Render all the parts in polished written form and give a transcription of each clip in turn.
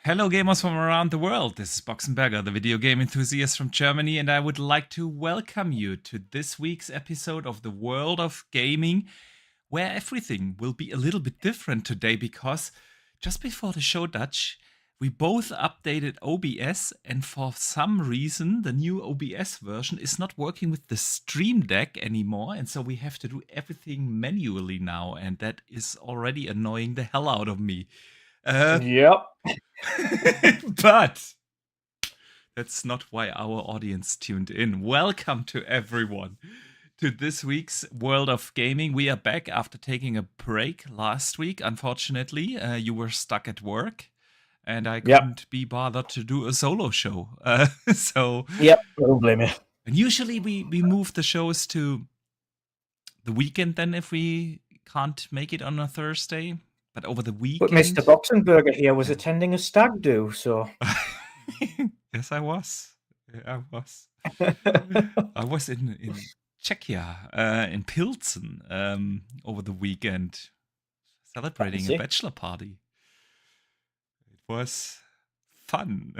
Hello, gamers from around the world. This is Boxenberger, the video game enthusiast from Germany, and I would like to welcome you to this week's episode of the World of Gaming, where everything will be a little bit different today because just before the show, Dutch, we both updated OBS, and for some reason, the new OBS version is not working with the Stream Deck anymore, and so we have to do everything manually now, and that is already annoying the hell out of me. Yep. But that's not why our audience tuned in. Welcome to everyone to this week's World of Gaming. We are back after taking a break last week. Unfortunately, you were stuck at work, and I couldn't be bothered to do a solo show. Yep, I don't blame you. And usually we move the shows to the weekend then if we can't make it on a Thursday. But over the weekend... But Mr. Boxenberger here was attending a stag do, so... Yes, I was. I was. I was in Czechia, in Pilsen, over the weekend, celebrating a bachelor party. It was fun.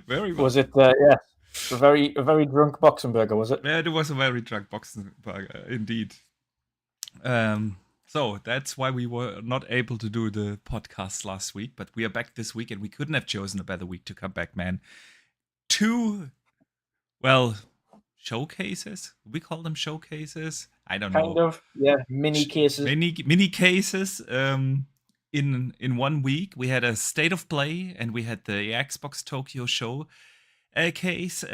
Very well. Was it, a very drunk Boxenberger, was it? Yeah, it was a very drunk Boxenberger, indeed. So that's why we were not able to do the podcast last week, but we are back this week, and we couldn't have chosen a better week to come back, man. Two, showcases? We call them showcases? I don't know. Kind of, yeah, mini cases. Mini cases. In 1 week, we had a State of Play, and we had the Xbox Tokyo Show case,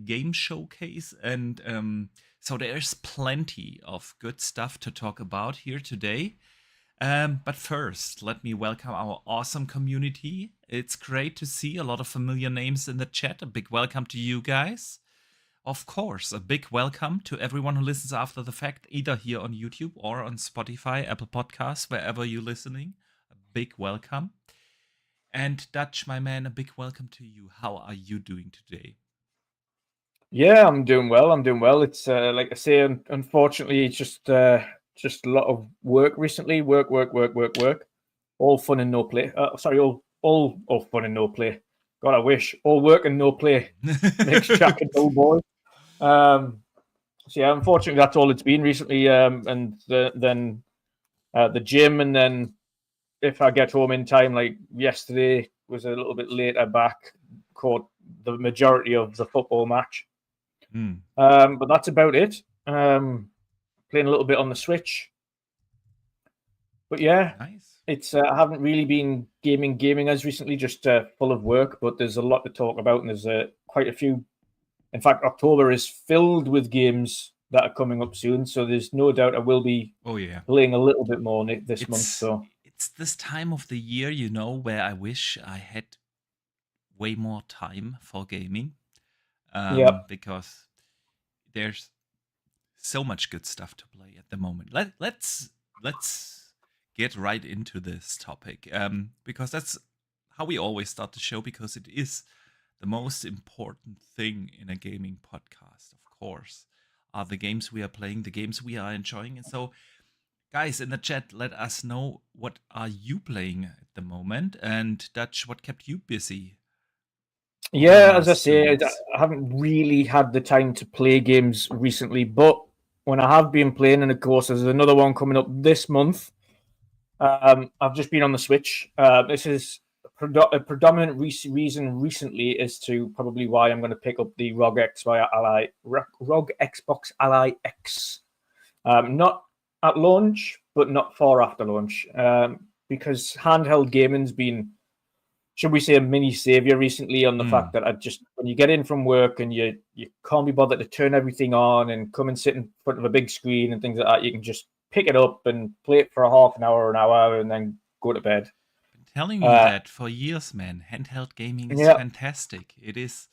game showcase, and so there's plenty of good stuff to talk about here today. But first, let me welcome our awesome community. It's great to see a lot of familiar names in the chat. A big welcome to you guys. Of course, a big welcome to everyone who listens after the fact, either here on YouTube or on Spotify, Apple Podcasts, wherever you're listening. A big welcome. And Dutch, my man, a big welcome to you. How are you doing today? Yeah, I'm doing well. It's like I say, unfortunately, it's just a lot of work recently. Work. All fun and no play. All fun and no play. God, I wish all work and no play makes Jack a dull boy. So yeah, unfortunately, that's all it's been recently. And then the gym, and then if I get home in time, like yesterday was a little bit later back, caught the majority of the football match. But that's about it. Playing a little bit on the Switch. But yeah, nice. It's I haven't really been gaming as recently, just full of work. But there's a lot to talk about, and there's quite a few. In fact, October is filled with games that are coming up soon. So there's no doubt I will be playing a little bit more this month. So it's this time of the year, where I wish I had way more time for gaming. Because there's so much good stuff to play at the moment. Let's get right into this topic, because that's how we always start the show, because it is the most important thing in a gaming podcast, of course, are the games we are playing, the games we are enjoying. And so, guys in the chat, let us know, what are you playing at the moment? And Dutch, what kept you busy? Yeah, as I say, I haven't really had the time to play games recently, but when I have been playing, and of course there's another one coming up this month, I've just been on the Switch. This is a predominant reason recently as to probably why I'm going to pick up the ROG Xbox Ally X. Not at launch, but not far after launch, because handheld gaming's been, should we say, a mini savior recently, on the fact that when you get in from work and you can't be bothered to turn everything on and come and sit in front of a big screen and things like that, you can just pick it up and play it for a half an hour, and then go to bed. I've been telling you that for years, man. Handheld gaming is fantastic. It is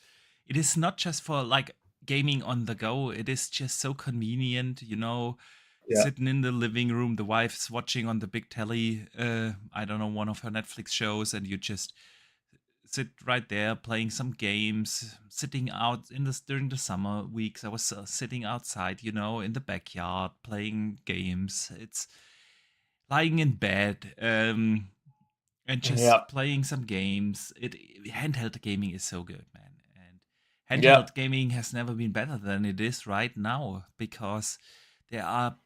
not just for like gaming on the go. It is just so convenient, sitting in the living room, the wife's watching on the big telly, I don't know, one of her Netflix shows, and you just sit right there playing some games, sitting out during the summer weeks. I was sitting outside, in the backyard playing games. It's lying in bed, and Yeah, just playing some games. Handheld gaming is so good, man. And yeah, handheld gaming has never been better than it is right now because there are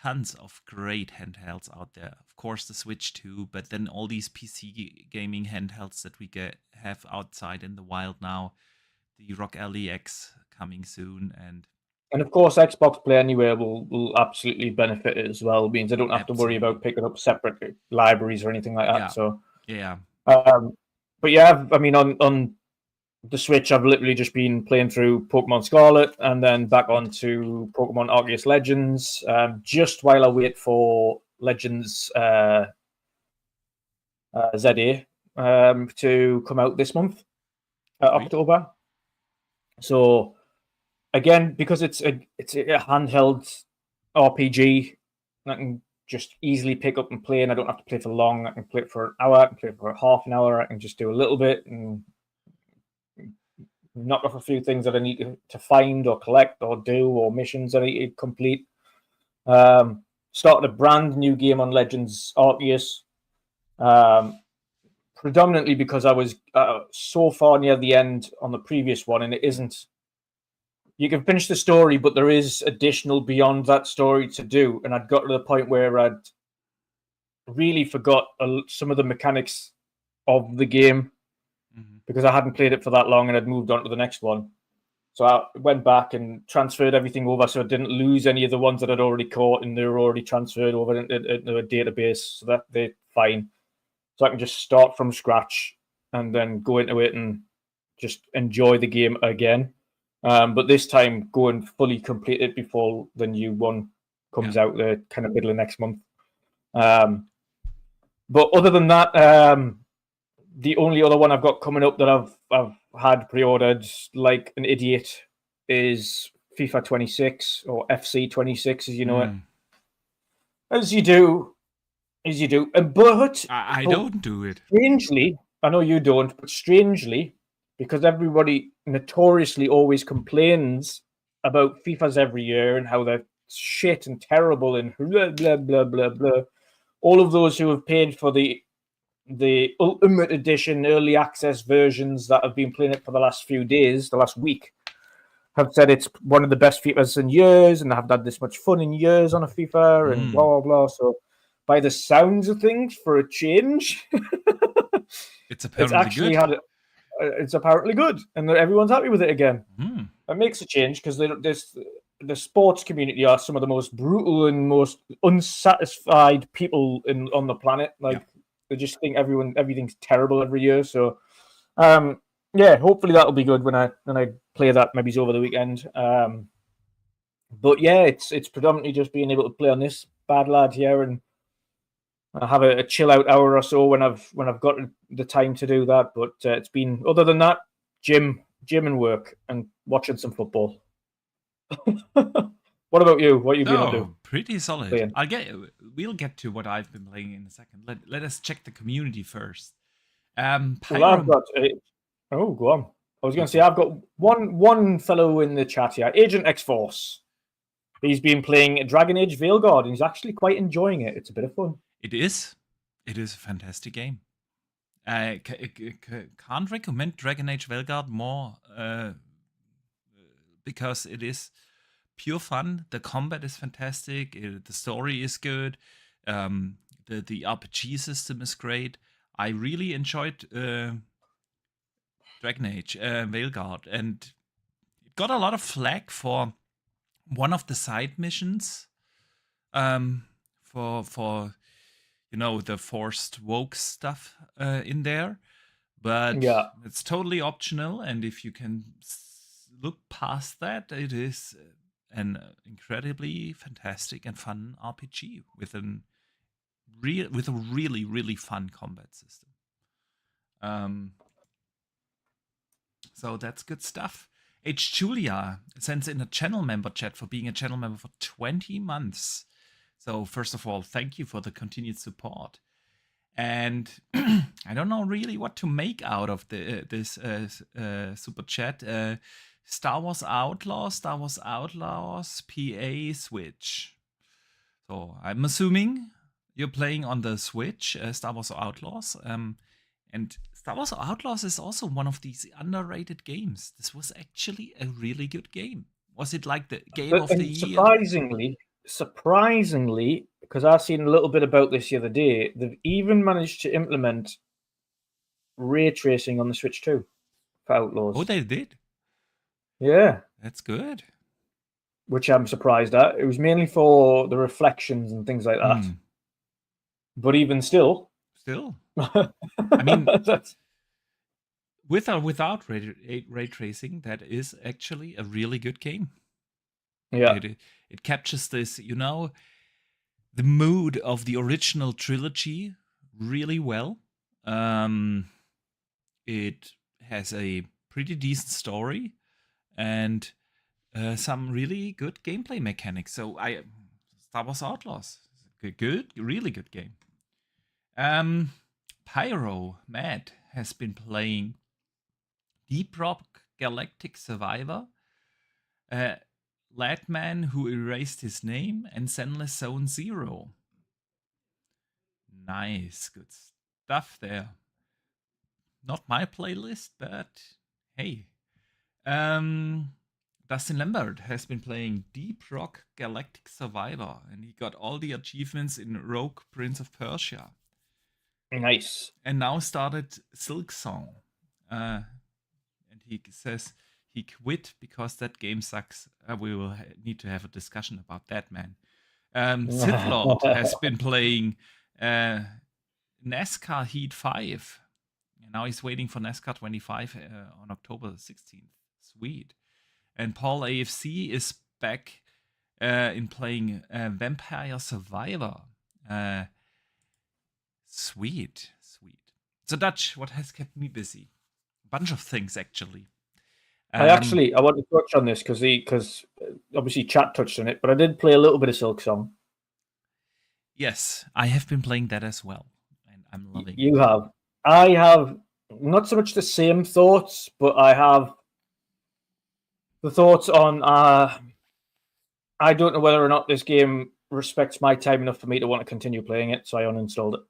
tons of great handhelds out there. Of course, the Switch too, but then all these PC gaming handhelds that we have outside in the wild now. The Rock Alley X coming soon, and and of course, Xbox Play Anywhere will absolutely benefit it as well. It means I don't have to worry absolutely, about picking up separate libraries or anything like that. yeah, So, yeah, um, but yeah, I mean, on the Switch, I've literally just been playing through Pokemon Scarlet and then back right, onto Pokemon Arceus Legends, just while I wait for Legends ZA to come out this month, sweet, October. So again, because it's a handheld RPG, I can just easily pick up and play, and I don't have to play for long. I can play it for an hour, I can play it for half an hour, I can just do a little bit and knock off a few things that I need to find or collect or do or missions that I need to complete. Started a brand new game on Legends Arceus, predominantly because I was so far near the end on the previous one, and it isn't. You can finish the story, but there is additional beyond that story to do, and I'd got to the point where I'd really forgot some of the mechanics of the game mm-hmm. because I hadn't played it for that long and had moved on to the next one. So I went back and transferred everything over so I didn't lose any of the ones that I'd already caught and they were already transferred over into a database so that they're fine. So I can just start from scratch and then go into it and just enjoy the game again. But this time, go and fully complete it before the new one Yeah, comes out the kind of middle of next month. But other than that, the only other one I've got coming up that I've had pre-ordered like an idiot is FIFA 26 or FC 26, as you know it, mm. as you do, I but don't do it. strangely, I know you don't, but strangely, because everybody notoriously always complains about FIFAs every year and how they're shit and terrible and blah blah blah blah blah. All of those who have paid for the Ultimate Edition early access versions that have been playing it for the last few days, the last week, have said it's one of the best FIFAs in years and haven't had this much fun in years on a FIFA and blah, Mm. blah, blah. So, by the sounds of things, for a change, It's it's apparently actually good. had it's apparently good and everyone's happy with it again. Mm. That makes a change because the sports community are some of the most brutal and most unsatisfied people on the planet. Yeah, Like they just think everything's terrible every year. So yeah, hopefully that'll be good when I play that maybe over the weekend. But yeah, it's predominantly just being able to play on this bad lad here and have a chill out hour or so when I've got the time to do that. But it's been other than that, gym and work and watching some football. What about you? What have you been up to? so pretty solid. Playing? We'll get to what I've been playing in a second. Let us check the community first. Well, I've Pyro. got. Oh, go on. I was going to say Okay, I've got one fellow in the chat here, Agent X Force. He's been playing Dragon Age Veilguard and he's actually quite enjoying it. It's a bit of fun. it is. It is a fantastic game. I can't recommend Dragon Age Veilguard more because it is pure fun. The combat is fantastic. The story is good. The RPG system is great. I really enjoyed Dragon Age Veilguard, and it got a lot of flack for one of the side missions. For the forced woke stuff in there, but Yeah. it's totally optional. And if you can look past that, it is an incredibly fantastic and fun RPG with a really really fun combat system. So that's good stuff. H. Julia sends in a channel member chat for being a channel member for 20 months. So first of all, thank you for the continued support. And I don't know really what to make out of this super chat. Star Wars Outlaws, PA Switch. So I'm assuming you're playing on the Switch, Star Wars Outlaws. And Star Wars Outlaws is also one of these underrated games. This was actually a really good game. Was it like the game of the And year? surprisingly, because I seen a little bit about this the other day, they've even managed to implement ray tracing on the Switch too for Outlaws. Oh, they did. Yeah, That's good. which I'm surprised at. It was mainly for the reflections and things like that. But even still, I mean, that's with or without ray tracing, that is actually a really good game. yeah. It captures this, the mood of the original trilogy really well. It has a pretty decent story and some really good gameplay mechanics. So Star Wars Outlaws, good, really good game. Pyro Matt has been playing Deep Rock Galactic Survivor, Ladman Who Erased His Name, and Zenless Zone Zero. Nice, good stuff there. Not my playlist, but hey. Dustin Lambert has been playing Deep Rock Galactic Survivor, and he got all the achievements in Rogue Prince of Persia. Nice. And now started Silk Song. And he says he quit because that game sucks. We will need to have a discussion about that, man. Sith Lord has been playing NASCAR Heat 5. And now he's waiting for NASCAR 25 on October 16th. Sweet. And Paul AFC is back in playing Vampire Survivor. Sweet. So Dutch, what has kept me busy? A bunch of things, actually. I want to touch on this because obviously chat touched on it, but I did play a little bit of Silk Song. Yes, I have been playing that as well, and I'm loving it. You have. I have not so much the same thoughts, but I have the thoughts on. I don't know whether or not this game respects my time enough for me to want to continue playing it, so I uninstalled it.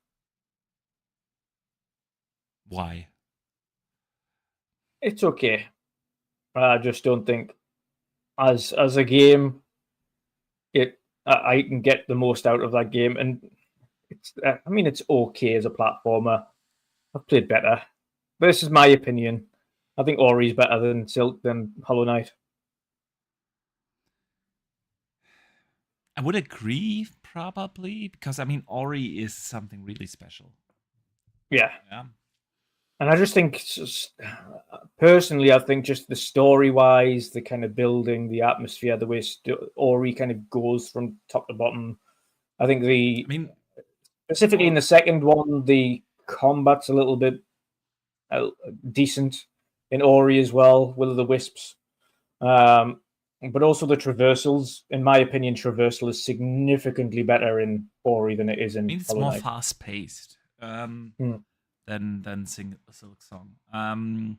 Why? It's okay. I just don't think, as a game, I can get the most out of that game, and it's. I mean, it's okay as a platformer. I've played better, but this is my opinion. I think Ori's better than Hollow Knight. I would agree, probably, because I mean, Ori is something really special. Yeah. And I just think, personally, I think just the story-wise, the kind of building, the atmosphere, the way Ori kind of goes from top to bottom. I think specifically in the second one, the combat's a little bit decent in Ori as well, Will of the Wisps. But also the traversals, in my opinion, traversal is significantly better in Ori than it is in it's Hollow more Knight. fast-paced than Silk Song.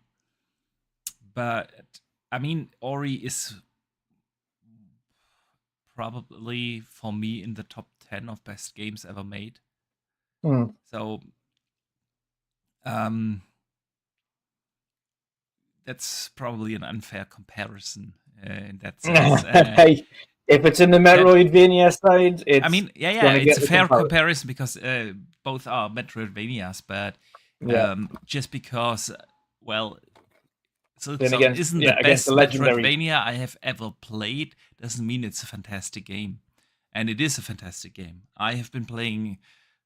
But I mean, Ori is probably for me in the top 10 of best games ever made. So that's probably an unfair comparison in that sense. If it's in the Metroidvania side, it's. I mean, it's a fair comparison because both are Metroidvanias, but just because, well, Silk Song isn't the best Metroidvania I have ever played, doesn't mean it's a fantastic game. And it is a fantastic game. I have been playing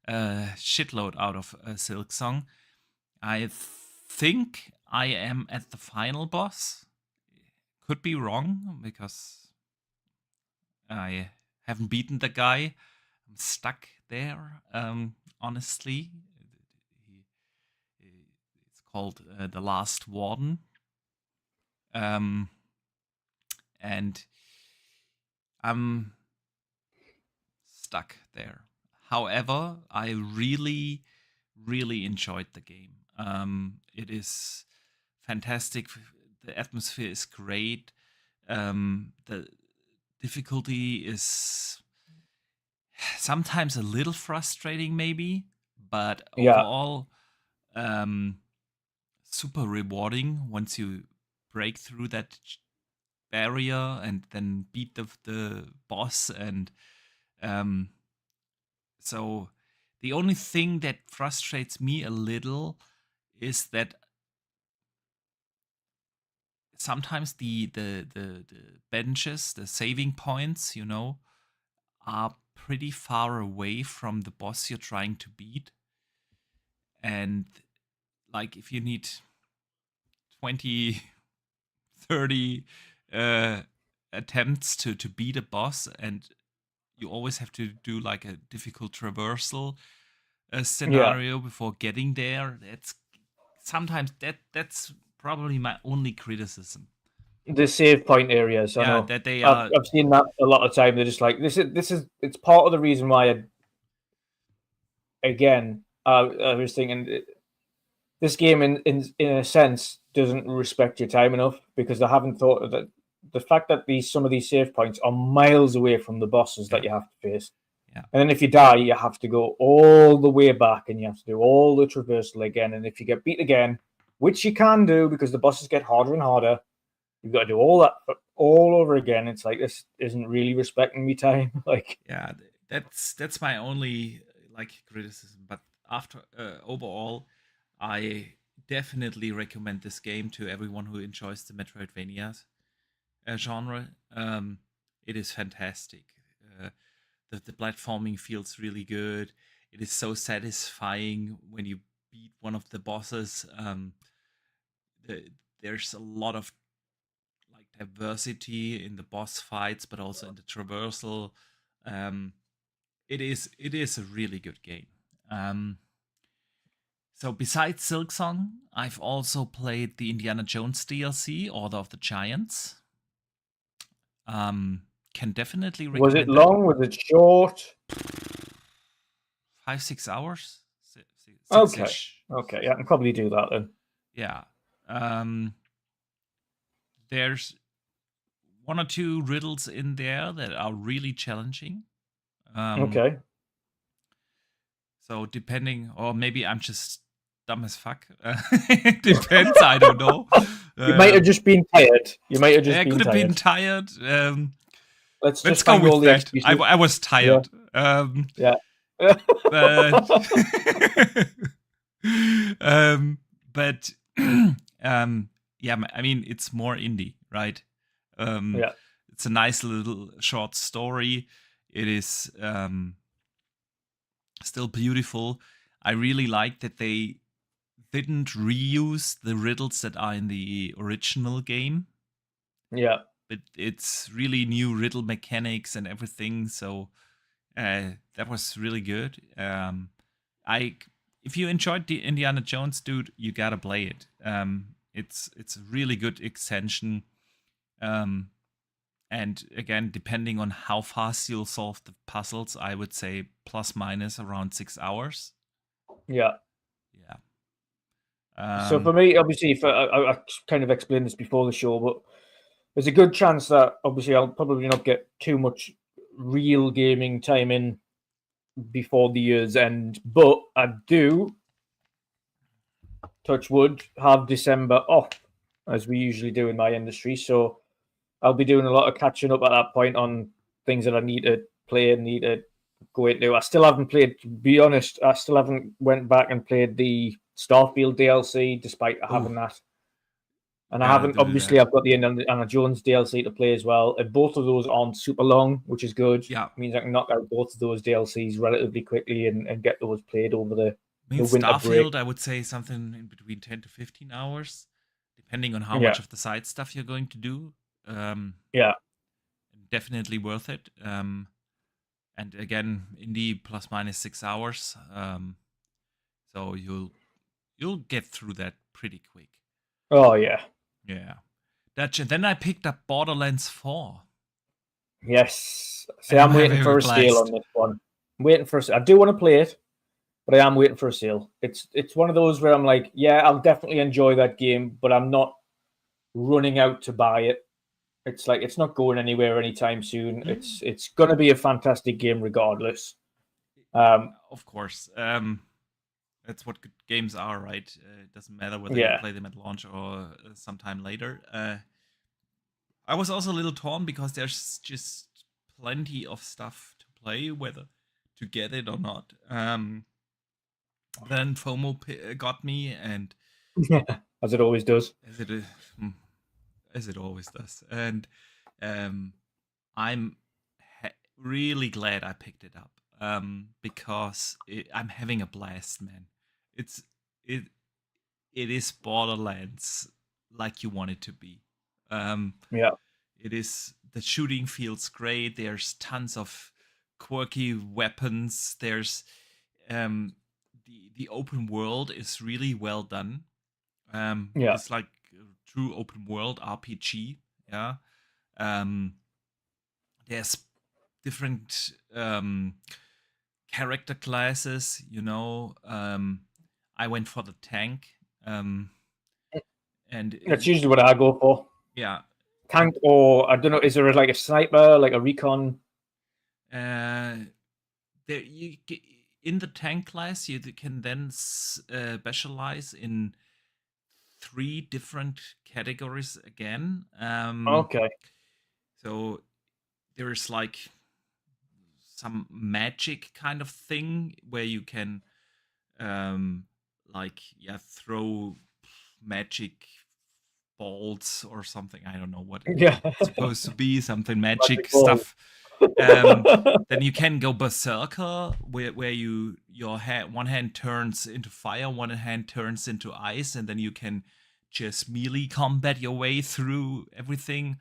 a shitload out of Silk Song. I think I am at the final boss. Could be wrong because I haven't beaten the guy. I'm stuck there. Honestly, it's called The Last Warden. And I'm stuck there. However, I really, really enjoyed the game. It is fantastic. The atmosphere is great. The difficulty is sometimes a little frustrating, maybe, but Yeah, overall, um, super rewarding once you break through that barrier and then beat the boss. And um, so the only thing that frustrates me a little is that sometimes the benches, the saving points, are pretty far away from the boss you're trying to beat. And like if you need 20, 30 attempts to beat a boss, and you always have to do like a difficult traversal yeah. scenario before getting there, that's sometimes that's probably my only criticism. The save point areas, I Yeah, know. that they I've are. I've seen that a lot of time. They're just like this is it's part of the reason why I was thinking this game in a sense doesn't respect your time enough because they haven't thought of that the fact that some of these save points are miles away from the bosses Yeah, that you have to face. yeah, And then if you die, you have to go all the way back and you have to do all the traversal again. And if you get beat again, which you can do because the bosses get harder and harder, you've got to do all that all over again. It's like this isn't really respecting me time. Like, yeah. That's my only like criticism. But after overall, I definitely recommend this game to everyone who enjoys the Metroidvania genre. It is fantastic. Uh, the platforming feels really good. It is so satisfying when you beat one of the bosses. The, there's a lot of like diversity in the boss fights, but also in the traversal. Um, it is a really good game. Um, so besides Silksong, I've also played the Indiana Jones DLC, Order of the Giants. Can definitely was it recommend that. long? Was it short? 5-6 hours, Okay. six-ish. Okay. Yeah, I can probably do that then. Yeah. There's one or two riddles in there that are really challenging. Okay. So depending, or maybe I'm just dumb as fuck. It depends. I don't know. You might have just been tired. You might have just I been could have been tired. tired. Let's Let's just go find all with the that. excuses. I was Yeah. tired. Yeah. But but yeah, I mean it's more indie, right? Yeah. It's a nice little short story. It is still beautiful. I really like that they didn't reuse the riddles that are in the original game, Yeah. but it's really new riddle mechanics and everything. So that was really good. I if you enjoyed the Indiana Jones, dude, you gotta play it. It's a really good extension. Um, and again, depending on how fast you'll solve the puzzles, I would say plus minus around 6 hours. Yeah. Yeah. So for me, obviously, I kind of explained this before the show, but there's a good chance that obviously I'll probably not get too much real gaming time in before the year's end, but I do, touch wood, have December off as we usually do in my industry. So I'll be doing a lot of catching up at that point on things that I need to play and need to go into. I still haven't played, to be honest, I still haven't went back and played the Starfield DLC despite having that. And I Gotta haven't, do obviously, that. I've got the Indiana Jones DLC to play as well. And both of those aren't super long, which is good. Yeah. It means I can knock out both of those DLCs relatively quickly and get those played over I mean, the winter break. Starfield, I would say something in between 10 to 15 hours, depending on how Yeah. much of the side stuff you're going to do. Yeah. Definitely worth it. And again, indie plus minus 6 hours. So you'll get through that pretty quick. Oh, yeah. Yeah. Then I picked up Borderlands 4. Yes. See, And I'm I'm waiting for very a sale on blessed. this one. I'm waiting for I do want to play it, but I am waiting for a sale. It's one of those where I'm like, yeah, I'll definitely enjoy that game, but I'm not running out to buy it It's like it's not going anywhere anytime soon. Mm, It's gonna be a fantastic game regardless. Um, of course. That's what good games are, right? It doesn't matter whether you yeah, play them at launch or sometime later. I was also a little torn because there's just plenty of stuff to play, whether to get it or not. Then FOMO got me, and as it always does. as it is, as it always does, and um, I'm really glad I picked it up because I'm having a blast, man. It's it it is Borderlands like you want it to be. Um, Yeah, it is the shooting feels great. There's tons of quirky weapons. There's um, the open world is really well done. It yeah, is like a true open world RPG. Yeah. Um, there's different character classes. I went for the tank, and that's usually what I go for. yeah, Tank and or I don't know. Is there like a sniper, like a recon? uh, there in the tank class you can then specialize in three different categories again. Okay, So there's like some magic kind of thing where you can um throw magic bolts or something. I don't know what yeah, it's supposed to be, something magic magic ball. stuff. Then you can go berserker, where one hand turns into fire, one hand turns into ice, and then you can just melee combat your way through everything.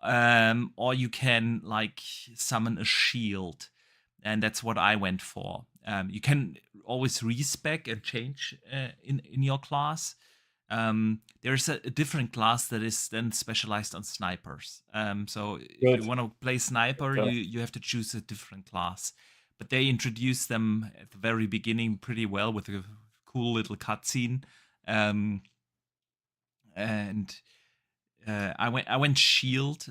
Or you can like summon a shield, and that's what I went for. You can always respec and change in your class. There's a different class that is then specialized on snipers. So if you Good. want to play sniper, Okay. you have to choose a different class. But they introduced them at the very beginning pretty well with a cool little cutscene. Um, and I went shield,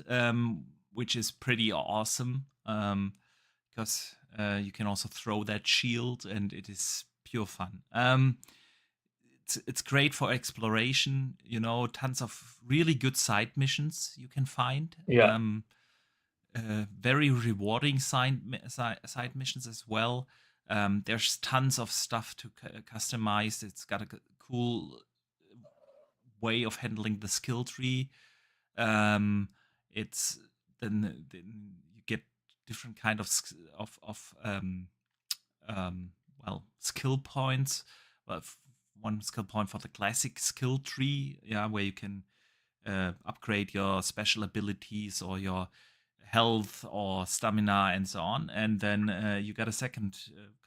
which is pretty awesome because you can also throw that shield, and it is pure fun. It's great for exploration. Tons of really good side missions you can find. Yeah, Very rewarding side missions as well. There's tons of stuff to customize. It's got a cool way of handling the skill tree. Um, it's then you get different kind of skill points. One skill point for the classic skill tree, yeah, where you can upgrade your special abilities or your health or stamina and so on. And then you got a second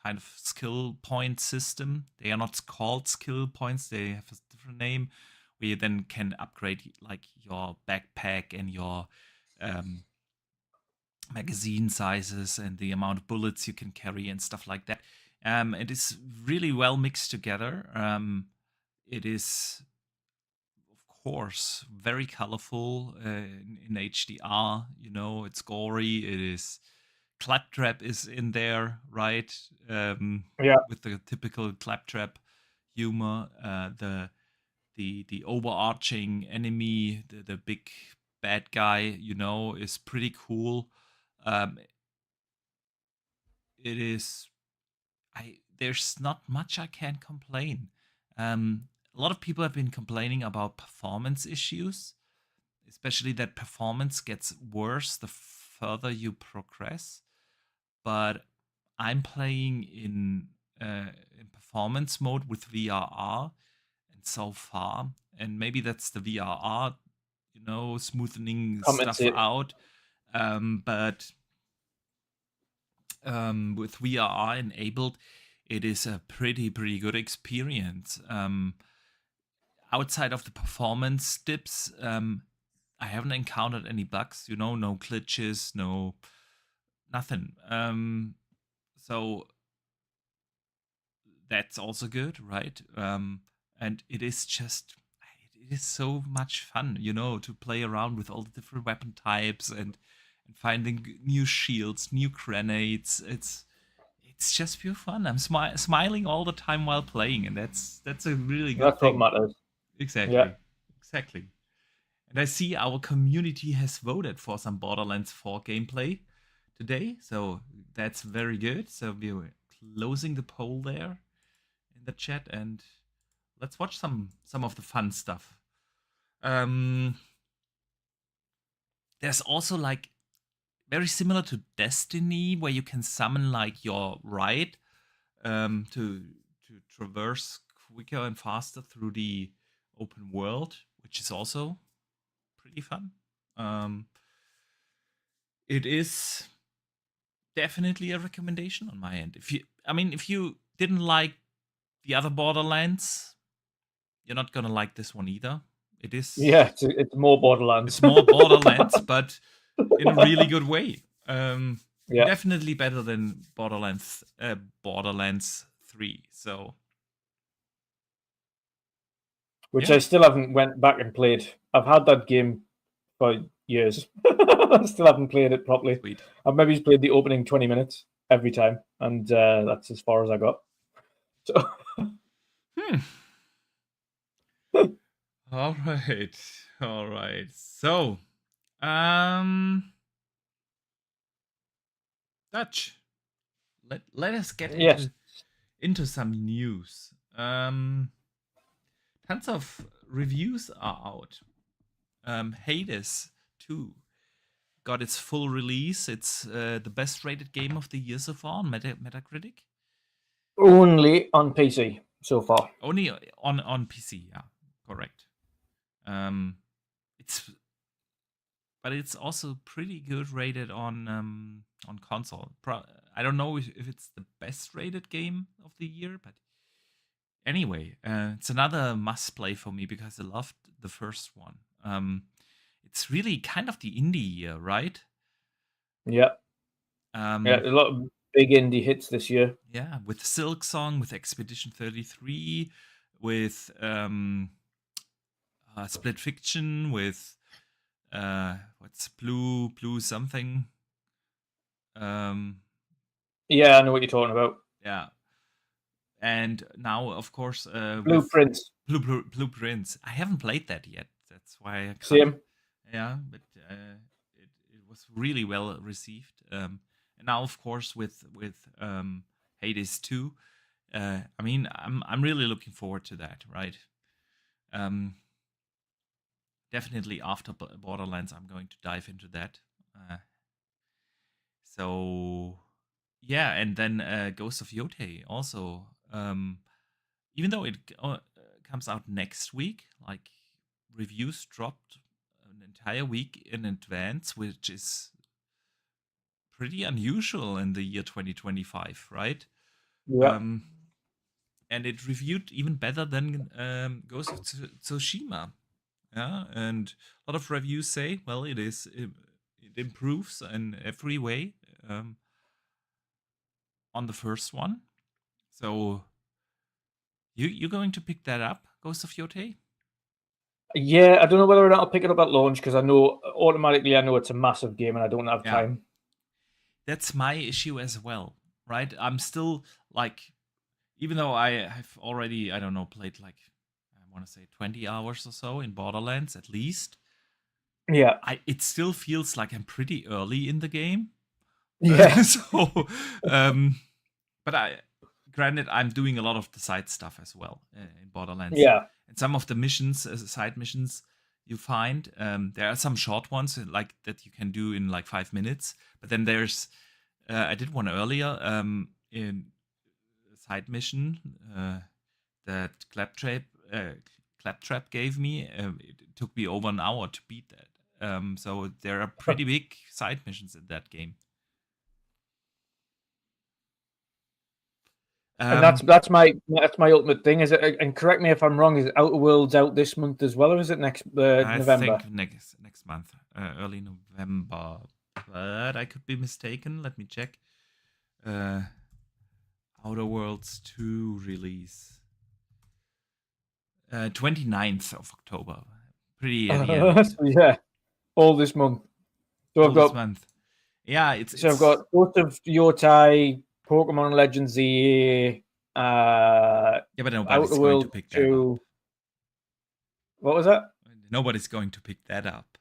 kind of skill point system. They are not called skill points, they have a different name, where you then can upgrade like your backpack and your um, magazine sizes and the amount of bullets you can carry and stuff like that. It is really well mixed together. It is, of course, very colorful in HDR. It's gory. It is claptrap is in there, right? yeah, With the typical claptrap humor. The overarching enemy, the big bad guy, is pretty cool. Um, it is. There's not much I can complain. A lot of people have been complaining about performance issues, especially that performance gets worse the further you progress. But I'm playing in performance mode with VRR, and so far, and maybe that's the VRR, smoothing stuff compensate. out. But with VRR enabled, it is a pretty good experience. Outside of the performance dips, I haven't encountered any bugs. No glitches, no nothing. So that's also good, right? And it it is so much fun, to play around with all the different weapon types and finding new shields, new grenades. It's just pure fun. I'm smiling all the time while playing, and that's a really good That's what thing. matters. Yeah. Exactly, exactly. And I see our community has voted for some Borderlands 4 gameplay today, so that's very good. So we're closing the poll there in the chat, and let's watch some of the fun stuff. There's also like very similar to Destiny, where you can summon like your ride to traverse quicker and faster through the open world, which is also pretty fun. It is definitely a recommendation on my end. If you didn't like the other Borderlands, you're not gonna like this one either. It is, Yeah, it's more Borderlands. it's more Borderlands, but in a really good way. Yeah. Definitely better than Borderlands 3. So, Which yeah, I still haven't went back and played. I've had that game for years. I still haven't played it properly. sweet. I've maybe played the opening 20 minutes every time, and that's as far as I got. So Hmm. All right. All right. So, Dutch. Let us get yes, into some news. Tons of reviews are out. Hades 2 got its full release. It's the best rated game of the year so far on Metacritic. only on PC so far. Only on PC, yeah, correct. It's but it's also pretty good rated on console. I don't know if it's the best rated game of the year, but anyway, it's another must play for me because I loved the first one. It's really kind of the indie year, right? Yeah, yeah, Um, a lot of big indie hits this year. yeah, with Silk Song, with Expedition 33, with Split Fiction, with what's Blue something. Yeah, I know what you're talking about. Yeah, and now of course with Blueprints. Blueprints. I haven't played that yet. That's why I can't. Same. Yeah, but it was really well received. And now of course with Hades 2. I'm really looking forward to that. Right. Um, Definitely after Borderlands, I'm going to dive into that. So yeah, and then Ghost of Yotei also. Even though it comes out next week, like reviews dropped an entire week in advance, which is pretty unusual in the year 2025, right? Yeah. Um, and it reviewed even better than Ghost of Tsushima. Yeah, and a lot of reviews say, well, it improves in every way on the first one. So you're going to pick that up, Ghost of Yotei? Yeah, I don't know whether or not I'll pick it up at launch because I know it's a massive game and I don't have Yeah, time. that's my issue as well, right? I'm still like, even though I have already, I don't know, played like, I want to say 20 hours or so in Borderlands at least. Yeah. It still feels like I'm pretty early in the game. Yeah. So, but granted, I'm doing a lot of the side stuff as well in Borderlands. Yeah. And some of the missions, side missions, you find there are some short ones like that you can do in like 5 minutes. But then there's, I did one earlier in a side mission that Claptrap gave me. It took me over an hour to beat that. So there are pretty big side missions in that game. And that's my ultimate thing. Is it? And correct me if I'm wrong. Is Outer Worlds out this month as well, or is it next I November? think next month, early November, but I could be mistaken. Let me check. Outer Worlds 2 release. 29th of October. Pretty at the end. So yeah, all this month. So All I've this got month. Yeah, it's I've got Ghost of Yotai, Pokemon Legends ZA, yeah, but nobody's Outer going to World pick that up. 2. What was that? Nobody's going to pick that up.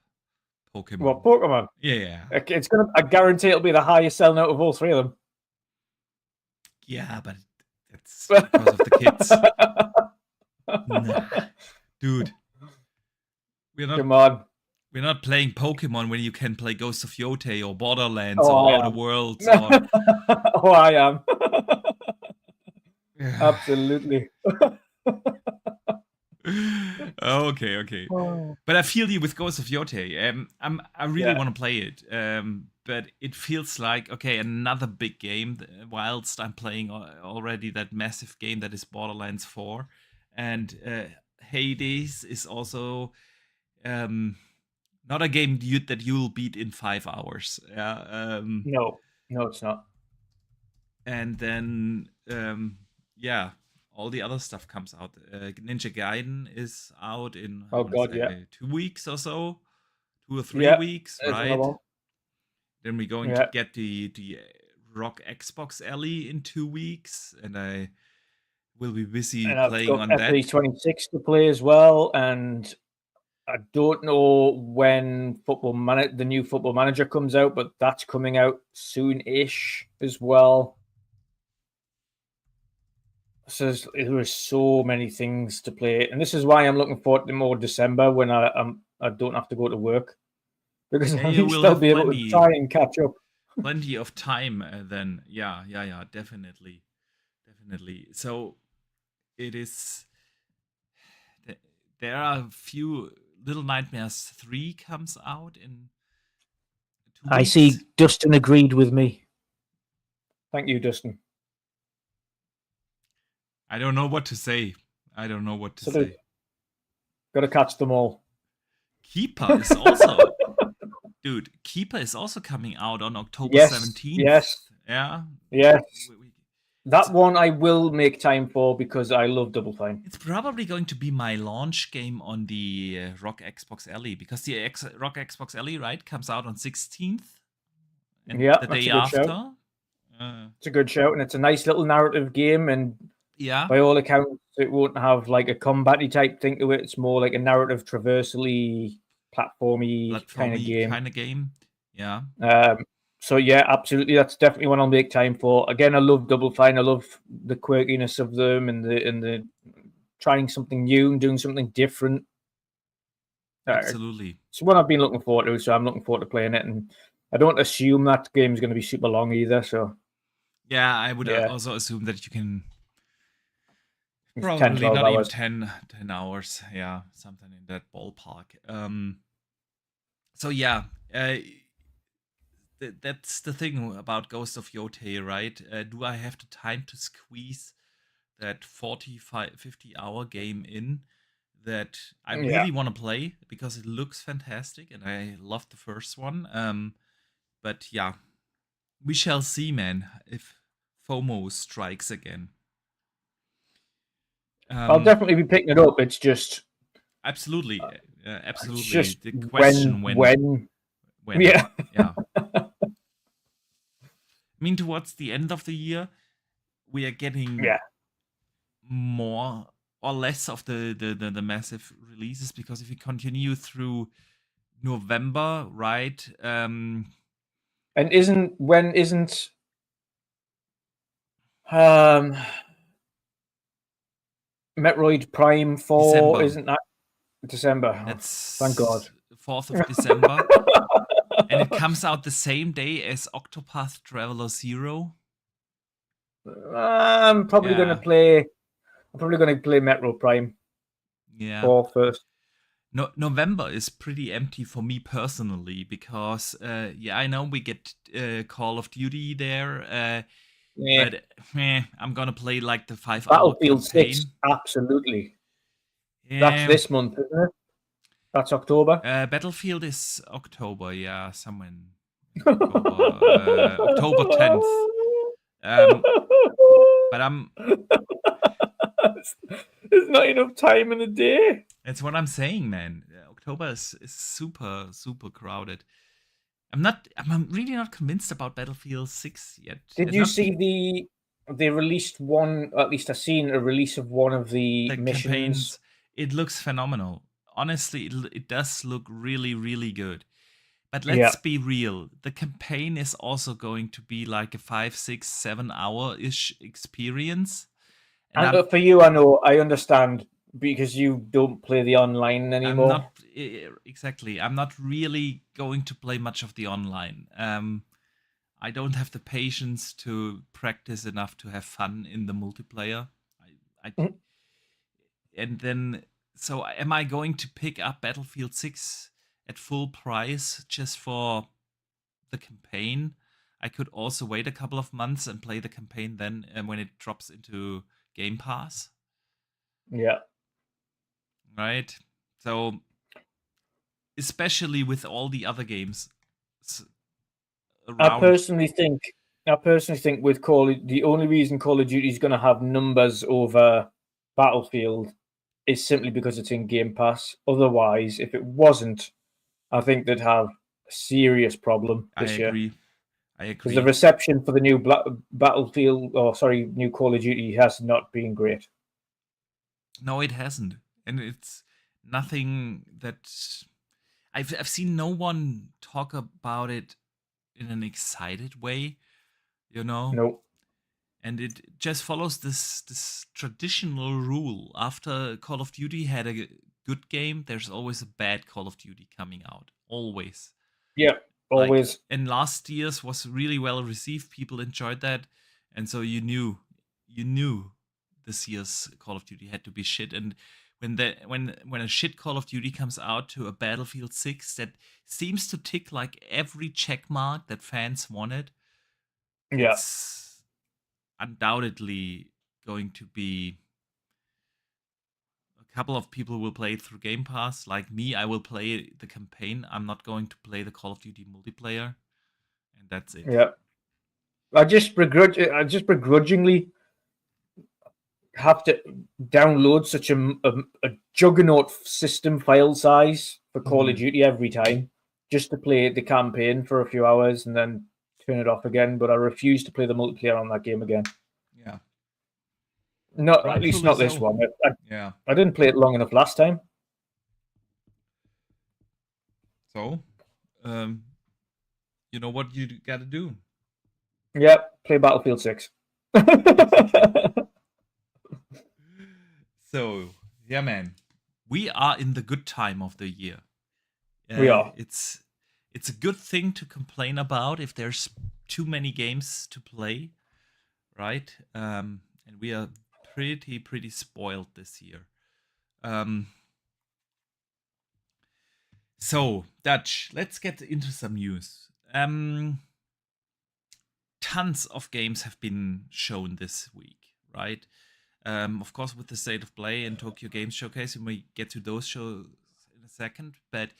Pokemon. What, Pokemon? Yeah. It's gonna. I guarantee it'll be the highest selling out of all three of them. Yeah, but it's because of the kids. Nah. Dude. Come on. We're not playing Pokemon when you can play Ghost of Yotei or Borderlands Oh, or I Outer am. Worlds. Or... Oh, I am. Absolutely. Okay. Oh. But I feel you with Ghost of Yotei. I really Yeah. want to play it. But it feels like, okay, another big game. Whilst I'm playing already that massive game that is Borderlands 4. And Hades is also not a game that you'll beat in 5 hours. Yeah. No, it's not. And then, yeah, all the other stuff comes out. Ninja Gaiden is out in 2 weeks or so, 2 or 3 weeks, right? Then we're going to get the Rock Xbox Alley in 2 weeks, and I will be busy playing on that. And I've got FP26 to play as well, and I don't know when the new Football Manager comes out, but that's coming out soon-ish as well. So there are so many things to play, and this is why I'm looking forward to more December when I don't have to go to work, because I'll still be able to try and catch up. Plenty of time then. Yeah, definitely. So it is. There are a few. Little Nightmares 3 comes out in 2 weeks. I see Dustin agreed with me. Thank you, Dustin. I don't know what to say. Got to catch them all. Keeper is also... Dude, Keeper is also coming out on October 17th. Yes. Yeah? Yes. That one I will make time for because I love Double Fine. It's probably going to be my launch game on the Rock Xbox Alley, because the Rock Xbox Alley, right, comes out on 16th. And the day after. It's a good shout, and it's a nice little narrative game, and by all accounts, it won't have like a combat-y type thing to it. It's more like a narrative, traversally, platformy kind of game. Yeah. So yeah, absolutely, that's definitely one I'll make time for. Again, I love Double Fine. I love the quirkiness of them and the trying something new and doing something different. Absolutely. It's one I've been looking forward to, so I'm looking forward to playing it. And I don't assume that game is going to be super long either. So yeah, I would also assume that you can probably 10, not hours. Even 10 hours. Yeah, something in that ballpark. So yeah. That's the thing about Ghost of Yotei, right? Do I have the time to squeeze that 50 hour game in that I really want to play, because it looks fantastic and I loved the first one. But yeah, we shall see, man, if FOMO strikes again. I'll definitely be picking it up. It's just absolutely. It's just the question when. Yeah. I mean, towards the end of the year, we are getting more or less of the massive releases, because if we continue through November, right? And isn't Metroid Prime 4 December. Isn't that December? That's thank God. 4th of December. And it comes out the same day as Octopath Traveler 0. I'm probably going to play Metro Prime 4 first. No, November is pretty empty for me personally, because I know we get Call of Duty there. But I'm gonna play like the 5 hour Battlefield 6, absolutely. That's this month, isn't it? That's October. Battlefield is October, somewhere in October 10th. But I'm. There's not enough time in the day. That's what I'm saying, man. October is super, super crowded. I'm really not convinced about Battlefield 6 yet. Did It's you not see they released one? At least I've seen a release of one of the the missions. campaigns. It looks phenomenal. Honestly, it does look really, really good. But let's be real. The campaign is also going to be like a 5, 6, 7 hour-ish experience. And for you, I understand because you don't play the online anymore. I'm not exactly. I'm not really going to play much of the online. I don't have the patience to practice enough to have fun in the multiplayer. And then, so am I going to pick up Battlefield 6 at full price just for the campaign? I could also wait a couple of months and play the campaign then when it drops into Game Pass. Yeah. Right? So, especially with all the other games around. I personally think with the only reason Call of Duty is going to have numbers over Battlefield is simply because it's in Game Pass. Otherwise, if it wasn't, I think they'd have a serious problem this year. I agree. Because the reception for the new new Call of Duty has not been great. No, it hasn't, and it's nothing that I've seen no one talk about it in an excited way, you know. Nope. And it just follows this traditional rule. After Call of Duty had a good game, there's always a bad Call of Duty coming out. Always. Yeah, always. And last year's was really well received. People enjoyed that, and so you knew this year's Call of Duty had to be shit. And when a shit Call of Duty comes out to a Battlefield 6 that seems to tick like every check mark that fans wanted, it's undoubtedly going to be a couple of people will play it through Game Pass. Like me, I will play the campaign. I'm not going to play the Call of Duty multiplayer, and that's it. Yeah, I just begrudgingly have to download such a juggernaut system file size for Call of Duty every time just to play the campaign for a few hours and then turn it off again. But I refuse to play the multiplayer on that game again. Yeah. Not at least not this one. I didn't play it long enough last time. So, you know what you got to do. Yeah, play Battlefield 6. So, yeah, man, we are in the good time of the year. We are. It's a good thing to complain about if there's too many games to play, right? And we are pretty spoiled this year. So, Dutch, let's get into some news. Tons of games have been shown this week, right? Of course, with the State of Play and Tokyo Games Showcase, we may get to those shows in a second. But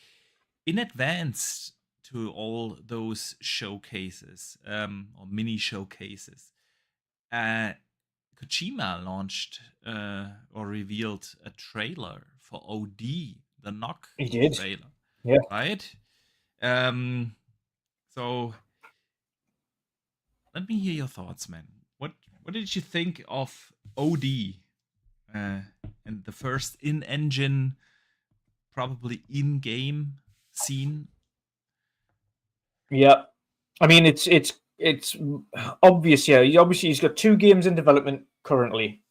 in advance to all those showcases, or mini showcases, Kojima launched or revealed a trailer for OD, the Knock trailer. Yeah. Right? So let me hear your thoughts, man. What did you think of OD and the first in-engine, probably in-game scene? Yeah, I mean it's obvious. Yeah, obviously he's got 2 games in development currently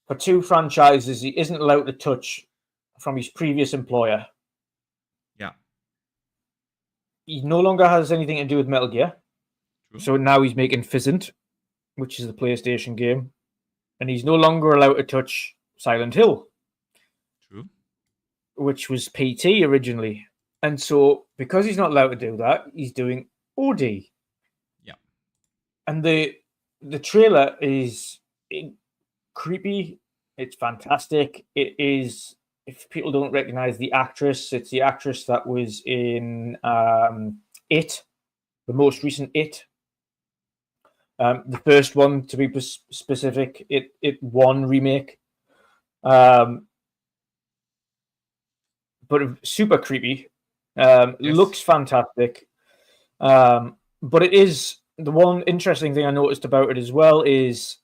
for 2 franchises he isn't allowed to touch from his previous employer. Yeah, he no longer has anything to do with Metal Gear. True. So now he's making Fizzant, which is the PlayStation game, and he's no longer allowed to touch Silent Hill. True. Which was PT originally. And so because he's not allowed to do that, he's doing OD. Yeah. And the trailer is creepy. It's fantastic. It is, if people don't recognize the actress, it's the actress that was in It, the most recent It. The first one, to be specific, It 1 remake. Um, but super creepy. Yes. Looks fantastic. But it is the one interesting thing I noticed about it as well is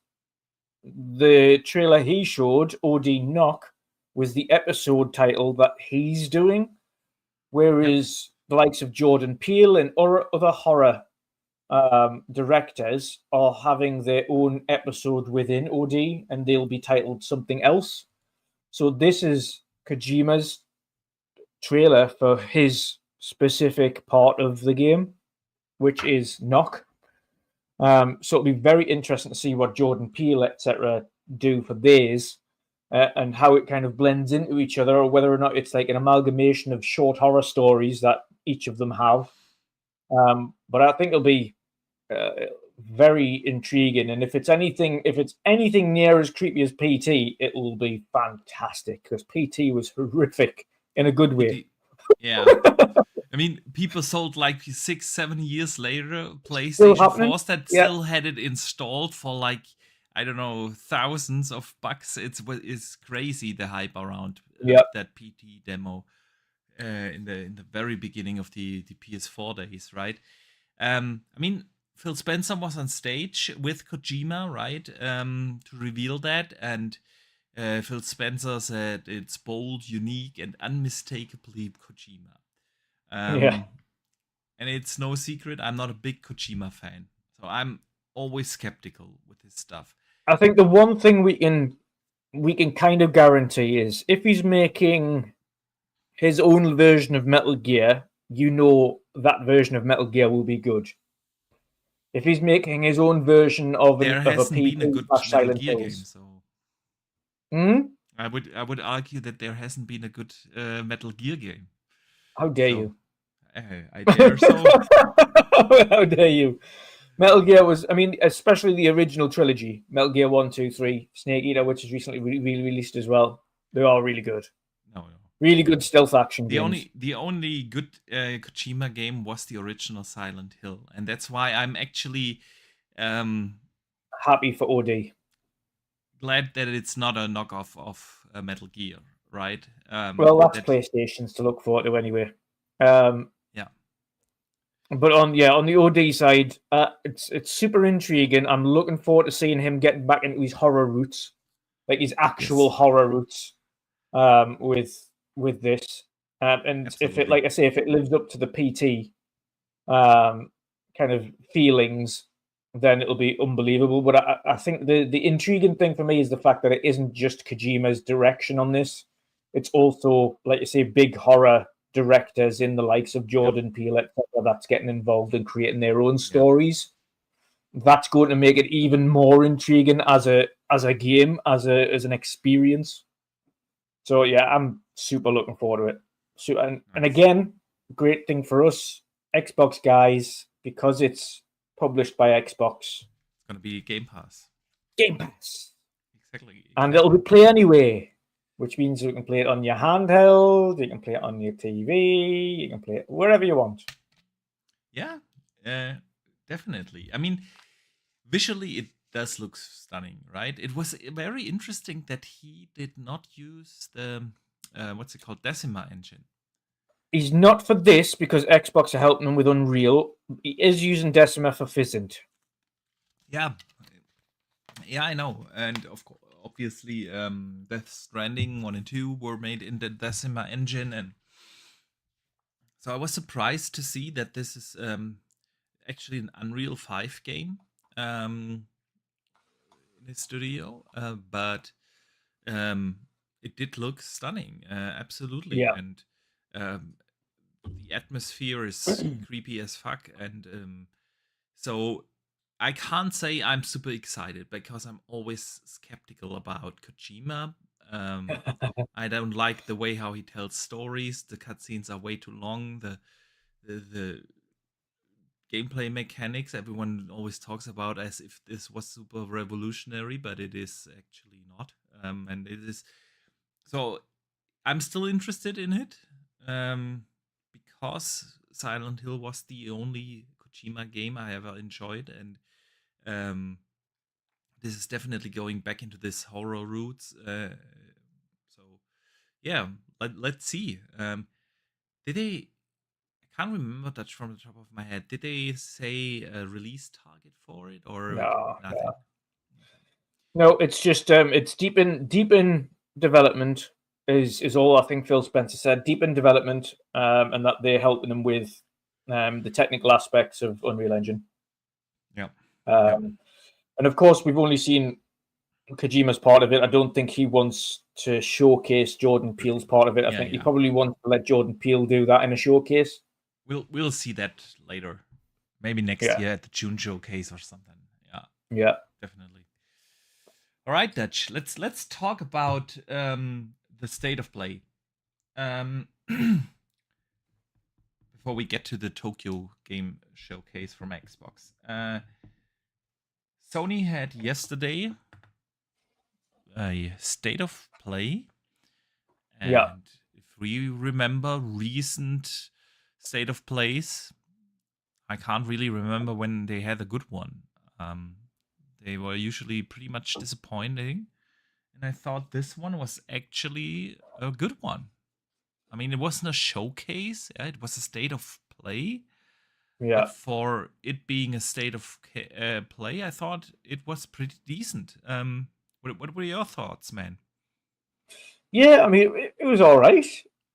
the trailer he showed, OD Knock, was the episode title that he's doing, Yep. whereas the likes of Jordan Peele and other horror directors are having their own episode within OD, and they'll be titled something else. So this is Kojima's trailer for his specific part of the game, which is Knock. So it'll be very interesting to see what Jordan Peele, etc., do for theirs, and how it kind of blends into each other, or whether or not it's like an amalgamation of short horror stories that each of them have. But I think it'll be very intriguing, and if it's anything near as creepy as PT, it will be fantastic because PT was horrific in a good way. Yeah. I mean, people sold like 6-7 years later Still PlayStation happening? 4s that Yeah, still had it installed for like, I don't know, thousands of bucks. It's crazy the hype around yeah, that PT demo in the very beginning of the PS4 days, right? I mean, Phil Spencer was on stage with Kojima, right, to reveal that, and Phil Spencer said it's bold, unique, and unmistakably Kojima. yeah. Um, and it's no secret, I'm not a big Kojima fan, so I'm always skeptical with his stuff. I think the one thing we can kind of guarantee is if he's making his own version of Metal Gear, you know that version of Metal Gear will be good. If he's making his own version of There a hasn't been a PT good slash Metal Silent Gear game, Hills. so Hmm? I would argue that there hasn't been a good Metal Gear game. How dare So you? I dare so. How dare you? Metal Gear was, I mean, especially the original trilogy, Metal Gear 1, 2, 3, Snake Eater, which is recently released as well. They're all really good. No, no. Really good stealth action The games. only good Kojima game was the original Silent Hill, and that's why I'm actually Happy for OD. glad that it's not a knockoff of Metal Gear, right? Well, that's That PlayStation's to look forward to anyway. Um, Yeah, but on the OD side, it's super intriguing. I'm looking forward to seeing him getting back into his horror roots, like his actual yes, horror roots, with this. And if it, absolutely. like I say, if it lives up to the PT kind of feelings, then it'll be unbelievable. But I think the intriguing thing for me is the fact that it isn't just Kojima's direction on this. It's also, like you say, big horror directors in the likes of Yep, Jordan Peele, etc., that's getting involved in creating their own yep. stories. That's going to make it even more intriguing as a game, as an experience. So yeah, I'm super looking forward to it. So and Nice. again, great thing for us Xbox guys because it's published by Xbox It's gonna be Game Pass. Game Pass, Exactly, and it'll exactly. be play anyway, which means you can play it on your handheld, you can play it on your TV, you can play it wherever you want. Yeah, uh, definitely. I mean, visually it does look stunning, right? It was very interesting that he did not use the what's it called, Decima engine. He's not for this because Xbox are helping him with Unreal. He is using Decima for Fizzant. Yeah, yeah, I know, and obviously, Death Stranding 1 and 2 were made in the Decima engine, and so I was surprised to see that this is actually an Unreal 5 game in his studio, but um, it did look stunning, absolutely, Yeah. and um, the atmosphere is creepy as fuck, and so I can't say I'm super excited because I'm always skeptical about Kojima. I don't like the way how he tells stories. The cutscenes are way too long. The gameplay mechanics everyone always talks about as if this was super revolutionary, but it is actually not. And it is so I'm still interested in it because Silent Hill was the only Kojima game I ever enjoyed, and um, this is definitely going back into this horror roots. Yeah, let's see. Did they? I can't remember that from the top of my head. Did they say a release target for it or No, nothing? no, it's just it's deep in development is all I think Phil Spencer said. Deep in development, and that they're helping them with the technical aspects of Unreal Engine. Yeah. Yeah. And of course, we've only seen Kojima's part of it. I don't think he wants to showcase Jordan Peele's part of it. I Yeah. think he Yeah. probably wants to let Jordan Peele do that in a showcase. We'll see that later. Maybe next Yeah, year at the June showcase or something. Yeah, yeah, definitely. All right, Dutch. Let's talk about the state of play. Before we get to the Tokyo Game Showcase from Xbox, Sony had yesterday a state of play, and yeah. if we remember recent state of plays, I can't really remember when they had a good one. They were usually pretty much disappointing, and I thought this one was actually a good one. I mean, it wasn't a showcase; yeah, it was a state of play. Yeah. But for it being a state of play, I thought it was pretty decent. What were your thoughts, man? Yeah, I mean, it was all right.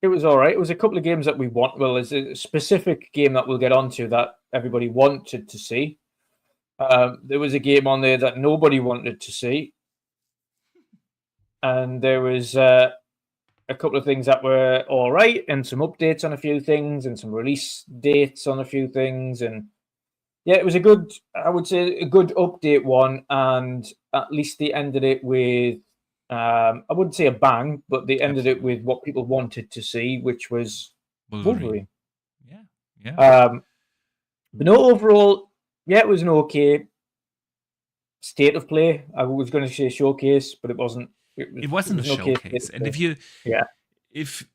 It was all right. It was a couple of games that we want. Well, there's a specific game that we'll get onto that everybody wanted to see. There was a game on there that nobody wanted to see, and there was a couple of things that were all right, and some updates on a few things, and some release dates on a few things, and yeah, it was a good. I would say a good update one, and at least they ended it with. I wouldn't say a bang, but they ended it Absolutely, with what people wanted to see, which was Wolverine. Wolverine. Yeah, yeah. But no, overall, yeah, it was an okay state of play. I was going to say showcase, but it wasn't. It It wasn't a was an okay state showcase, of and play. if you Yeah, if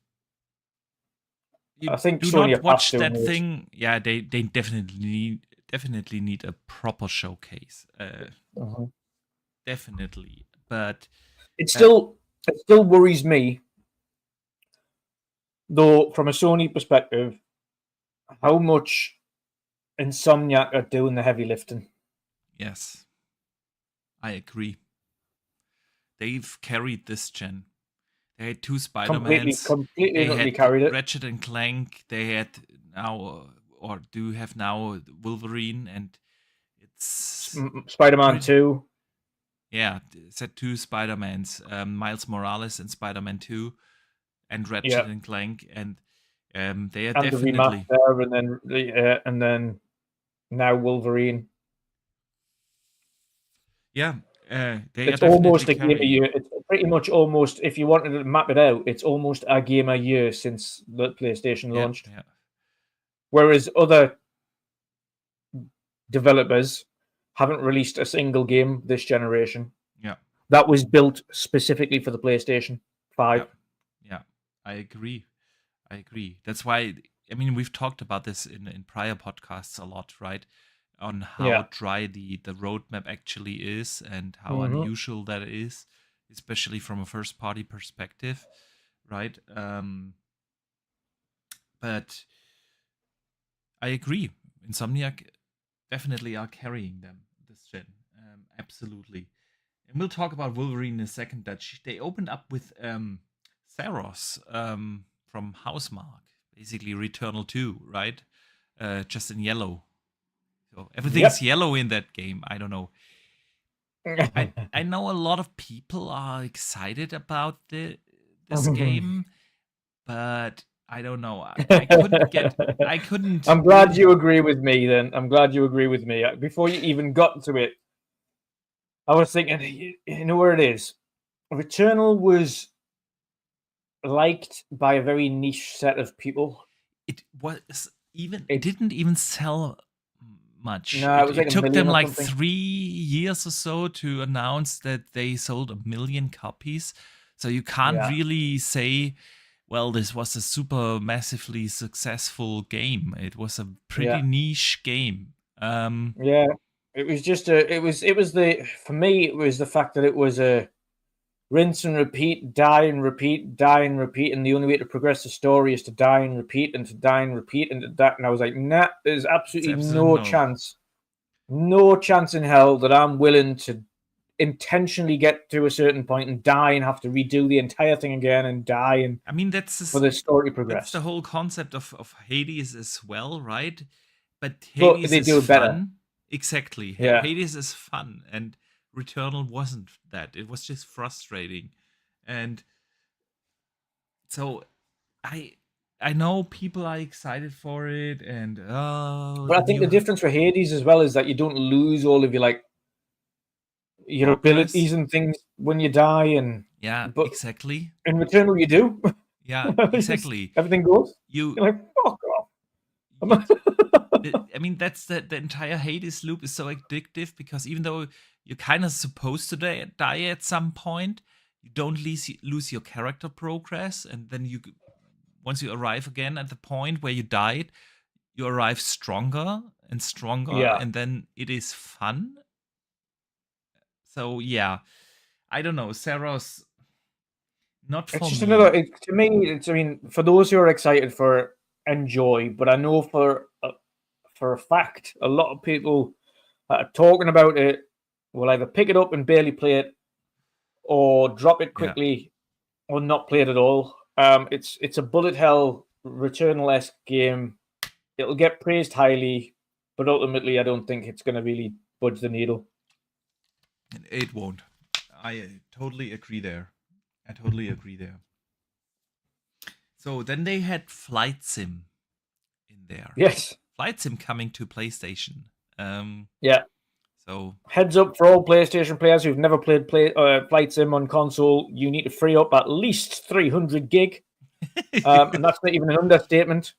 you I think do Sony not are past watch doing that it. thing, yeah, they definitely need a proper showcase. Mhm. Definitely, but It uh, still it still worries me though, from a Sony perspective, how much Insomniac are doing the heavy lifting. yes, I agree. They've carried this gen. They had two Completely, Spider-Mans. completely They and utterly had carried it. Ratchet and Clank. They had now, or do have now, Wolverine, and it's Spider-Man pretty. 2. Yeah, said two Spider-Mans, Miles Morales and Spider-Man 2, and Yeah, Ratchet and Clank, and they are and the definitely. remaster, and then now Wolverine. Yeah, they are It's definitely almost a game a carrying. year. It's pretty much almost, if you wanted to map it out, it's almost a game a year since the PlayStation Yeah, launched. yeah, Whereas other developers haven't released a single game this generation yeah, that was built specifically for the PlayStation yeah, 5. yeah. I agree. I agree. That's why, I mean, we've talked about this in prior podcasts a lot, right? On how Yeah. dry the roadmap actually is and how Hmm. unusual that is, especially from a first party perspective, right? But I agree. Insomniac definitely are carrying them this gen. Absolutely. And we'll talk about Wolverine in a second. That they opened up with Theros from Housemark, basically Returnal 2, right? Just in yellow. So everything's Yep. yellow in that game. I don't know. I know a lot of people are excited about this game, but I don't know. I couldn't I'm glad really. you agree with me then. I'm glad you agree with me. Before you even got to it, I was thinking, you know where it is? Returnal was liked by a very niche set of people. It was even. It It didn't even sell much. No, it was like It a took them million or like something. 3 years or so to announce that they sold 1 million copies. So you can't Yeah, really say, well, this was a super massively successful game. It was a yeah, pretty niche game. yeah. It was just it was the for me it was the fact that it was a rinse and repeat, die and repeat, die and repeat, and the only way to progress the story is to die and repeat and to die and repeat and to die. And I was like, nah, there's absolutely no chance, no chance in hell that I'm willing to intentionally get to a certain point and die and have to redo the entire thing again and die and I mean, that's for the story to progress. That's the whole concept of Hades as well, right? But But Hades they is do it better. fun. Exactly. Yeah. Hades is fun, and Returnal wasn't that. It was just frustrating. And so I know people are excited for it, and but I think the difference for Hades as well is that you don't lose all of your abilities and things when you die, and but exactly. In Returnal, you do. Yeah, exactly. Everything goes. You're like, fuck off. I mean, that's the entire Hades loop is so addictive because even though you're kind of supposed to die at some point, you don't lose your character progress, and then once you arrive again at the point where you died, you arrive stronger and stronger, and then it is fun. So yeah, I don't know, Sarah's not for it's just me. another. To me, it's. I mean, for those who are excited for enjoy, but I know for a fact, a lot of people that are talking about it will either pick it up and barely play it, or drop it quickly, or not play it at all. It's a bullet hell Returnal-esque game. It'll get praised highly, but ultimately, I don't think it's going to really budge the needle. It won't. I totally agree there. So then they had Flight Sim in there. Yes. Flight Sim coming to PlayStation. Yeah. So heads up for all PlayStation players who've never played Flight Sim on console, you need to free up at least 300 gig. And that's not even an understatement.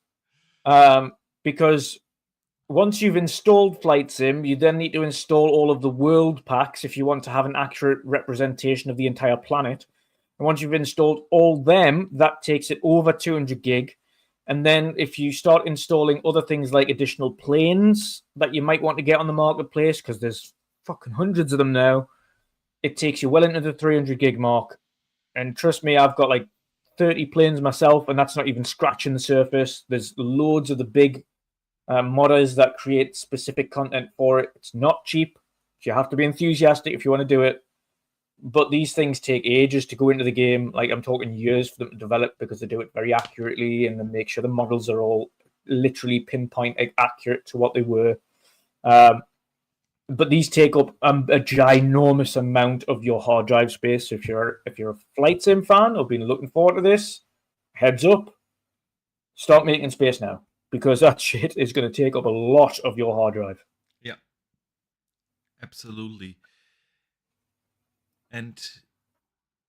Because once you've installed Flight Sim, you then need to install all of the world packs if you want to have an accurate representation of the entire planet. And once you've installed all them, that takes it over 200 gig. And then if you start installing other things like additional planes that you might want to get on the marketplace, because there's fucking hundreds of them now, it takes you well into the 300 gig mark. And trust me, I've got like 30 planes myself, and that's not even scratching the surface. There's loads of the big modders that create specific content for it. It's not cheap. You have to be enthusiastic if you want to do it. But these things take ages to go into the game. Like, I'm talking years for them to develop because they do it very accurately and then make sure the models are all literally pinpoint accurate to what they were. But these take up a ginormous amount of your hard drive space. So if you're a Flight Sim fan or been looking forward to this, heads up, start making space now, because that shit is going to take up a lot of your hard drive. Yeah, absolutely. And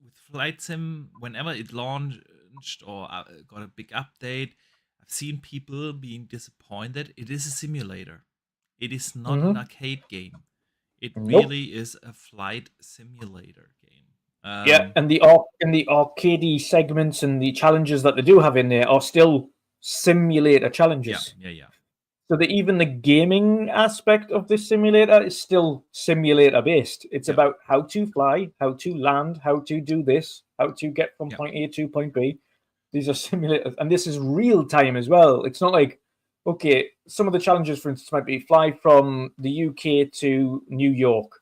with Flight Sim, whenever it launched or got a big update, I've seen people being disappointed. It is a simulator. It is not an arcade game. It really is a flight simulator game. And the arcadey segments and the challenges that they do have in there are still simulator challenges. Yeah. So that even the gaming aspect of this simulator is still simulator based. It's about how to fly, how to land, how to do this, how to get from point A to point B. These are simulators, and this is real time as well. It's not like, okay, some of the challenges, for instance, might be fly from the UK to New York.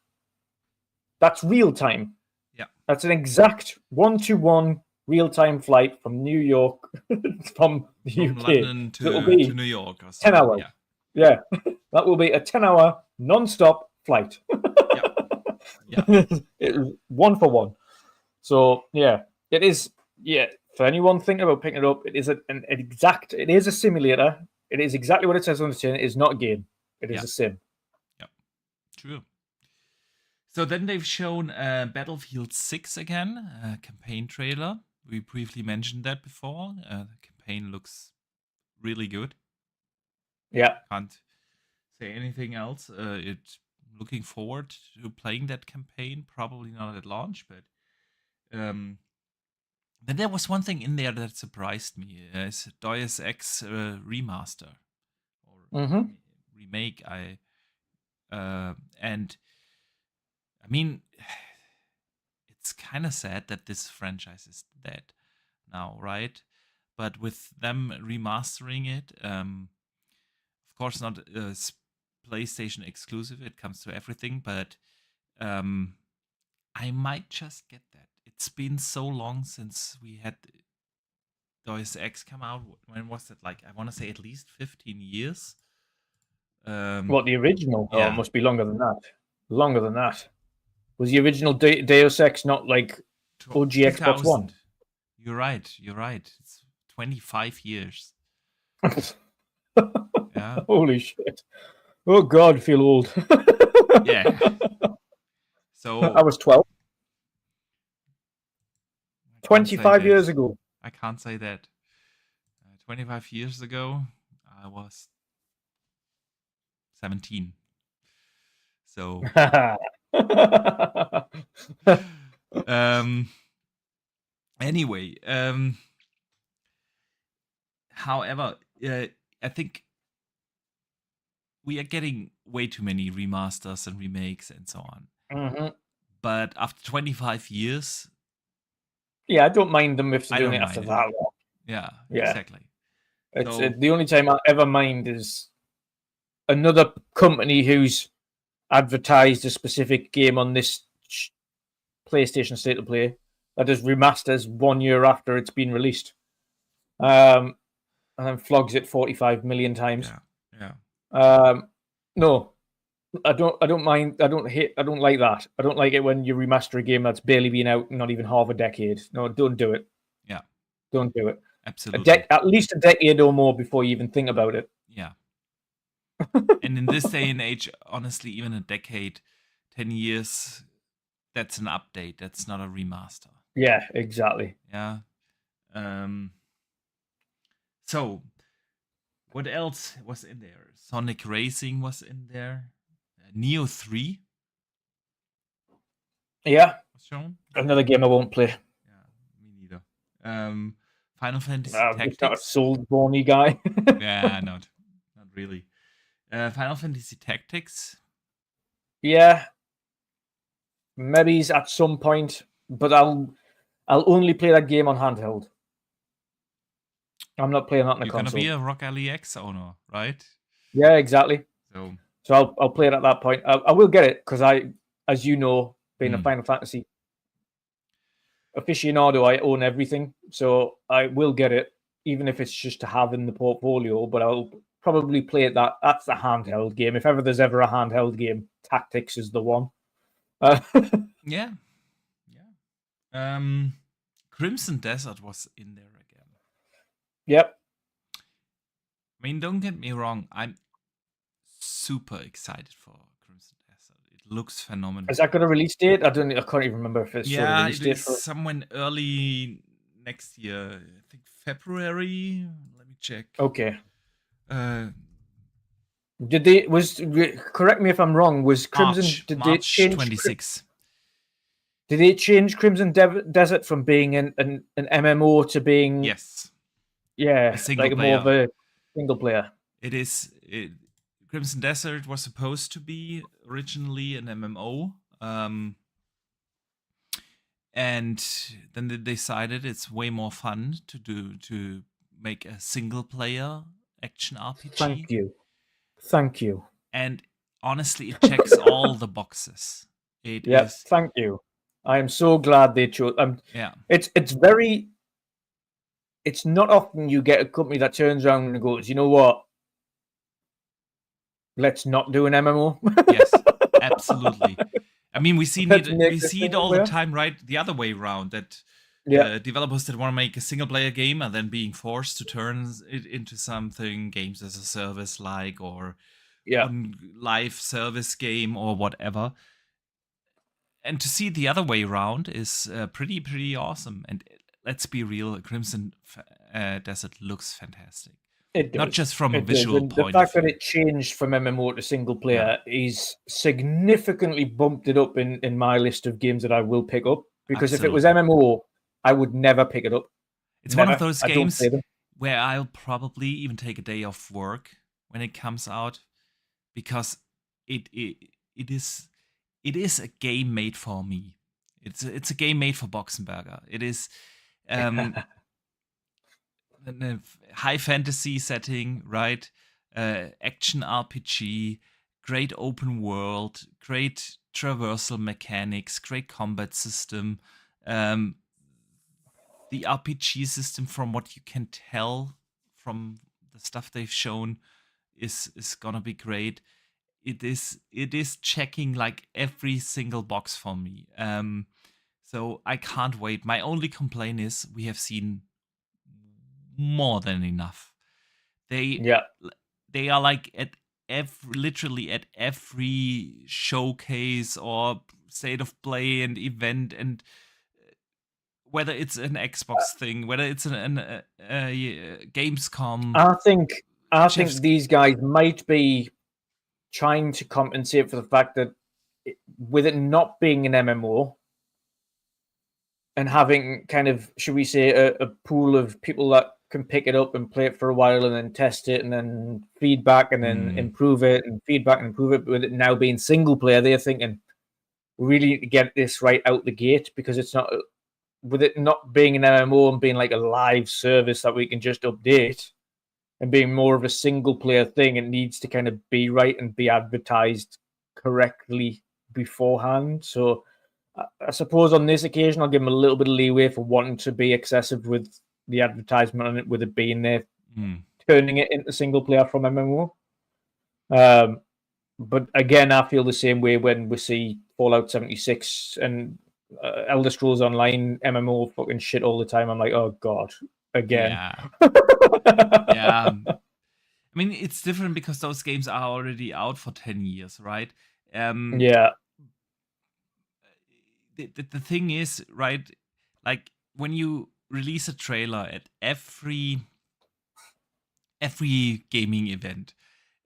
That's real time. Yeah. That's an exact 1-to-1 real-time flight from New York, from the UK. London to New York. Or 10 hours. Yeah. That will be a 10-hour non-stop flight. Yeah. It was 1-for-1. So, yeah, it is, for anyone thinking about picking it up, it is it is a simulator. It is exactly what it says on the tin. It is not a game. It is a sim. Yeah, true. So then they've shown Battlefield 6 again, a campaign trailer. We briefly mentioned that before. The campaign looks really good. Yeah. Can't say anything else. Looking forward to playing that campaign. Probably not at launch, but then there was one thing in there that surprised me. It's Deus Ex remaster or remake. And I mean, it's kind of sad that this franchise is dead now, right? But with them remastering it, of course not PlayStation exclusive. It comes to everything, but I might just get that. It's been so long since we had Deus Ex come out. When was it? Like, I want to say at least 15 years. What, the original? Oh, it Yeah. must be longer than that. Longer than that. Was the original Deus Ex not like OG Xbox One? 2000. You're right. You're right. It's 25 years. Yeah. Holy shit. Oh, God, I feel old. Yeah. So I was 12. I can't say 25 that. years ago. I can't say that. 25 years ago, I was 17. So, anyway, however, I think we are getting way too many remasters and remakes and so on. Mm-hmm. But after 25 years, yeah, I don't mind them if they're I doing don't it after mind that it. long. Yeah, Yeah. exactly. It's So- the only time I ever mind is another company who's advertised a specific game on this PlayStation State of Play that does remasters 1 year after it's been released, and then flogs it 45 million times. Yeah. No, I don't mind. I don't like that. I don't like it when you remaster a game that's barely been out, not even half a decade. No, don't do it. Yeah. Don't do it. Absolutely. At least a decade or more before you even think about it. Yeah. And in this day and age, honestly, even a decade, 10 years, that's an update. That's not a remaster. Yeah, exactly. Yeah. So, what else was in there? Sonic Racing was in there. Neo 3 Yeah, was shown. another game I won't play. Yeah, me neither. Final Fantasy I'm just not a Tactics. Soulsborne guy. Yeah, not really. Final Fantasy Tactics. Yeah, maybe at some point, but I'll only play that game on handheld. I'm not playing that on a You're console. gonna be a Rock Alley X owner, right? Yeah, exactly. So I'll play it at that point. I will get it because as you know, being a Final Fantasy aficionado, I own everything. So I will get it, even if it's just to have in the portfolio. But I'll probably play it that's the handheld game. If ever there's ever a handheld game, Tactics is the one. Yeah. Crimson Desert was in there again. Yep. I mean, don't get me wrong. I'm super excited for Crimson Desert. It looks phenomenal. Is that got a release date? I can't even remember if it's showed a release it date is for somewhere early next year. I think February. Let me check. Okay. Did correct me if I'm wrong, was Crimson March 26. Did they change Crimson Desert from being an MMO to being Yes. Yeah, A single like player. more of a single player? It is Crimson Desert was supposed to be originally an MMO. And then they decided it's way more fun to make a single player action RPG. Thank you. And honestly, it checks all the boxes. Thank you. I am so glad they chose. Yeah. It's not often you get a company that turns around and goes, you know what? Let's not do an MMO. Yes, absolutely. I mean, we see it all the player. time, right? The other way around, that developers that want to make a single player game are then being forced to turn it into something games as a service like, or live service game or whatever. And to see it the other way around is pretty awesome. And let's be real, Crimson Desert looks fantastic. It does. Not just from a visual point of view. The fact that it changed from MMO to single player is significantly bumped it up in my list of games that I will pick up. Because if it was MMO, I would never pick it up. It's one of those games where I'll probably even take a day off work when it comes out, because it is a game made for me. It's a game made for Boxenberger. It is um, a high fantasy setting, right? Action RPG, great open world, great traversal mechanics, great combat system. Um, the RPG system, from what you can tell from the stuff they've shown, is gonna be great. It is checking like every single box for me. So I can't wait. My only complaint is we have seen more than enough. They Yeah. they are like at literally at every showcase or state of play and event, and whether it's an Xbox thing, whether it's a Gamescom. I think Chef's these guys might be trying to compensate for the fact that with it not being an MMO and having kind of, should we say, a pool of people that can pick it up and play it for a while and then test it and then feedback and then improve it and feedback and improve it. With it now being single player, they're thinking, we really need to get this right out the gate, because it's not, with it not being an MMO and being like a live service that we can just update and being more of a single player thing, it needs to kind of be right and be advertised correctly beforehand. So I suppose on this occasion, I'll give them a little bit of leeway for wanting to be excessive with the advertisement on it, with it being there, turning it into single player from MMO. But again, I feel the same way when we see Fallout 76 and Elder Scrolls Online MMO fucking shit all the time. I'm like, oh god, again. Yeah. Yeah. I mean, it's different because those games are already out for 10 years, right? Yeah. The thing is, right, like when you release a trailer at every gaming event,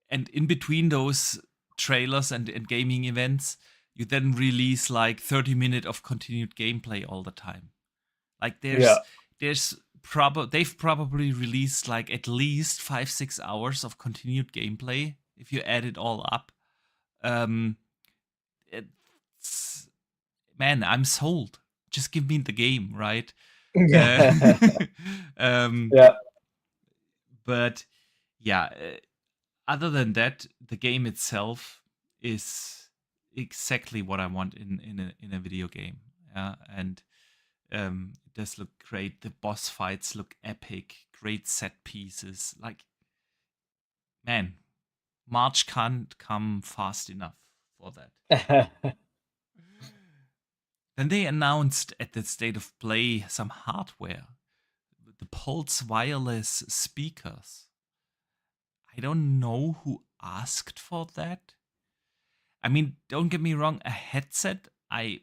and in between those trailers and gaming events, you then release like 30 minutes of continued gameplay all the time. Like they've probably released like at least 5-6 hours of continued gameplay if you add it all up. Man, I'm sold. Just give me the game, right? Yeah. But yeah, other than that, the game itself is exactly what I want in a video game. Yeah, and it does look great. The boss fights look epic. Great set pieces. Like, man, March can't come fast enough for that. Then they announced at the State of Play some hardware, the Pulse wireless speakers. I don't know who asked for that. I mean, don't get me wrong, a headset, I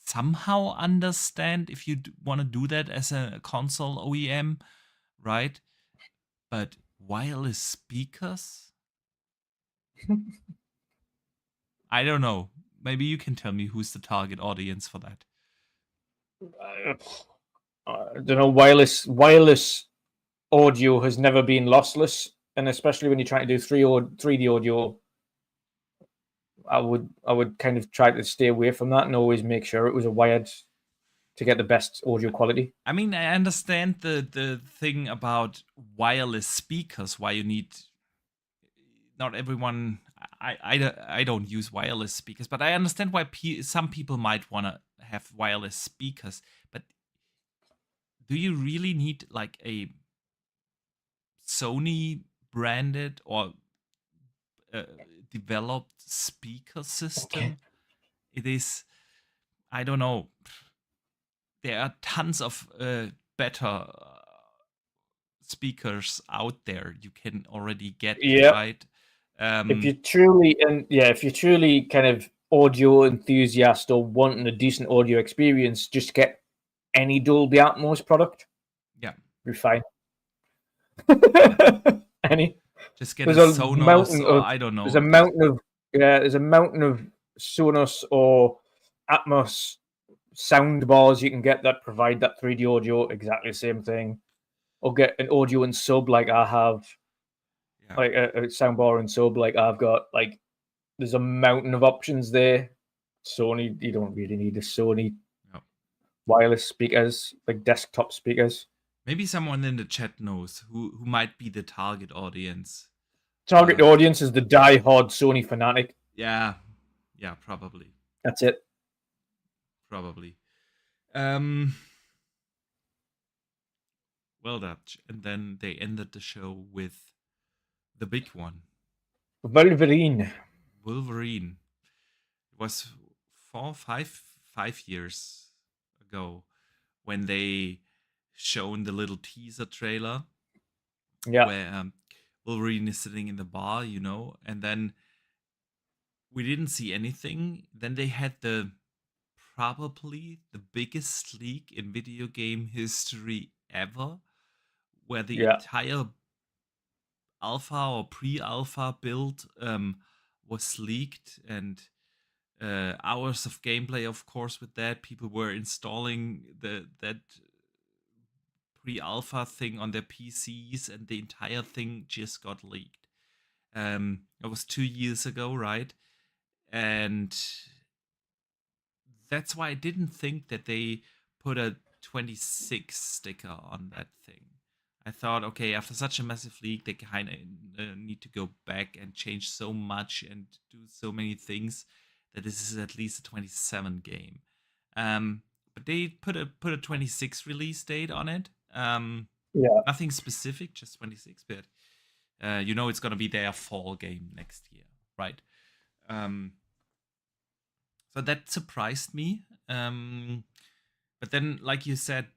somehow understand if you want to do that as a console OEM, right? But wireless speakers? I don't know. Maybe you can tell me who's the target audience for that. I don't know. Wireless audio has never been lossless, and especially when you're trying to do 3D audio, I would kind of try to stay away from that and always make sure it was a wired to get the best audio quality. I mean, I understand the thing about wireless speakers, why you need. Not everyone. I don't use wireless speakers, but I understand why some people might want to have wireless speakers. But do you really need like a Sony branded or developed speaker system? Okay. It is. I don't know. There are tons of better speakers out there you can already get, right? If you're truly kind of audio enthusiast or wanting a decent audio experience, just get any Dolby Atmos product. Yeah, you're fine. Any. Just get a Sonos, or I don't know. There's a mountain of Sonos or Atmos sound bars you can get that provide that 3D audio, exactly the same thing. Or get an audio and sub like I have. Yeah. Like a soundbar and sub like I've got. Like there's a mountain of options there. Sony, you don't really need a Sony No. wireless speakers, like desktop speakers. Maybe someone in the chat knows who might be the target audience. Target audience is the die-hard Sony fanatic. Yeah, probably. That's it. Probably. Well, Dutch. And then they ended the show with the big one. Wolverine. It was 5 years ago when they shown the little teaser trailer. Yeah. Where Wolverine is sitting in the bar, and then we didn't see anything. Then they had probably the biggest leak in video game history ever, where the entire alpha or pre-alpha build was leaked, and hours of gameplay, of course, with that. People were installing that pre-alpha thing on their PCs, and the entire thing just got leaked. It was 2 years ago, right? And that's why I didn't think that they put a 26 sticker on that thing. I thought, okay, after such a massive leak, they kind of need to go back and change so much and do so many things that this is at least a 27 game. But they put a 26 release date on it. Nothing specific, just 26. But it's gonna be their fall game next year, right? So that surprised me. But then, like you said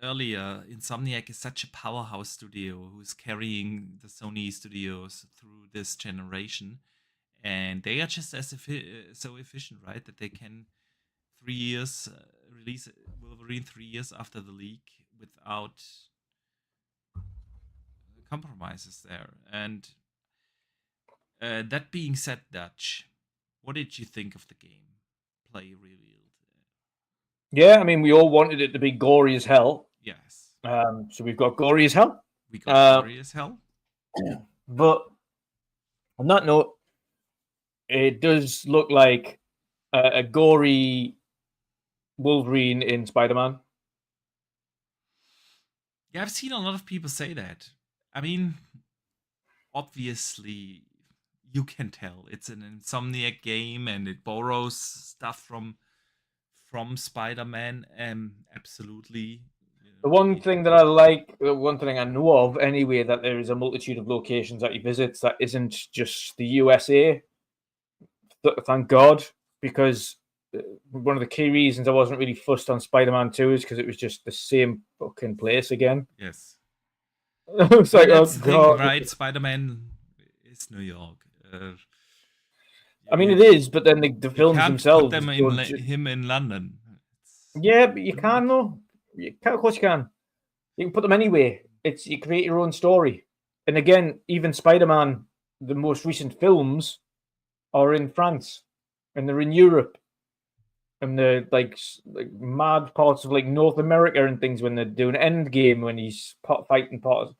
earlier, Insomniac is such a powerhouse studio who's carrying the Sony studios through this generation, and they are just as so efficient, right? That they can 3 years release Wolverine 3 years after the leak without compromises there. And that being said, Dutch, what did you think of the game play revealed? Yeah, I mean, we all wanted it to be gory as hell. Yes. So we've got gory as hell. We got gory as hell. But on that note, it does look like a gory Wolverine in Spider-Man. Yeah, I've seen a lot of people say that. I mean, obviously, you can tell it's an Insomniac game and it borrows stuff from Spider-Man. Absolutely. The one thing that I like, the one thing I know of anyway, that there is a multitude of locations that he visits that isn't just the USA. Thank God, because one of the key reasons I wasn't really fussed on Spider-Man 2 is because it was just the same fucking place again. Yes. It's like, that's the thing, right? Spider-Man is New York. I mean, it is, but then the films themselves. Put them him in London. Yeah, but you can though. Of course you can. You can put them anywhere. You create your own story. And again, even Spider-Man, the most recent films are in France, and they're in Europe, and they're like mad parts of like North America and things when they're doing Endgame when he's fighting parts.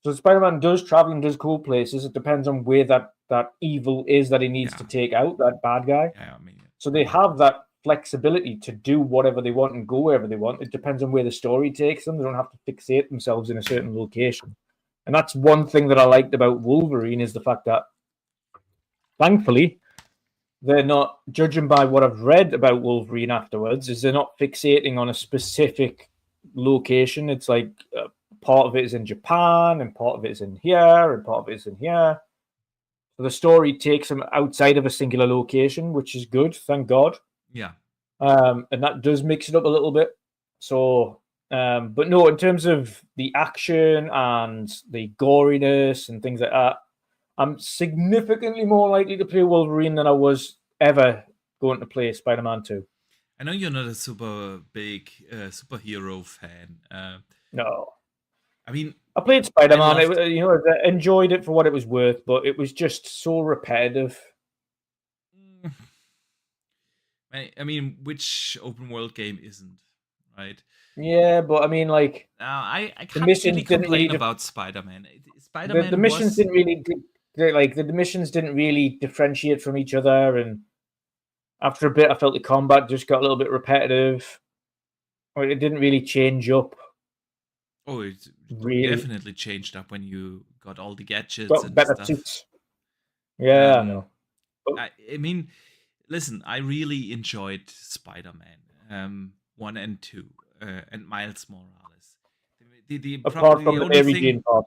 So Spider-Man does travel and does cool places. It depends on where that evil is that he needs to take out, that bad guy. Yeah, I mean, so they have that flexibility to do whatever they want and go wherever they want. It depends on where the story takes them. They don't have to fixate themselves in a certain location. And that's one thing that I liked about Wolverine is the fact that, thankfully, they're not, judging by what I've read about Wolverine afterwards, is they're not fixating on a specific location. It's like part of it is in Japan, and part of it is in here, and part of it is in here. So the story takes them outside of a singular location, which is good, thank God. Yeah. And that does mix it up a little bit. So, but no, in terms of the action and the goriness and things like that, I'm significantly more likely to play Wolverine than I was ever going to play Spider-Man 2. I know you're not a super big superhero fan. No. I mean, I played Spider-Man. I enjoyed it for what it was worth, but it was just so repetitive. I mean, which open world game isn't, right? Yeah, but I mean, like, I can't really complain about Spider-Man. Spider-Man. The missions didn't really the missions didn't really differentiate from each other, and after a bit, I felt the combat just got a little bit repetitive. It didn't really change up. Oh, it Really definitely changed up when you got all the gadgets got and better stuff. suits. Yeah, I Um, know. But I mean, listen, I really enjoyed Spider-Man 1 and 2 and Miles Morales. apart Probably from the the only Mary Jane thing part,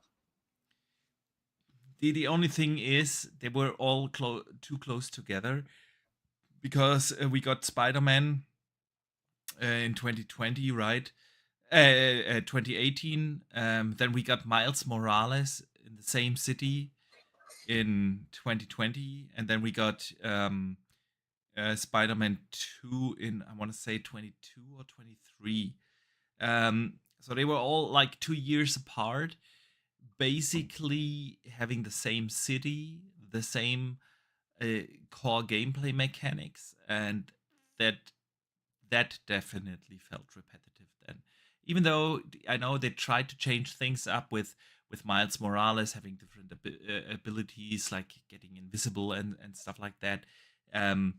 the only thing is they were all too close together because we got Spider-Man in 2020, right? 2018. Then we got Miles Morales in the same city in 2020, and then we got Spider-Man 2 in, I want to say, 22 or 23. So they were all like 2 years apart, basically having the same city, the same core gameplay mechanics, and that definitely felt repetitive then. Even though I know they tried to change things up with Miles Morales having different abilities like getting invisible and stuff like that. Um,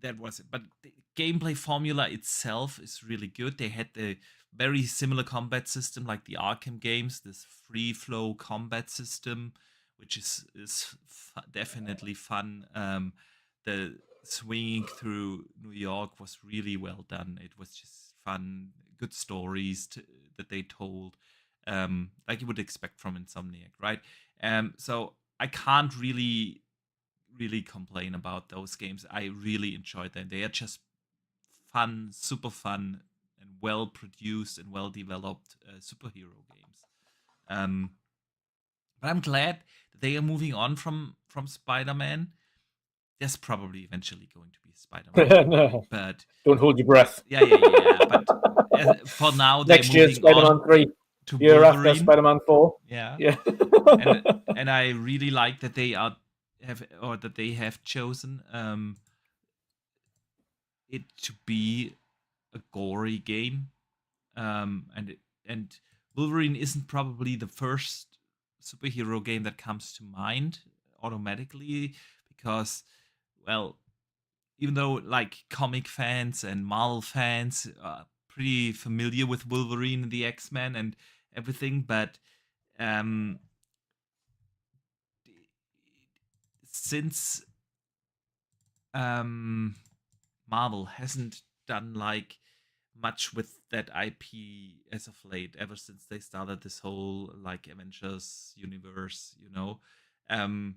that was it. But the gameplay formula itself is really good. They had the very similar combat system like the Arkham games, this free flow combat system, which is definitely fun. The swinging through New York was really well done. It was just fun, good stories that they told, like you would expect from Insomniac, right? So I can't really complain about those games. I really enjoyed them. They are just fun, super fun, and well produced and well developed superhero games. Um, but I'm glad that they are moving on from Spider-Man. There's probably eventually going to be a Spider-Man 3, no, but don't hold your breath. yeah. But for now, they're Next year, moving on Spider-Man 3. to Year after, Wolverine. Spider-Man 4. Yeah, Yeah. and I really like that they have chosen it to be a gory game, and Wolverine isn't probably the first superhero game that comes to mind automatically because, well, even though like comic fans and Marvel fans are pretty familiar with Wolverine and the X-Men and everything, but um, since Marvel hasn't done like much with that IP as of late, ever since they started this whole like Avengers universe, Um,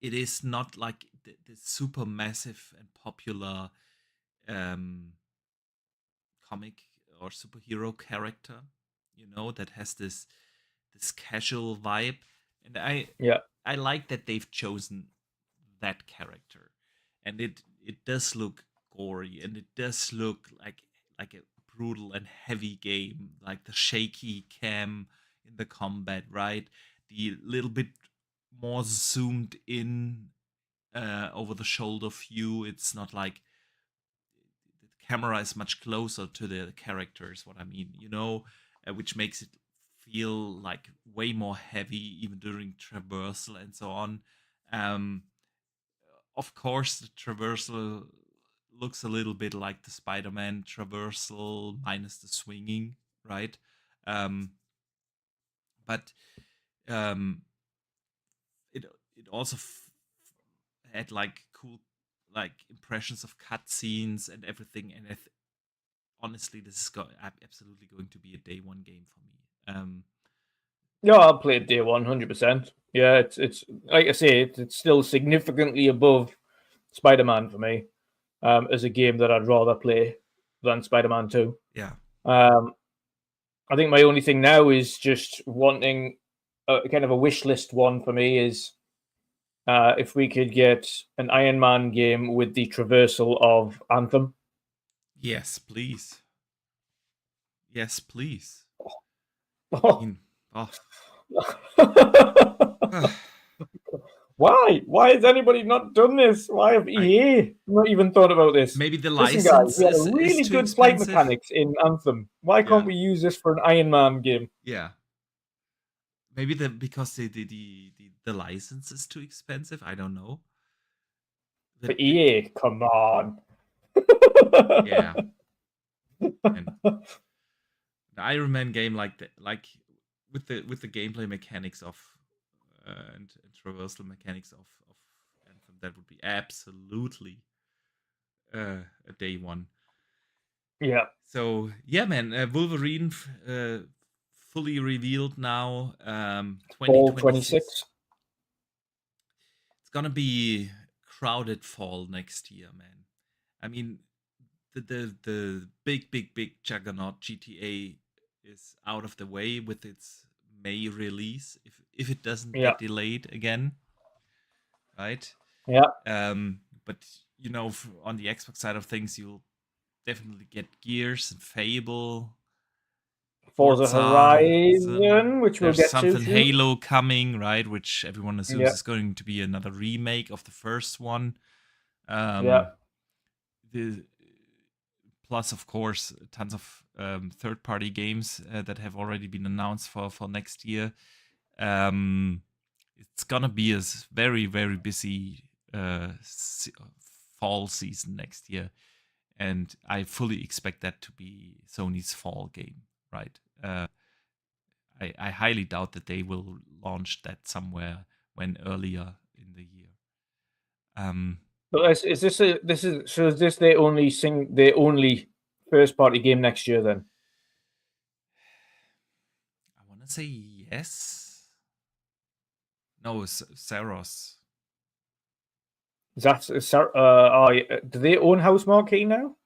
it is not like the super massive and popular um, comic or superhero character, that has this casual vibe, and yeah. I like that they've chosen that character, and it does look gory, and it does look like a brutal and heavy game, like the shaky cam in the combat, right? The little bit more zoomed in over the shoulder view. It's not like the camera is much closer to the characters, what I mean, which makes it feel like way more heavy even during traversal and so on. um of course, the traversal looks a little bit like the Spider-Man traversal minus the swinging, right? Um, but um, it also had like cool like impressions of cutscenes and everything, and honestly, this is absolutely going to be a day one game for me. Yeah, I'll play it day one, 100%. Yeah, it's like I say, it's still significantly above Spider-Man for me as a game that I'd rather play than Spider-Man 2. Yeah. I think my only thing now is just wanting kind of a wish list one for me is if we could get an Iron Man game with the traversal of Anthem. Yes, please. Yes, please. I Oh. mean, oh. Why has anybody not done this? Why have EA not even thought about this? Maybe the Listen, guys, license we had a is really too good flight expensive. mechanics in Anthem. Why can't we use this for an Iron Man game? Yeah. Maybe because the license is too expensive. I don't know. For EA, come on. Yeah. And the Iron Man game like that, like with the gameplay mechanics of and traversal mechanics of Anthem, that would be absolutely a day one. Yeah. So yeah, man, Wolverine fully revealed now. Fall 2026. 26. It's gonna be crowded fall next year, man. I mean, the big juggernaut GTA is out of the way with its May release. If it doesn't Yeah. get delayed again, right? Yeah. But you know, on the Xbox side of things, you'll definitely get Gears and Fable, Forza Horizon, which we'll There's get to something soon. Halo coming, right? Which everyone assumes Yeah. is going to be another remake of the first one. Yeah. The plus, of course, tons of third-party games that have already been announced for next year. It's gonna be a very busy fall season next year, and I fully expect that to be Sony's fall game, right? I highly doubt that they will launch that somewhere when earlier in the year. But is this their only first party game next year then? I want to say yes. No, Saros. Is that do they own House Marquee now?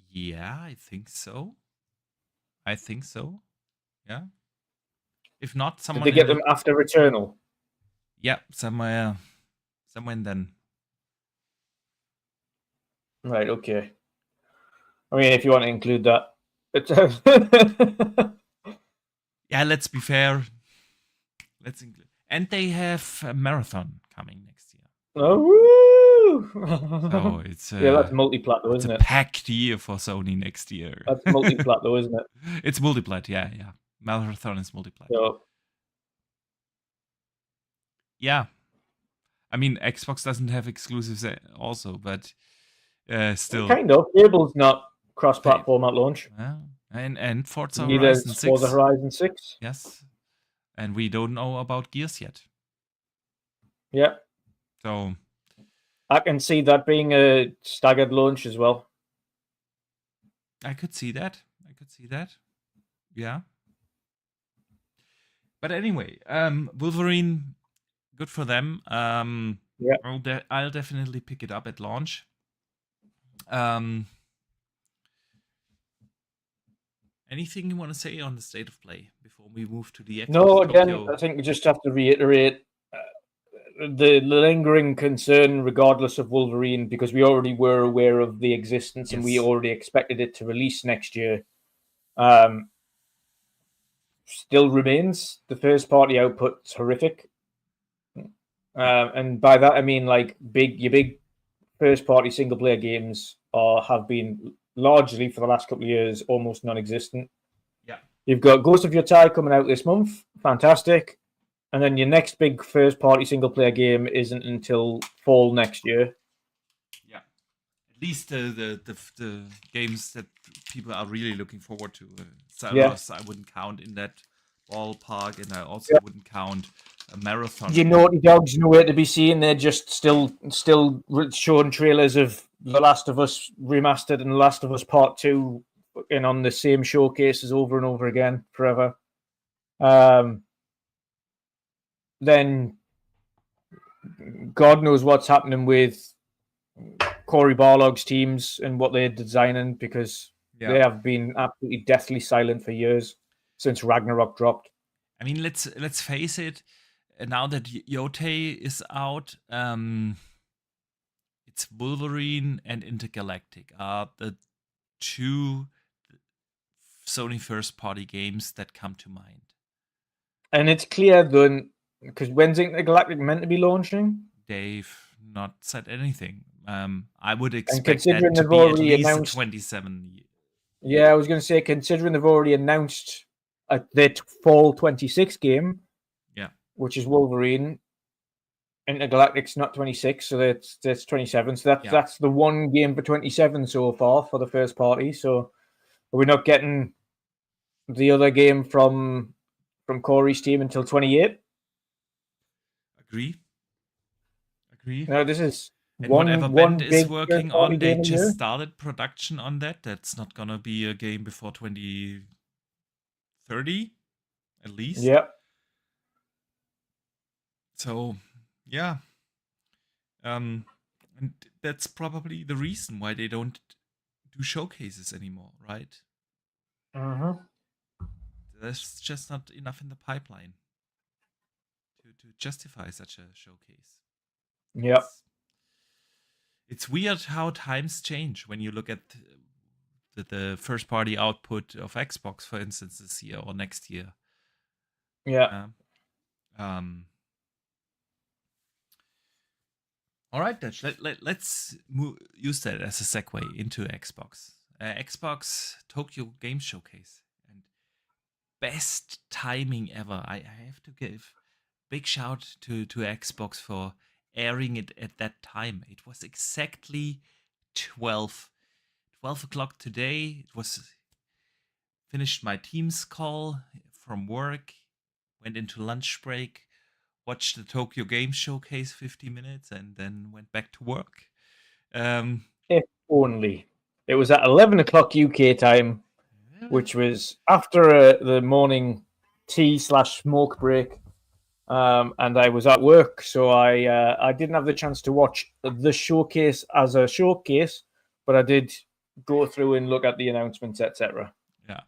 Yeah, I think so. Yeah. If not, Did someone they get them after Returnal? Yeah, somewhere in then. Right. Okay. I mean, if you want to include that, yeah. Let's be fair. Let's include, and they have a marathon coming next year. Oh, woo! So it's yeah, that's multiplat though, isn't it? It's a packed year for Sony next year. That's multiplat though, isn't it? It's multiplat, yeah. Marathon is multiplat. So, yeah. I mean, Xbox doesn't have exclusives also, but still. kind of. Fable's not cross-platform at launch. And Forza Neither Horizon 6. Forza Horizon 6. Yes. And we don't know about Gears yet. Yeah. So I can see that being a staggered launch as well. I could see that. Yeah. But anyway, Wolverine, good for them. Yeah. I'll definitely pick it up at launch. Anything you want to say on the state of play before we move to the Xbox No, again, Tokyo? I think we just have to reiterate the lingering concern, regardless of Wolverine, because we already were aware of the existence and we already expected it to release next year. Still remains. The first party output's horrific. And by that I mean like your big first party single player games have been largely for the last couple of years almost non-existent. Yeah. You've got Ghost of Your Tie coming out this month, fantastic. And then your next big first party single player game isn't until fall next year. Yeah. At least the games that people are really looking forward to. Saros, I wouldn't count in that ballpark, and I also wouldn't count a marathon. Your Naughty Dog's nowhere to be seen. They're just still showing trailers of The Last of Us Remastered and The Last of Us Part 2 and on the same showcases over and over again forever. Then God knows what's happening with Cory Barlog's teams and what they're designing, because they have been absolutely deathly silent for years since Ragnarok dropped. I mean, let's face it. Now that Yote is out, it's Wolverine and Intergalactic are the two Sony first-party games that come to mind. And it's clear then, because when's Intergalactic meant to be launching? They've not said anything. I would expect that to be at least 27. Yeah, I was going to say, considering they've already announced their fall 26 game, which is Wolverine, Intergalactic's not 26, so that's 27. So that's the one game for 27 so far for the first party. So are we not getting the other game from Corey's team until 28? Agree. No, this is and whatever Bend is working on, they just year. started production on that. That's not gonna be a game before 2030, at least. Yeah. So, yeah. And that's probably the reason why they don't do showcases anymore, right? There's just not enough in the pipeline to justify such a showcase. Yeah. It's weird how times change when you look at the first party output of Xbox, for instance, this year or next year. Yeah. All right, Dutch. Let's use that as a segue into Xbox. Xbox Tokyo Game Showcase, and best timing ever. I have to give big shout to Xbox for airing it at that time. It was exactly 12 o'clock today. It was finished my Teams call from work, went into lunch break, watched the Tokyo Game Showcase 50 minutes, and then went back to work. If only. It was at 11 o'clock UK time, which was after the morning tea/smoke break. And I was at work, so I didn't have the chance to watch the showcase as a showcase, but I did go through and look at the announcements, etc. Yeah.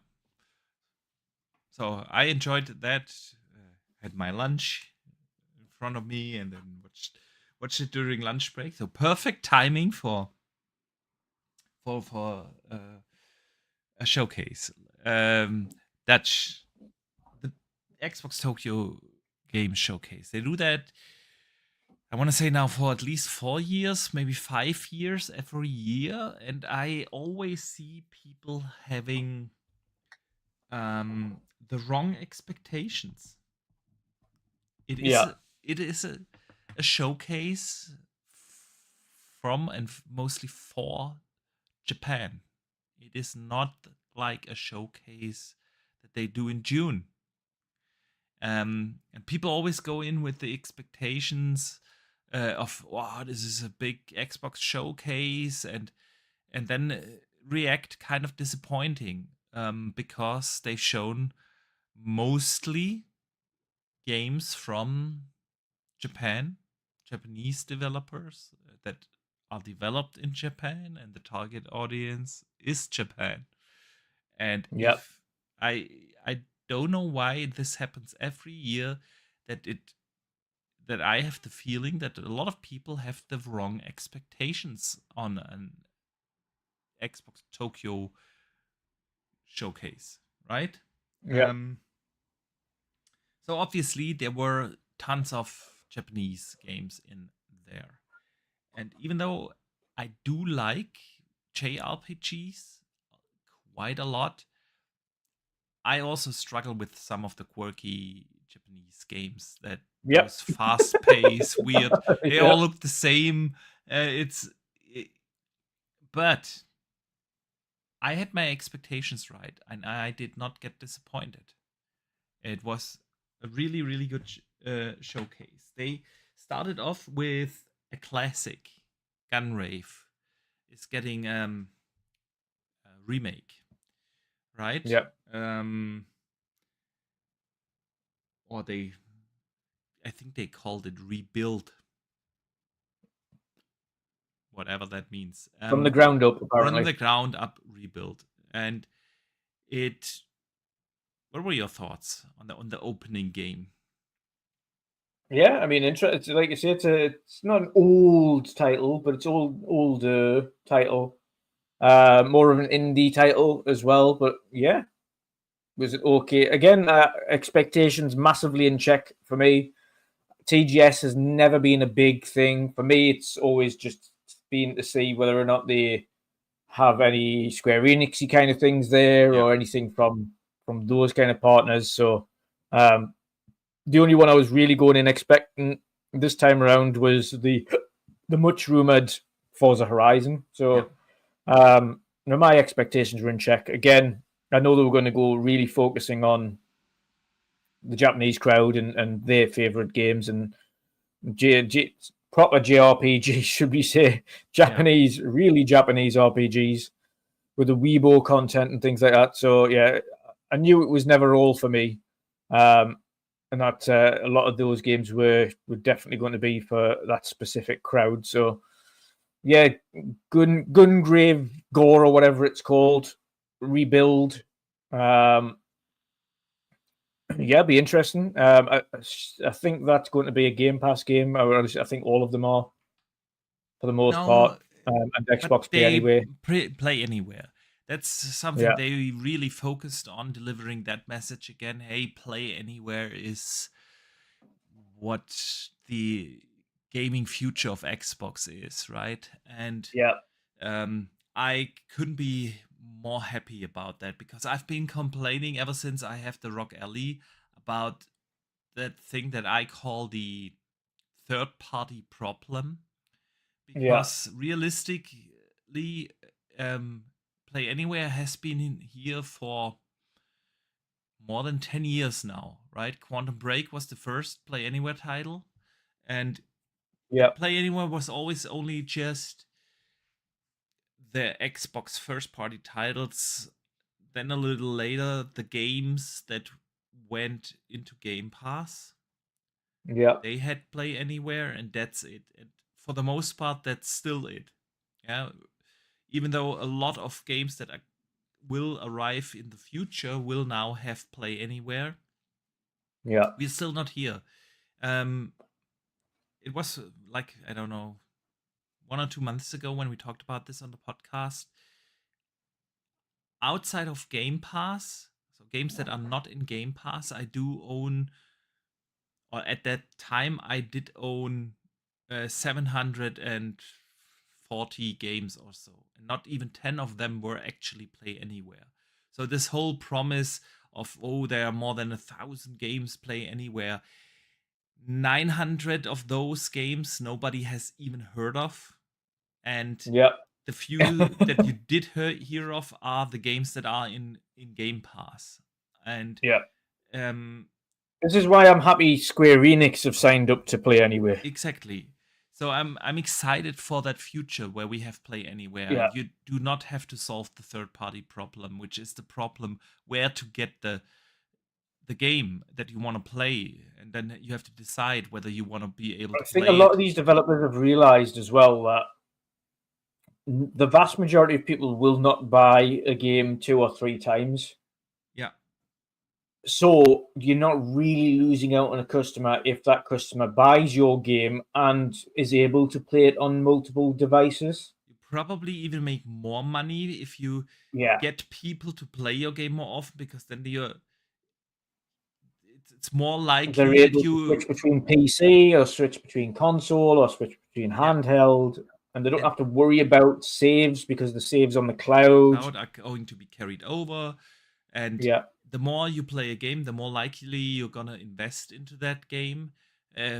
So I enjoyed that. Had my lunch in front of me, and then watched it during lunch break. So perfect timing for a showcase. That's the Xbox Tokyo Game Showcase. They do that, I want to say now, for at least 4 years, maybe 5 years every year, and I always see people having the wrong expectations. It is a showcase from and mostly for Japan. It is not like a showcase that they do in June. And people always go in with the expectations of, wow, this is a big Xbox showcase, and then react kind of disappointing because they've shown mostly games from Japanese developers that are developed in Japan, and the target audience is Japan. And if I don't know why this happens every year, that I have the feeling that a lot of people have the wrong expectations on an Xbox Tokyo showcase, right? Yeah. So obviously there were tons of Japanese games in there. And even though I do like JRPGs quite a lot, I also struggle with some of the quirky Japanese games that those fast-paced, weird. They all look the same. But I had my expectations right, and I did not get disappointed. It was a really, really good showcase. They started off with a classic. Gunrave is getting a remake, right? Yep. Or I think they called it Rebuild, whatever that means. From the ground up, apparently. From the ground up rebuild. And what were your thoughts on the opening game? Yeah, I mean, it's like you say, it's not an old title, but it's older title. More of an indie title as well, but yeah. Was it okay? Again, expectations massively in check for me. TGS has never been a big thing. For me, it's always just been to see whether or not they have any Square Enixy kind of things there or anything from those kind of partners. So the only one I was really going in expecting this time around was the much rumored Forza Horizon. So, my expectations were in check. Again, I know they were going to go really focusing on the Japanese crowd and their favorite games and proper JRPGs, should we say? Japanese, really Japanese RPGs with the Weibo content and things like that. So, yeah, I knew it was never all for me. And that a lot of those games were definitely going to be for that specific crowd. So, yeah, Gungrave Gore or whatever it's called, Rebuild. Yeah, be interesting. I think that's going to be a Game Pass game, or I think all of them are, for the most part. And Xbox Play Anywhere. Play Anywhere. That's something they really focused on, delivering that message again. Hey, Play Anywhere is what the gaming future of Xbox is, right? And I couldn't be more happy about that, because I've been complaining ever since I have the Rock Alley about that thing that I call the third-party problem. Because realistically, Play Anywhere has been in here for more than 10 years now, right? Quantum Break was the first Play Anywhere title, and Play Anywhere was always only just the Xbox first-party titles. Then a little later, the games that went into Game Pass. They had Play Anywhere, and that's it. And for the most part, that's still it. Yeah, even though a lot of games that will arrive in the future will now have Play Anywhere. Yeah, we're still not here. It was like, I don't know, 1 or 2 months ago when we talked about this on the podcast. Outside of Game Pass, so games that are not in Game Pass, I do own, or at that time I did own 740 games or so, and not even 10 of them were actually Play Anywhere. So this whole promise of, there are more than 1,000 games Play Anywhere, 900 of those games nobody has even heard of, and the few that you did hear of are the games that are in Game Pass. And this is why I'm happy Square Enix have signed up to Play Anywhere. Exactly. So I'm excited for that future where we have Play Anywhere. You do not have to solve the third-party problem, which is the problem where to get the game that you want to play, and then you have to decide whether you want to be able to play. I think a lot of these developers have realized as well that the vast majority of people will not buy a game 2 or 3 times. So you're not really losing out on a customer if that customer buys your game and is able to play it on multiple devices. You probably even make more money if you get people to play your game more often, because then it's more likely they're able to switch between PC or switch between console or switch between handheld, and they don't have to worry about saves because the saves on the cloud are going to be carried over. And the more you play a game, the more likely you're gonna invest into that game,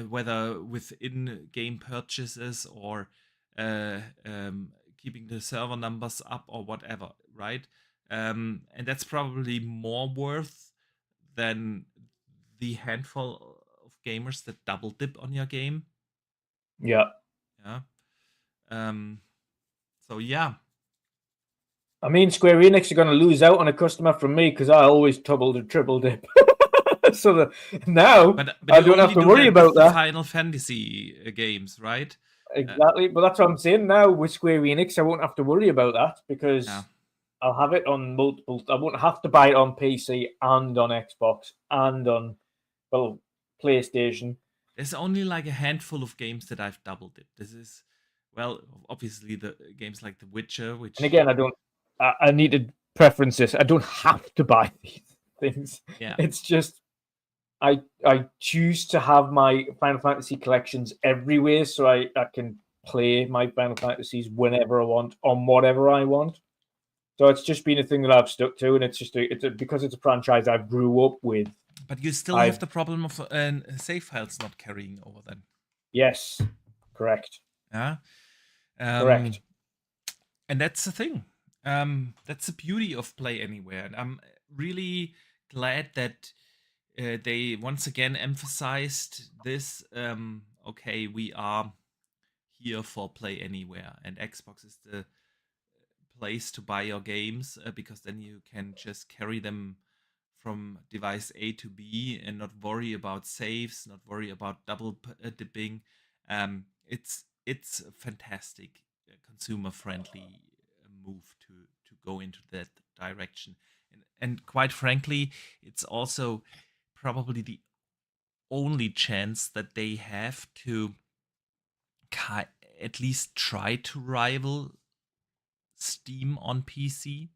whether with in-game purchases or keeping the server numbers up or whatever, right? And that's probably more worth than the handful of gamers that double dip on your game. So I mean, Square Enix are going to lose out on a customer from me because I always triple dip. So now I don't have to worry about that. Final Fantasy games, right? Exactly, but that's what I'm saying. Now with Square Enix, I won't have to worry about that because I'll have it on multiple. I won't have to buy it on PC and on Xbox and on PlayStation. There's only like a handful of games that I've double dipped. This is, well, obviously the games like The Witcher, which, and again, I need to preference this. I don't have to buy these things. It's just I choose to have my Final Fantasy collections everywhere, so I can play my Final Fantasies whenever I want on whatever I want. So it's just been a thing that I've stuck to, and it's just because it's a franchise I grew up with. But you still have the problem of save files not carrying over then. Yes, correct. Yeah. Correct. And that's the thing. That's the beauty of Play Anywhere. And I'm really glad that they once again emphasized this. Okay, we are here for Play Anywhere, and Xbox is the place to buy your games because then you can just carry them from device A to B and not worry about saves, not worry about double dipping. It's a fantastic consumer friendly move to go into that direction, and quite frankly, it's also probably the only chance that they have to at least try to rival Steam on PC.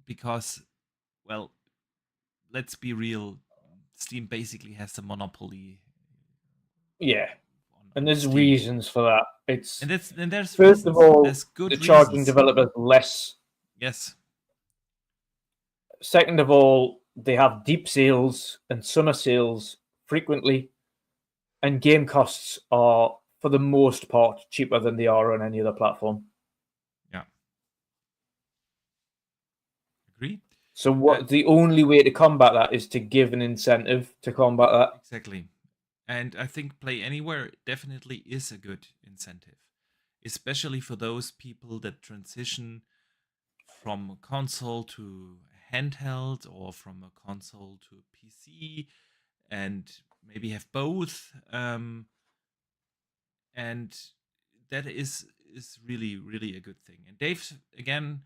Because, well, let's be real, Steam basically has the monopoly. Yeah, and there's Steam. reasons for that. It's and there's first reasons. of all, there's good they're charging reasons. developers less. Yes. Second of all, they have deep sales and summer sales frequently, and game costs are, for the most part, cheaper than they are on any other platform. Yeah. Agree. So the only way to combat that is to give an incentive to combat that. Exactly. And I think Play Anywhere definitely is a good incentive, especially for those people that transition from a console to a handheld or from a console to a PC and maybe have both. And that is really, really a good thing. And they've, again,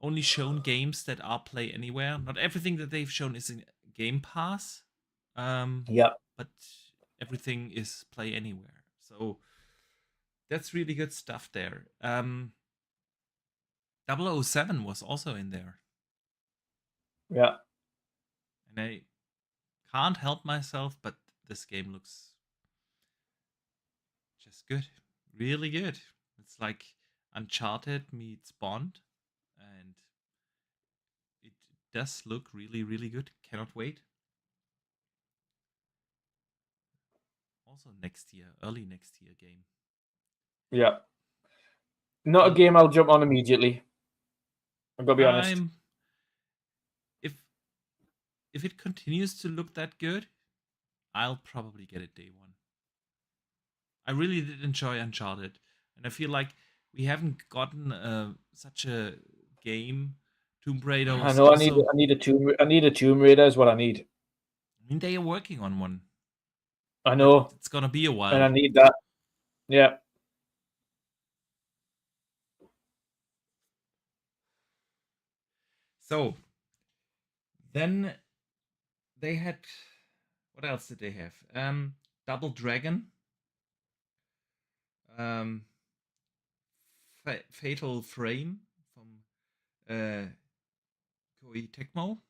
only shown games that are Play Anywhere. Not everything that they've shown is in Game Pass. Yeah. But everything is Play Anywhere. So that's really good stuff there. 007 was also in there. Yeah. And I can't help myself, but this game looks just good. Really good. It's like Uncharted meets Bond. And it does look really, really good. Cannot wait. Also next year, early next year game. Yeah. Not a game I'll jump on immediately. I've got to be honest. If it continues to look that good, I'll probably get it day one. I really did enjoy Uncharted, and I feel like we haven't gotten such a game. Tomb Raider. I know. Also, I need a Tomb Raider is what I need. I mean, they are working on one. I know. It's gonna be a while, and I need that. Yeah. So then they had, what else did they have? Double Dragon, Fatal Frame from Koei Tecmo.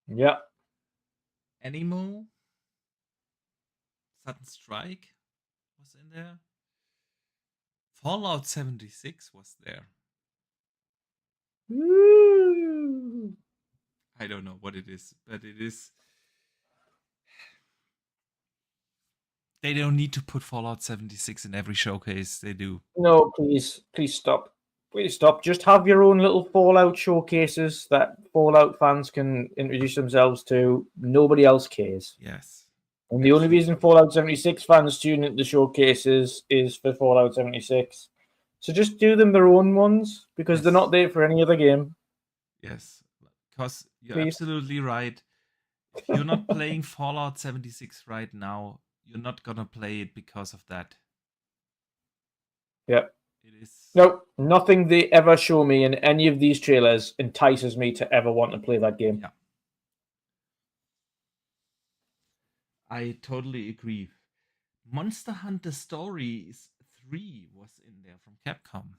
Yeah. Animo, Sudden Strike was in there. Fallout 76 was there. Woo! I don't know what it is, but it is. They don't need to put Fallout 76 in every showcase. They do. No, please stop. Please stop. Just have your own little Fallout showcases that Fallout fans can introduce themselves to. Nobody else cares. Yes. And the only reason Fallout 76 fans tune into the showcases is for Fallout 76. So just do them their own ones because they're not there for any other game. Yes, because you're absolutely right. If you're not playing Fallout 76 right now, you're not gonna play it because of that. Yeah. It is. No, nothing they ever show me in any of these trailers entices me to ever want to play that game. Yeah. I totally agree. Monster Hunter Stories 3 was in there from Capcom.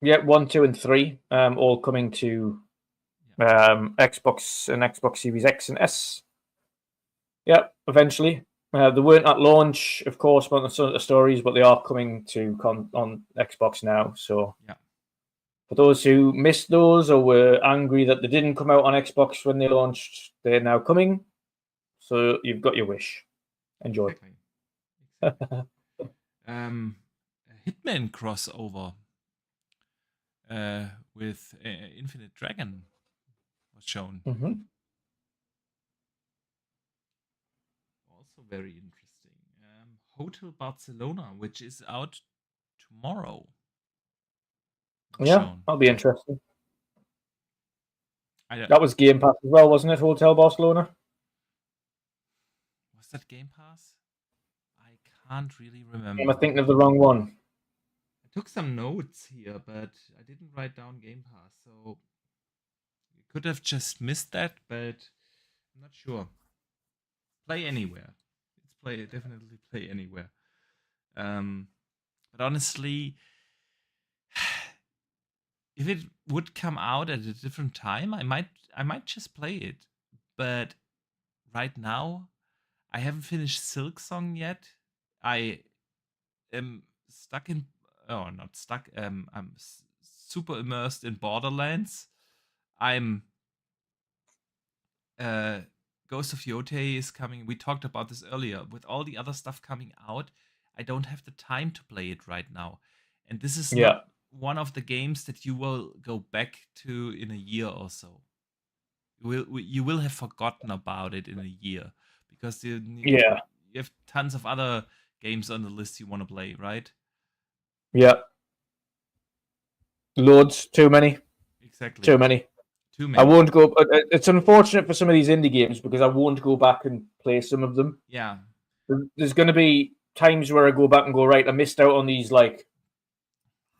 Yeah, 1, 2, and 3, all coming to Xbox and Xbox Series X and S. Yeah, eventually. They weren't at launch, of course, Monster Hunter Stories, but they are coming to on Xbox now. So, yeah. For those who missed those or were angry that they didn't come out on Xbox when they launched, they're now coming. So you've got your wish. Enjoy. Exactly. Exactly. A Hitman crossover with Infinite Dragon was shown. Mm-hmm. Also very interesting. Hotel Barcelona, which is out tomorrow. Yeah, Shown. that'll be interesting. I don't, That was Game Pass as well, wasn't it? Hotel Barcelona. was that Game Pass? I can't really remember. Am I thinking of the wrong one? I took some notes here, but I didn't write down Game Pass, so you could have just missed that, but I'm not sure. Play anywhere. It's definitely play anywhere. But honestly, if it would come out at a different time, I might just play it. But right now, I haven't finished Silk Song yet. I am stuck in, oh, not stuck. I'm super immersed in Borderlands. I'm Ghost of Yotei is coming. We talked about this earlier. With all the other stuff coming out, I don't have the time to play it right now. And this is not one of the games that you will go back to in a year or so. You will have forgotten about it in a year because you have tons of other games on the list you want to play, right? Yeah. Loads. Too many. Exactly. Too many. I won't go. It's unfortunate for some of these indie games because I won't go back and play some of them. Yeah. There's going to be times where I go back and go, right, I missed out on these like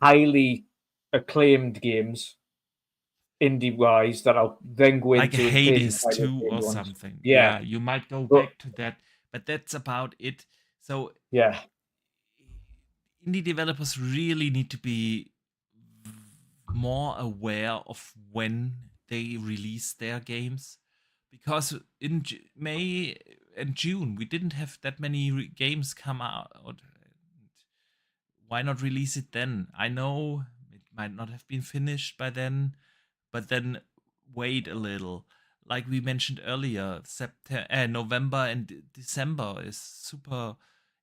highly acclaimed games, indie wise, that I'll then go like into Hades 2 or something. Yeah, you might go back to that, but that's about it. So yeah, indie developers really need to be more aware of when they release their games, because in May and June we didn't have that many games come out. Why not release it then? I know it might not have been finished by then, but then wait a little. Like we mentioned earlier, November and December is super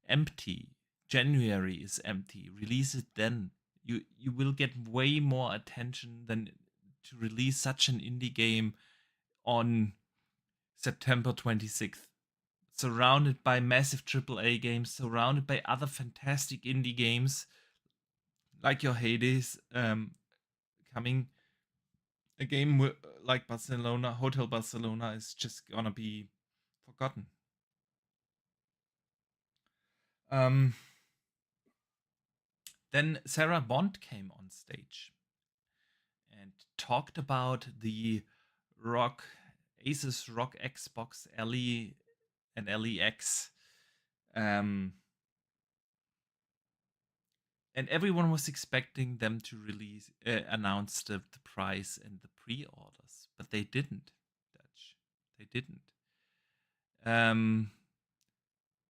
empty. January is empty. Release it then. You will get way more attention than to release such an indie game on September 26th. Surrounded by massive AAA games, surrounded by other fantastic indie games like your Hades coming. A game like Barcelona, Hotel Barcelona, is just gonna be forgotten. Then Sarah Bond came on stage and talked about the Asus ROG Xbox LE and LEX. And everyone was expecting them to announce the price and the pre-orders, but they didn't. They didn't.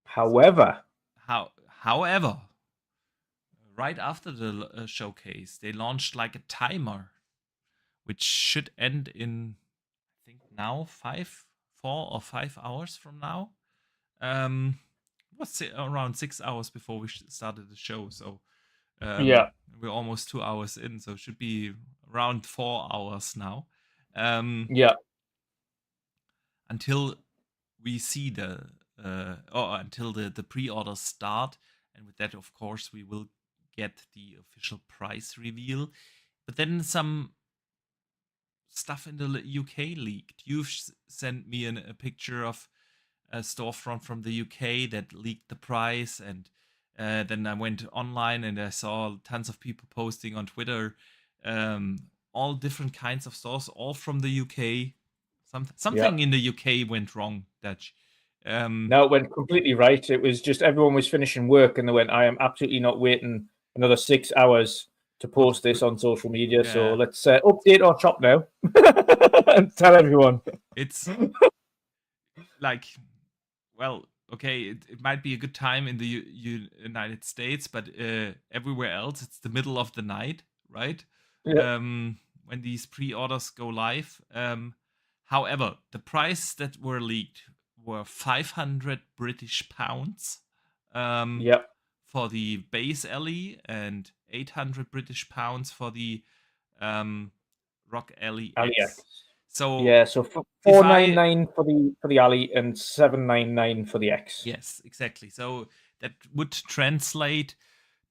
However, right after the showcase, they launched like a timer, which should end in, I think now 4 or 5 hours from now. It was around 6 hours before we started the show, so we're almost 2 hours in, so it should be around 4 hours now. Until we see until the pre-orders start, and with that, of course, we will get the official price reveal. But then some stuff in the UK leaked. You've sent me a picture of a storefront from the UK that leaked the price, and then I went online and I saw tons of people posting on Twitter, all different kinds of stores, all from the UK. Something in the UK went wrong, Dutch. No, it went completely right. It was just everyone was finishing work and they went, I am absolutely not waiting another 6 hours to post this on social media. Yeah. So let's update our shop now and tell everyone. It's like, well, okay, it might be a good time in the United States, but everywhere else, it's the middle of the night, right? Yeah. When these pre-orders go live. However, the price that were leaked were 500 British pounds um, Yep. for the base alley and 800 British pounds for the Rock Alley Aliac. X. So Yeah, so if 499 for the alley and 799 for the X. yes, exactly. So that would translate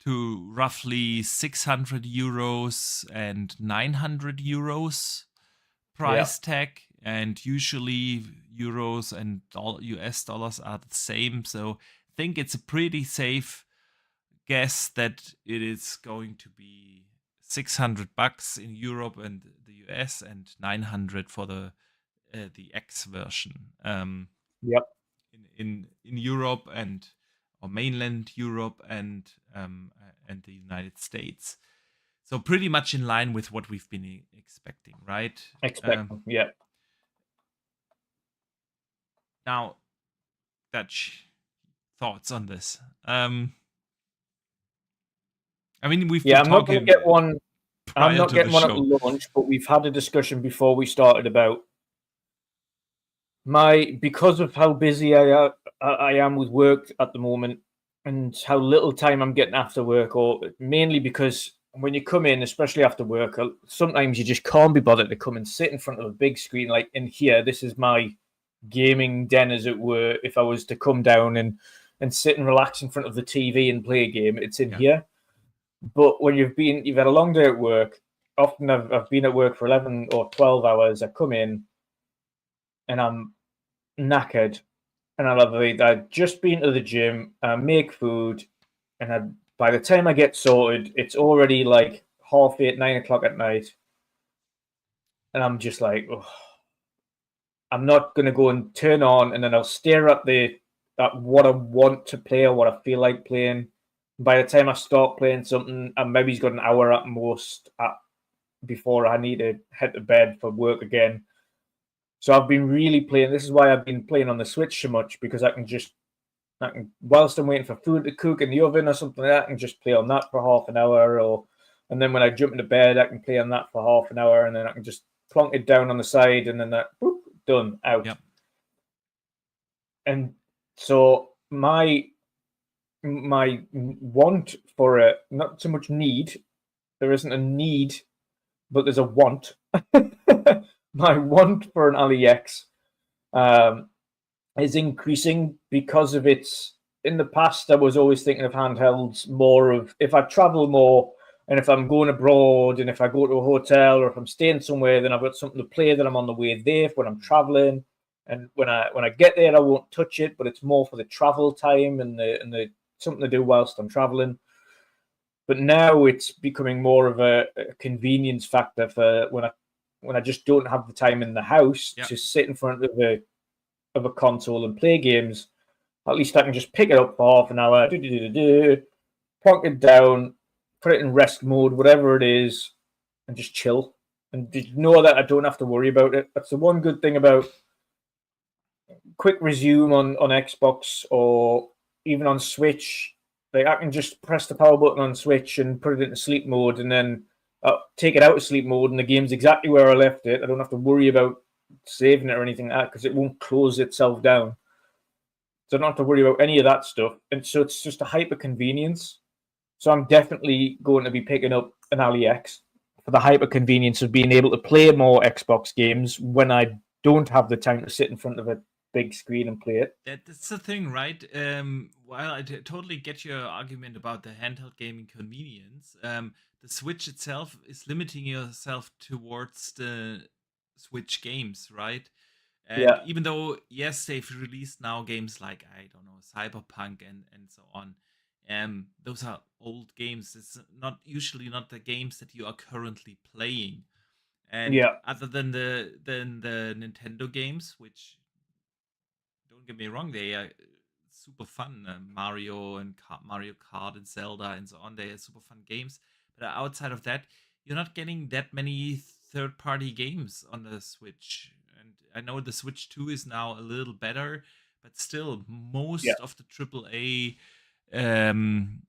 to roughly 600 euros and 900 euros Yeah, price tag. And usually euros and US dollars are the same. So I think it's a pretty safe guess that it is going to be 600 bucks in Europe and the US and 900 for the X version. yep, In Europe and or mainland Europe and the United States. So pretty much in line with what we've been expecting, right? expecting. Yeah, Now, Dutch thoughts on this. I mean, we've yeah. been I'm not going to talking get one. I'm prior not to the getting one at show. launch, but we've had a discussion before we started about because of how busy I am with work at the moment and how little time I'm getting after work, or mainly because when you come in, especially after work, sometimes you just can't be bothered to come and sit in front of a big screen. Like in here, this is my gaming den, as it were. If I was to come down and sit and relax in front of the TV and play a game, it's in Yeah. here. But when you've had a long day at work, often I've been at work for 11 or 12 hours. I come in and I'm knackered, and I've just been to the gym, make food, and by the time I get sorted, it's already like 8:30, 9 o'clock at night, and I'm just like, oh, I'm not gonna go and turn on, and then I'll stare at what I want to play or what I feel like playing. By the time I start playing something, I maybe's got an hour at most before I need to head to bed for work again. So I've been really playing. This is why I've been playing on the Switch so much, because I can, whilst I'm waiting for food to cook in the oven or something like that, I can just play on that for half an hour, and then when I jump into bed, I can play on that for half an hour, and then I can just plonk it down on the side, and then boop, done, out. Yep. And so my want for it, not so much need. There isn't a need, but there's a want. My want for an AliEx is increasing because of its. In the past, I was always thinking of handhelds more of if I travel more and if I'm going abroad and if I go to a hotel or if I'm staying somewhere, then I've got something to play that I'm on the way there when I'm traveling. And when I get there, I won't touch it, but it's more for the travel time and the something to do whilst I'm traveling. But now it's becoming more of a convenience factor for when I just don't have the time in the house Yep. to sit in front of a console and play games. At least I can just pick it up for half an hour, plonk it down, put it in rest mode, whatever it is, and just chill. And just know that I don't have to worry about it. That's the one good thing about quick resume on Xbox or even on Switch. Like I can just press the power button on Switch and put it into sleep mode, and then take it out of sleep mode, and the game's exactly where I left it. I don't have to worry about saving it or anything like that because it won't close itself down. So I don't have to worry about any of that stuff. And so it's just a hyper convenience. So I'm definitely going to be picking up an AliEx for the hyper convenience of being able to play more Xbox games when I don't have the time to sit in front of a big screen and play it. That's the thing, right? While I totally get your argument about the handheld gaming convenience, the Switch itself is limiting yourself towards the Switch games, right? And Yeah, even though, yes, they've released now games like, I don't know, Cyberpunk and so on, those are old games. It's not usually not the games that you are currently playing. And yeah, other than the Nintendo games, which don't get me wrong, they are super fun. Mario and Mario Kart and Zelda and so on, they are super fun games. But outside of that, you're not getting that many third-party games on the Switch. And I know the Switch 2 is now a little better, but still, yeah. most of the AAA um,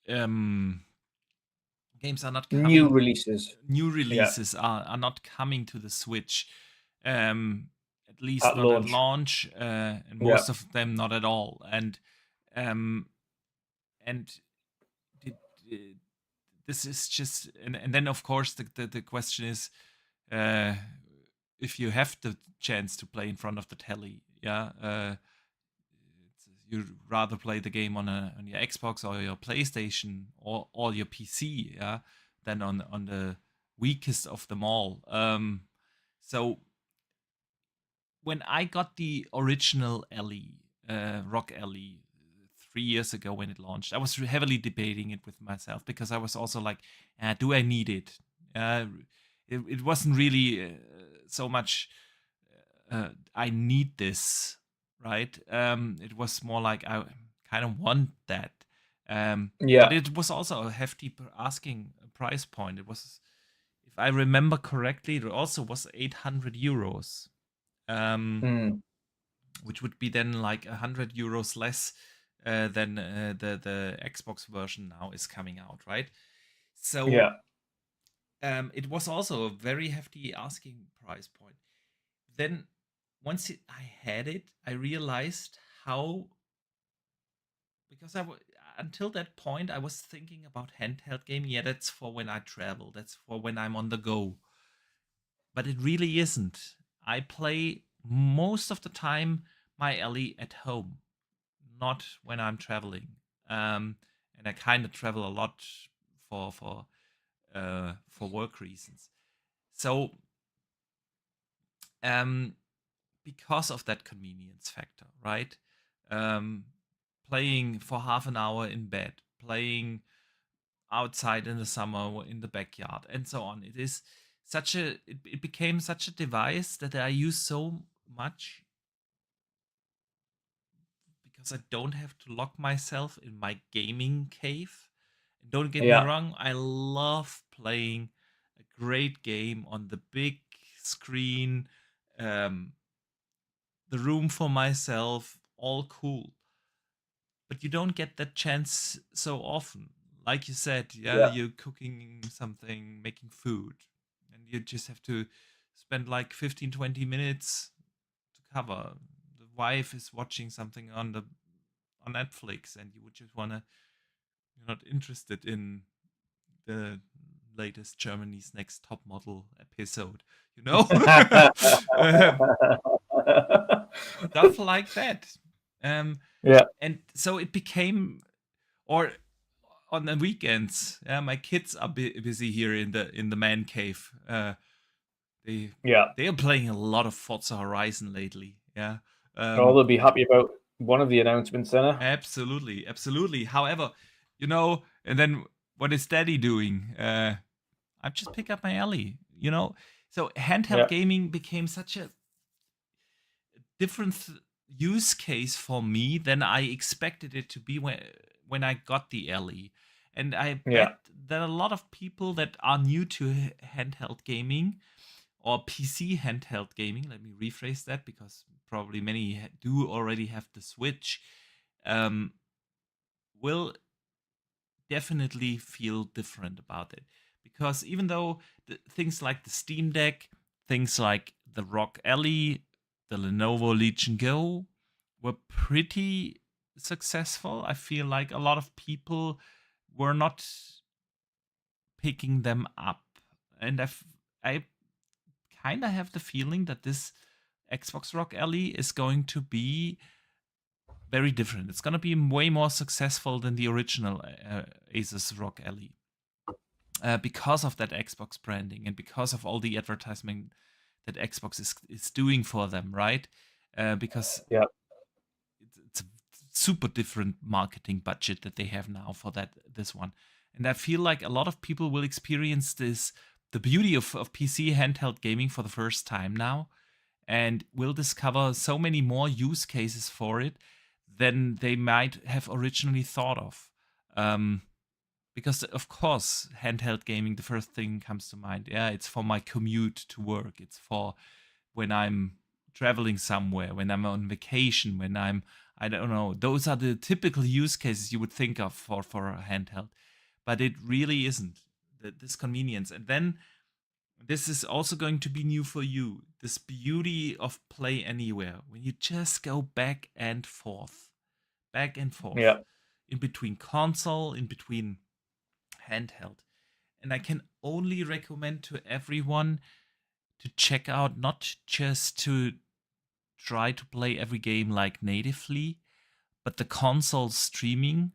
um, games are not New coming. releases. New Yeah, releases are not coming to the Switch. Um, at least At not at launch. launch, and Yeah. most of them not at all. Um, and did, this is just, and then of course the question is, uh, if you have the chance to play in front of the telly, yeah, you'd rather play the game on your Xbox or your PlayStation or your PC, yeah, than on the weakest of them all. So when I got the original Ellie, Rock Ellie, 3 years ago when it launched, I was heavily debating it with myself because I was also like, do I need it? It wasn't really so much, I need this, right? It was more like I kind of want that. But Yeah. it was also a hefty asking price point. It was, if I remember correctly, it also was 800 euros. Mm. Which would be then like 100 euros less than the Xbox version now is coming out, right? So Yeah. it was also a very hefty asking price point. Then once I had it, I realized how, because until that point I was thinking about handheld gaming. Yeah, that's for when I travel. That's for when I'm on the go. But it really isn't. I play most of the time my Ellie at home, not when I'm traveling. And I kind of travel a lot for work reasons. So because of that convenience factor, right? Um, Playing for half an hour in bed, playing outside in the summer in the backyard, and so on. It became such a device that I use so much because I don't have to lock myself in my gaming cave. And don't get me Yeah. wrong, I love playing a great game on the big screen, um, the room for myself, all cool. But you don't get that chance so often. Like you said, yeah, Yeah. you're cooking something, making food, and you just have to spend like 15, 20 minutes to cover. The wife is watching something on Netflix, and you would just wanna, you're not interested in the latest Germany's Next Top Model episode, you know? um, Stuff like that. Um, Yeah. and so it became, or on the weekends, yeah, my kids are busy here in the man cave. They Yeah. they are playing a lot of Forza Horizon lately. Yeah. Oh, Um, they'll be happy about one of the announcements, then. Absolutely, absolutely. However, and then what is Daddy doing? I just pick up my Ellie. So handheld Yeah. gaming became such a different use case for me than I expected it to be when I got the Ellie. And I Yeah. bet that a lot of people that are new to handheld gaming or PC handheld gaming, let me rephrase that because probably many do already have the Switch, um, will definitely feel different about it. Because even though things like the Steam Deck, things like the Rock Ally, the Lenovo Legion Go were pretty successful, I feel like a lot of people were not picking them up. And I kind of have the feeling that this Xbox Rock Ally is going to be very different. It's going to be way more successful than the original Asus Rock Ally. Because of that Xbox branding and because of all the advertisement that Xbox is doing for them, right? Because Yeah. it's a super different marketing budget that they have now for this one, and I feel like a lot of people will experience the beauty of PC handheld gaming for the first time now, and will discover so many more use cases for it than they might have originally thought of. Because of course handheld gaming, the first thing comes to mind, yeah, it's for my commute to work, it's for when I'm traveling somewhere, when I'm on vacation, when I don't know, those are the typical use cases you would think of for a handheld, but it really isn't this convenience. And then this is also going to be new for you. This beauty of play anywhere, when you just go back and forth, Yeah. in between console, in between handheld. And I can only recommend to everyone to check out, not just to try to play every game like natively, but the console streaming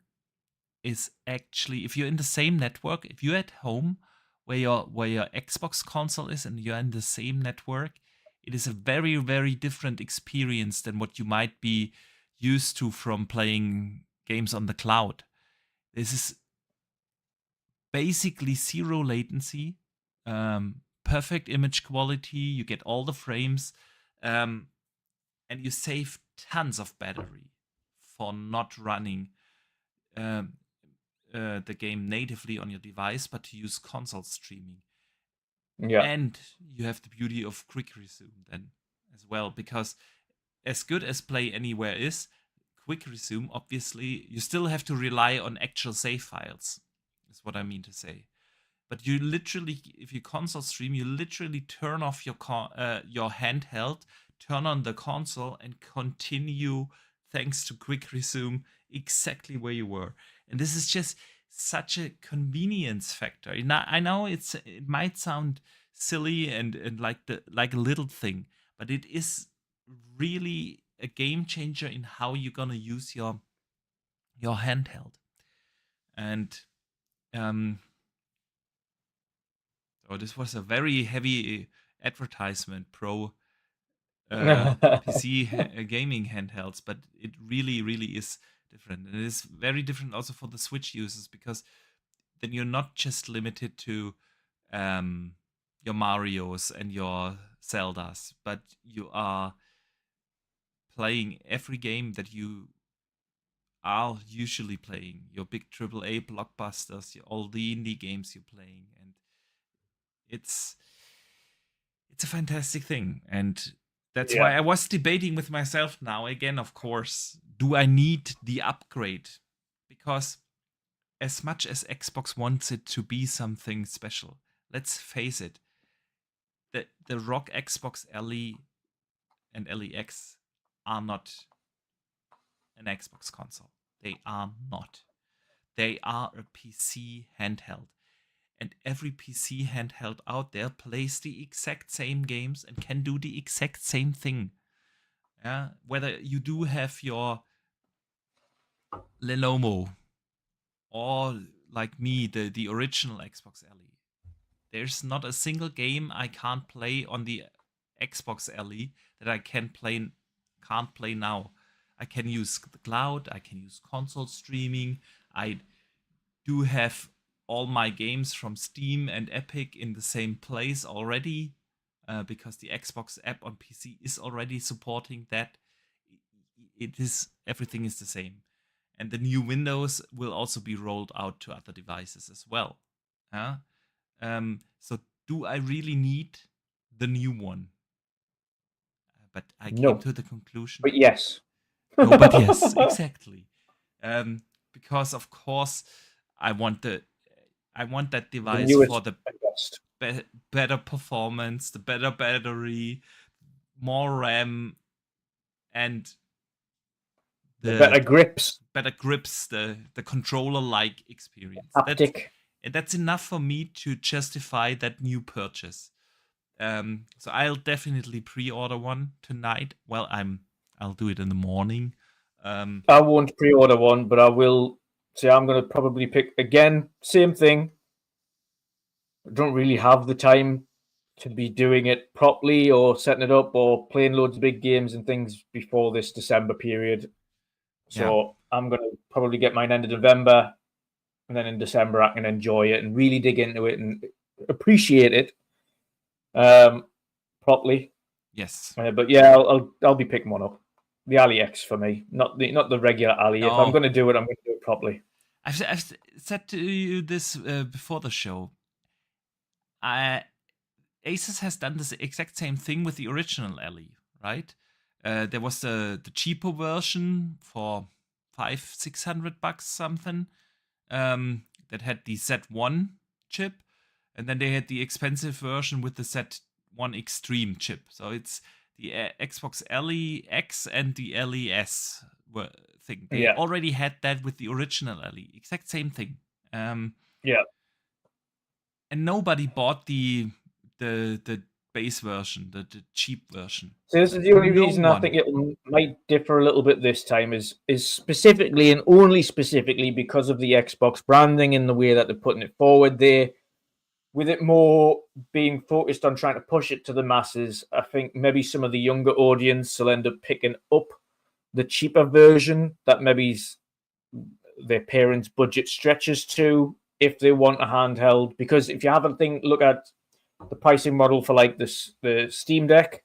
is actually, if you're in the same network, if you're at home where your Xbox console is and you're in the same network, it is a very, very different experience than what you might be used to from playing games on the cloud. This is basically zero latency, perfect image quality, you get all the frames, and you save tons of battery for not running um, the game natively on your device, but to use console streaming. Yeah. And you have the beauty of quick resume then as well, because as good as Play Anywhere is, quick resume, obviously, you still have to rely on actual save files, is what I mean to say. But you literally, if you console stream, you literally turn off your handheld, turn on the console, and continue thanks to quick resume exactly where you were. And this is just such a convenience factor. Now, I know it might sound silly and like a little thing, but it is really a game changer in how you're gonna use your handheld. And so this was a very heavy advertisement pro PC gaming handhelds, but it really, really is different. And it is very different also for the Switch users, because then you're not just limited to your Marios and your Zeldas, but you are playing every game that you are usually playing, your big AAA blockbusters, all the indie games you're playing, and it's a fantastic thing. And that's why Yeah. I was debating with myself now again, of course, do I need the upgrade? Because as much as Xbox wants it to be something special, let's face it, the ROG Xbox LE and LEX are not an Xbox console. They are not. They are a PC handheld. And every PC handheld out there plays the exact same games and can do the exact same thing. Yeah, whether you do have your Lenovo or like me, the original Xbox LE. There's not a single game I can't play on the Xbox LE that I can't play now. I can use the cloud, I can use console streaming. I do have all my games from Steam and Epic in the same place already, because the Xbox app on PC is already supporting that. It is, everything is the same, and the new Windows will also be rolled out to other devices as well. So do I really need the new one? But I came No, to the conclusion. but yes. No, but yes, exactly. Because of course I want that The device for newest the and best. better performance, the better battery, more RAM, and The better grips. better grips, the controller like experience. Haptic. That's enough for me to justify that new purchase. So I'll definitely pre-order one tonight. Well, I'll do it in the morning. I won't pre-order one, but I will say I'm going to probably pick again. Same thing. I don't really have the time to be doing it properly or setting it up or playing loads of big games and things before this December period. So Yeah. I'm going to probably get mine end of November, and then in December I can enjoy it and really dig into it and appreciate it properly. Yes. But yeah, I'll be picking one up. The AliEx for me, not the regular Ali. If I'm No. going to do it, I'm going to do it properly. I've said to you this before the show. Asus has done this exact same thing with the original LE, right? There was the cheaper version for $500-600 something, that had the Z1 chip, And then they had the expensive version with the Z1 Extreme chip. So it's the Xbox LE-X and the LES thing. They already had that with the original LE. Exact same thing. Yeah. And nobody bought the base version, the cheap version. So this is the only reason I think it might differ a little bit this time is specifically and only specifically because of the Xbox branding and the way that they're putting it forward there. With it more being focused on trying to push it to the masses, I think maybe some of the younger audience will end up picking up the cheaper version that maybe their parents' budget stretches to if they want a handheld. Because if you have a look at the pricing model for like the Steam Deck,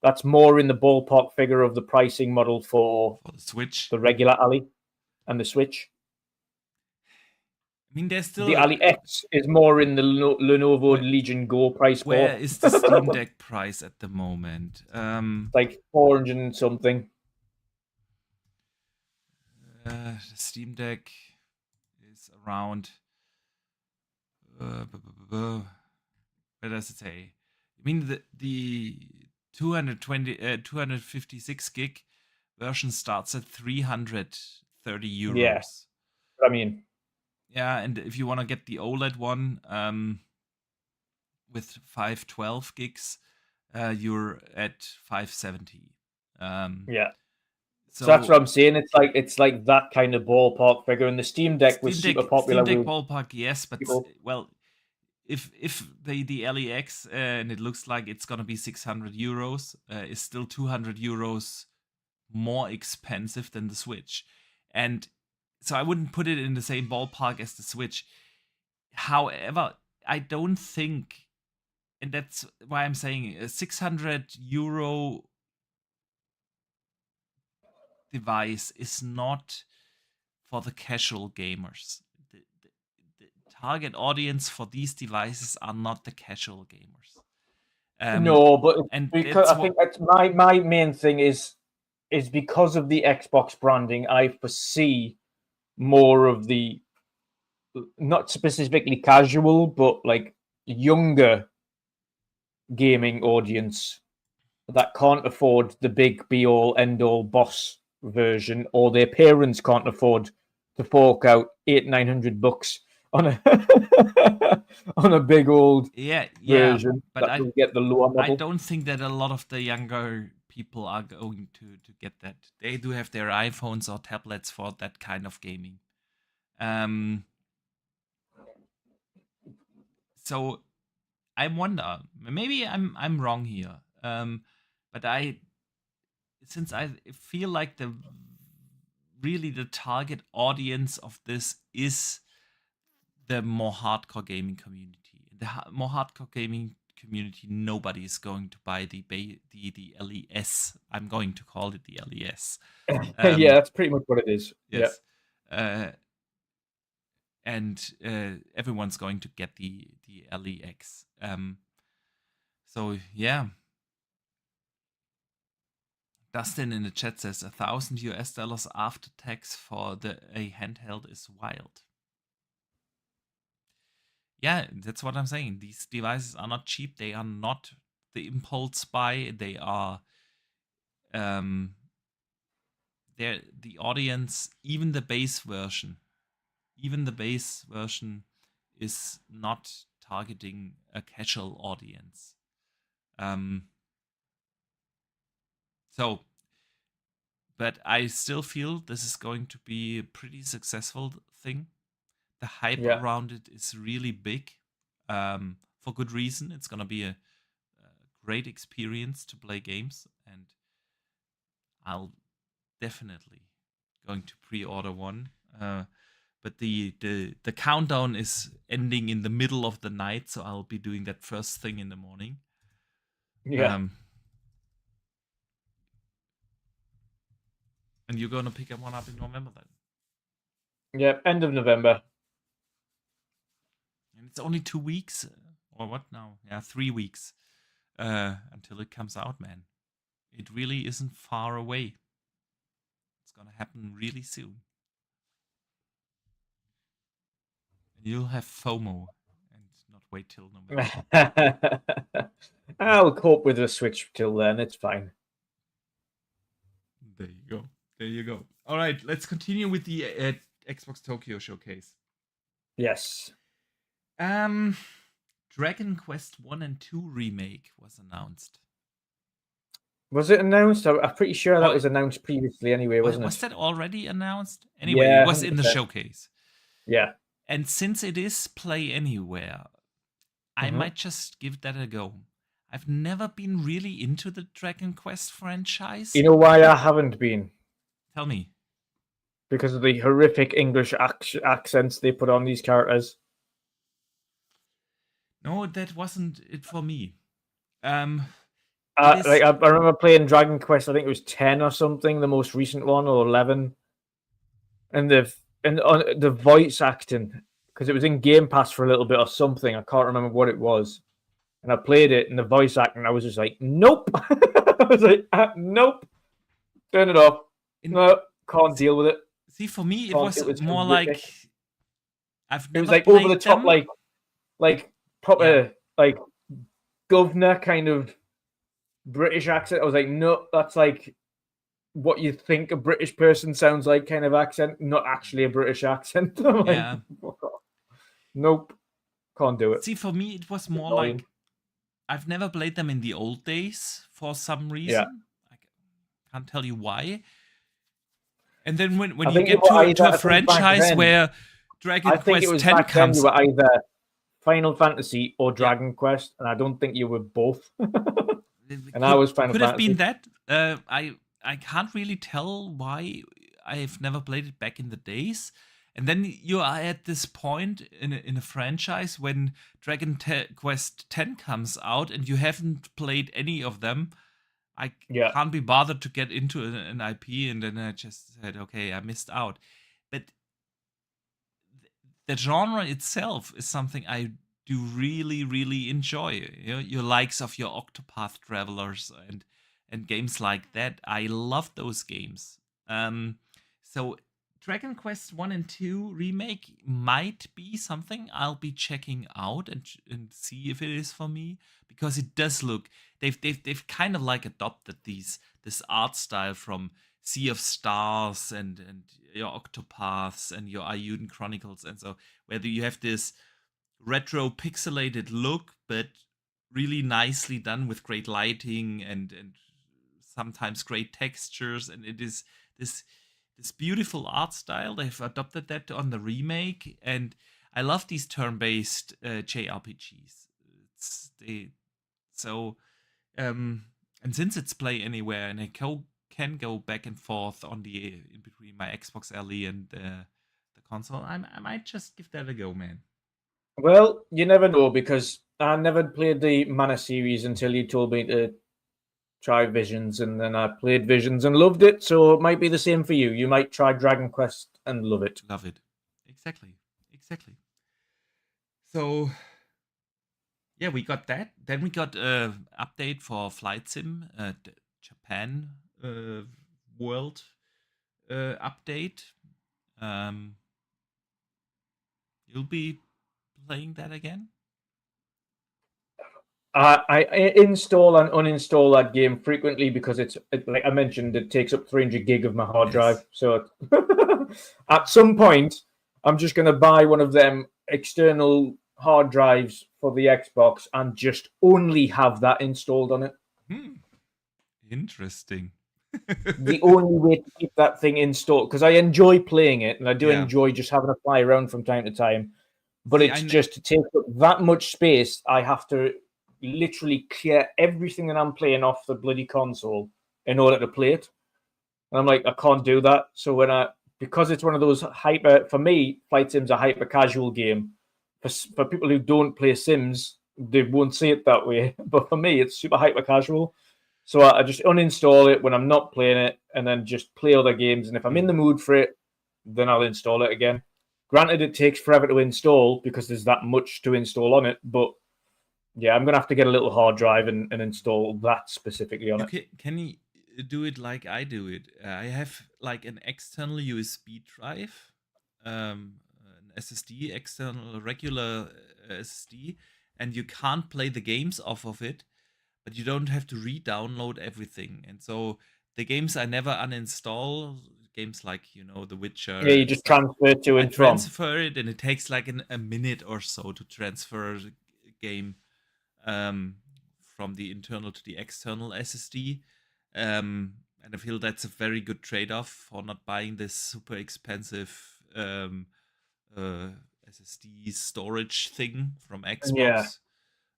that's more in the ballpark figure of the pricing model for the Switch, the regular Ali, and the Switch. I mean, there's still the Ali X is more in the Lenovo Legion Go price. Where is the Steam Deck price at the moment? Like 400 and something. The Steam Deck is around. What does it say? I mean, the 256 gig version starts at 330 euros. Yeah, I mean, yeah, and if you want to get the OLED one with 512 gigs, you're at 570. Yeah. So that's what I'm saying. It's like that kind of ballpark figure. And the Steam Deck was super popular. Steam Deck ballpark, yes, but well, if the LEX and it looks like it's gonna be 600 euros, is still 200 euros more expensive than the Switch, and so I wouldn't put it in the same ballpark as the Switch. However, I don't think, and that's why I'm saying a 600 euro device is not for the casual gamers. The target audience for these devices are not the casual gamers. No, but because I think that's my main thing is because of the Xbox branding, I foresee more of the not specifically casual, but like younger gaming audience that can't afford the big be all end all boss version, or their parents can't afford to fork out $800-900 on a on a big old version. But I get the lower model. I don't think that a lot of the younger people are going to get that. They do have their iPhones or tablets for that kind of gaming. So I wonder, maybe I'm wrong here. But since I feel like the target audience of this is the more hardcore gaming community. The more hardcore gaming community, nobody is going to buy the LES. I'm going to call it the LES. Yeah, that's pretty much what it is. Yes. Yeah. And everyone's going to get the LEX. So yeah. Dustin in the chat says $1,000 after tax for a handheld is wild. Yeah, that's what I'm saying. These devices are not cheap. They are not the impulse buy. They are they're the audience, even the base version is not targeting a casual audience. So, but I still feel this is going to be a pretty successful thing. The hype around it is really big, for good reason. It's going to be a great experience to play games, and I'll definitely going to pre-order one. But the countdown is ending in the middle of the night, so I'll be doing that first thing in the morning. Yeah. And you're gonna pick one up in November then? Yeah, end of November. And it's only 2 weeks, or what now? Yeah, 3 weeks until it comes out, man. It really isn't far away. It's gonna happen really soon. And you'll have FOMO and not wait till November. I'll cope with the Switch till then. It's fine. There you go. There you go. All right, let's continue with the Xbox Tokyo Showcase. Yes. Dragon Quest 1 and 2 remake was announced. Was it announced? I'm pretty sure that Oh, was announced previously anyway, wasn't was it? that already announced? Anyway, Yeah, it was in the 100%. showcase. Yeah. And since it is Play Anywhere, I Mhm. might just give that a go. I've never been really into the Dragon Quest franchise. You know why I haven't been? Tell me. Because of the horrific English accents they put on these characters. No, that wasn't it for me. Like I remember playing Dragon Quest. I think it was 10 or something, the most recent one, or 11. And the voice acting, because it was in Game Pass for a little bit or something. I can't remember what it was. And I played it, and the voice acting, I was just like, nope. I was like, nope. Turn it off. No, can't deal with it. See, for me, it Can't was more like I've never. It was like played over the top, them. like proper, like governor kind of British accent. I was like, no, that's like what you think a British person sounds like, kind of accent, not actually a British accent. I'm Yeah. like, nope, can't do it. See, for me, it was more like I've never played them in the old days for some reason. I can't tell you why. And then when you get to a franchise where Dragon Quest 10 comes, you were either Final Fantasy or Dragon Quest, and I don't think you were both. And I was Final Fantasy. Could have been that. I can't really tell why I've never played it back in the days. And then you are at this point in a franchise when Dragon Quest 10 comes out and you haven't played any of them. I can't be bothered to get into an IP, and then I just said, okay, I missed out. But the genre itself is something I do really, really enjoy. You know, your likes of your Octopath Travelers and games like that. I love those games. So Dragon Quest 1 and 2 remake might be something I'll be checking out and see if it is for me, because it does look they've kind of like adopted this art style from Sea of Stars and your Octopaths and your Ayuden Chronicles, and so where you have this retro pixelated look, but really nicely done with great lighting and sometimes great textures, and it is this beautiful art style. They've adopted that on the remake, and I love these turn-based JRPGs. And since it's Play Anywhere and I can go back and forth in between my Xbox LE and the console, I might just give that a go, man. Well, you never know, because I never played the Mana series until you told me to try Visions, and then I played Visions and loved it. So it might be the same for you. You might try Dragon Quest and love it. Love it. Exactly. So yeah, we got that. Then we got an update for Flight Sim, Japan world update. You'll be playing that again? I install and uninstall that game frequently because like I mentioned, it takes up 300 gig of my hard drive. So at some point, I'm just going to buy one of them external hard drives for the Xbox and just only have that installed on it. Interesting. The only way to keep that thing installed, because I enjoy playing it and I do enjoy just having to fly around from time to time. But it's just to take up that much space, I have to literally clear everything that I'm playing off the bloody console in order to play it. And I'm like, I can't do that. So because it's one of those for me, Flight Sim's a hyper casual game. For people who don't play Sims, they won't see it that way. But for me, it's super hyper casual. So I just uninstall it when I'm not playing it and then just play other games. And if I'm in the mood for it, then I'll install it again. Granted, it takes forever to install because there's that much to install on it. But yeah, I'm going to have to get a little hard drive and install that specifically on it. Can you do it like I do it? I have like an external USB drive, an SSD, external regular SSD, and you can't play the games off of it, but you don't have to re-download everything. And so the games I never uninstall, games like The Witcher Yeah, you and just stuff. transfer to I and from. transfer it, and it takes like a minute or so to transfer a game um, from the internal to the external SSD. And I feel that's a very good trade-off for not buying this super expensive uh, SSD storage thing from Yeah. Xbox.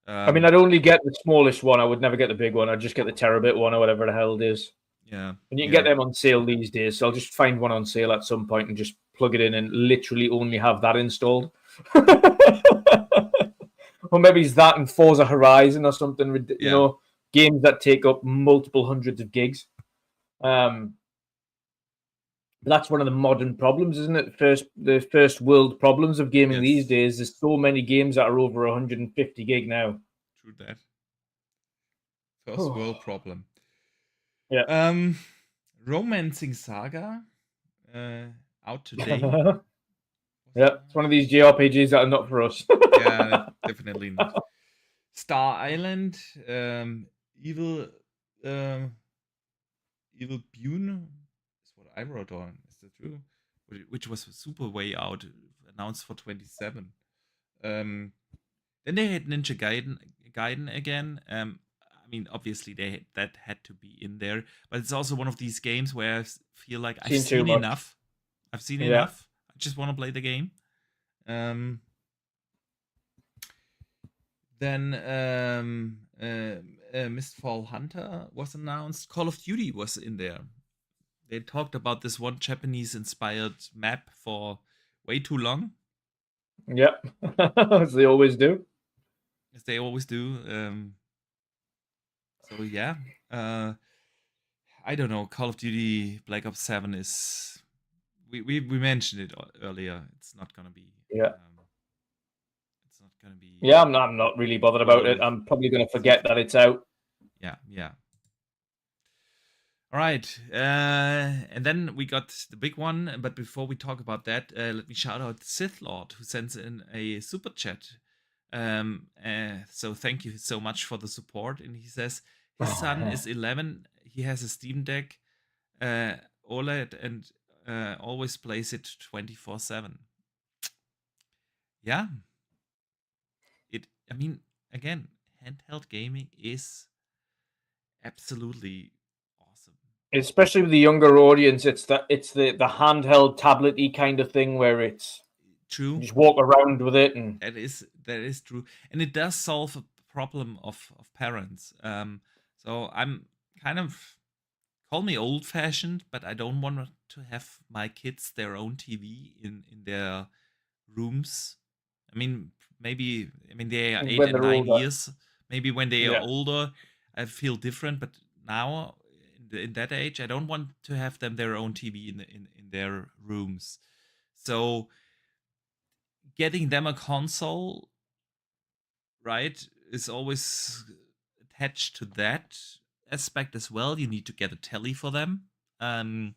I mean, I'd only get the smallest one. I would never get the big one. I'd just get the terabit one or whatever the hell it is. Yeah, And you can yeah, get them on sale these days. So I'll just find one on sale at some point and just plug it in and literally only have that installed. Or maybe it's that and Forza Horizon or something, games that take up multiple hundreds of gigs. But that's one of the modern problems, isn't it? The first world problems of gaming these yes, days. There's so many games that are over 150 gig now. true that. First world problem. Yeah. Romancing Saga, out today. Yeah, it's one of these JRPGs that are not for us. Yeah, definitely not. Star Island, Evil, Evil Bune is what I wrote on. Is that true? Which was super way out, announced for 27. Then they had Ninja Gaiden again. I mean, obviously that had to be in there, but it's also one of these games where I feel like I've seen enough. I've seen enough. I just want to play the game. Then Mistfall Hunter was announced. Call of Duty was in there. They talked about this one Japanese-inspired map for way too long. Yep, as they always do. As they always do. So yeah, I don't know. Call of Duty Black Ops 7 is. We mentioned it earlier. It's not gonna be. Yeah. It's not gonna be. Yeah, I'm not really bothered about it. I'm probably gonna forget that it's out. Yeah, yeah. All right, and then we got the big one. But before we talk about that, let me shout out Sith Lord, who sends in a super chat. So thank you so much for the support. And he says his son is 11. He has a Steam Deck, OLED, and always plays it 24/7. Yeah. I mean, again, handheld gaming is absolutely awesome. Especially with the younger audience, it's the handheld tablet-y kind of thing where it's true. You just walk around with it, and that is true, and it does solve a problem of parents. So I'm kind of, call me old-fashioned, but I don't want to have my kids their own TV in their rooms. I mean, maybe they are 8 and 9 years. Maybe when they are older, I feel different. But now, in that age, I don't want to have them their own TV in their rooms. So, getting them a console, right, is always attached to that aspect as well. You need to get a telly for them, and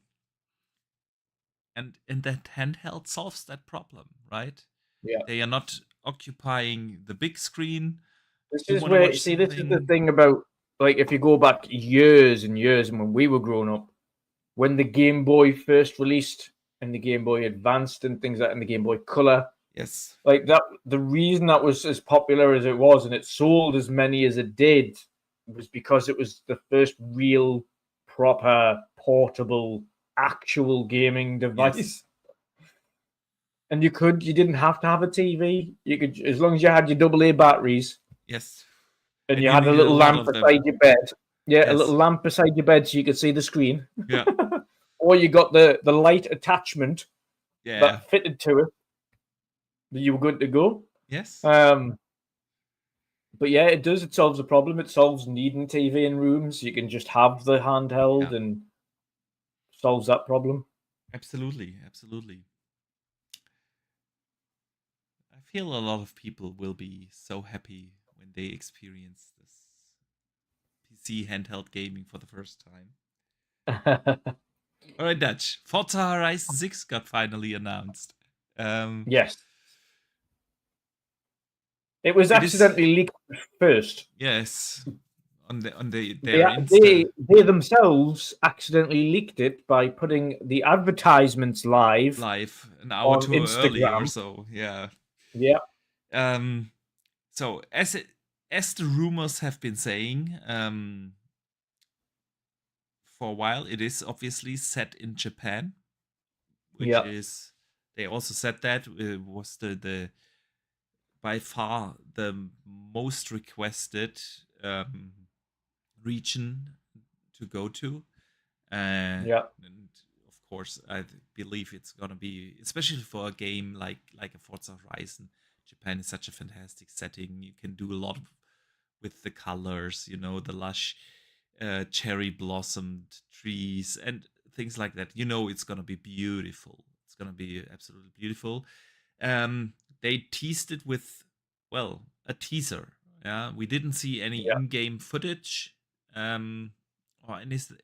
that handheld solves that problem, right? Yeah, they are not occupying the big screen. This is the thing about, like, if you go back years and years, and when we were growing up, when the Game Boy first released, and the Game Boy Advanced and things like that, and the Game Boy Color, yes, like that, the reason that was as popular as it was and it sold as many as it did was because it was the first real, proper, portable, actual gaming device. Yes. And you didn't have to have a TV. You could, as long as you had your AA batteries. Yes. And you had a little lamp beside your bed. Yeah, yes. A little lamp beside your bed so you could see the screen. Yeah. Or you got the light attachment that fitted to it. You were good to go. Yes. But yeah, it does. It solves the problem. It solves needing TV in rooms. You can just have the handheld and solves that problem. Absolutely. Absolutely. I feel a lot of people will be so happy when they experience this PC handheld gaming for the first time. All right, Dutch. Forza Horizon 6 got finally announced. Yes. It was accidentally leaked first. Yes, on their They, Insta they themselves accidentally leaked it by putting the advertisements live an hour on too early or Instagram. so. Yeah. Yeah. So as the rumors have been saying, for a while, it is obviously set in Japan, which Yeah. is, they also said that it was the by far the most requested region to go to. Yeah. And of course, I believe it's gonna be, especially for a game like a Forza Horizon. Japan is such a fantastic setting. You can do a lot with the colors, the lush cherry blossomed trees and things like that. It's gonna be beautiful. It's gonna be absolutely beautiful. They teased it with, well, a teaser. Yeah, we didn't see any Yeah. in-game footage, or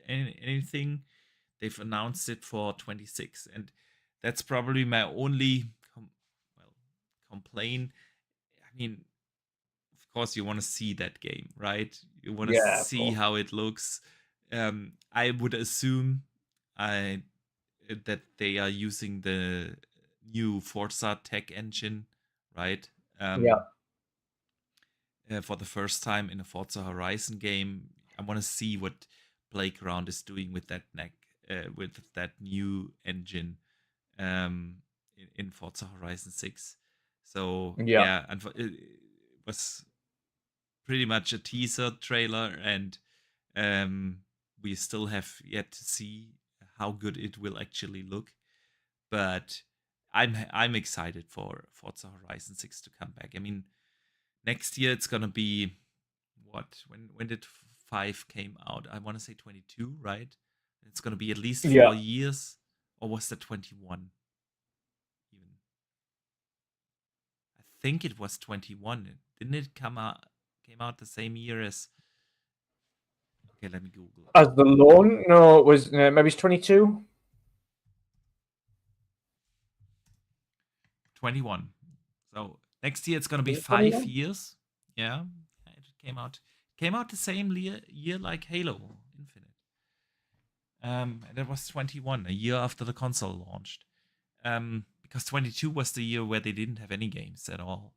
anything. They've announced it for 26, and that's probably my only complaint. I mean, of course, you want to see that game, right? You want to Yeah. see how it looks. I would assume that they are using the new Forza tech engine, right? Yeah. For the first time in a Forza Horizon game. I want to see what Playground is doing with with that new engine, in Forza Horizon 6. So Yeah. yeah, and it was pretty much a teaser trailer, and we still have yet to see how good it will actually look. But I'm excited for Forza Horizon 6 to come back. I mean, next year it's gonna be what? When did 5 came out? I want to say 22, right? It's gonna be at least Yeah. 4 years, or was that 21? Even I think it was 21. Didn't it came out the same year as? Okay, let me Google. As the loan? No, it was maybe it's 22. 21. So next year it's gonna be Was it 5 years. Yeah, it came out the same year like Halo Infinite. And that was 21, a year after the console launched. Because 22 was the year where they didn't have any games at all.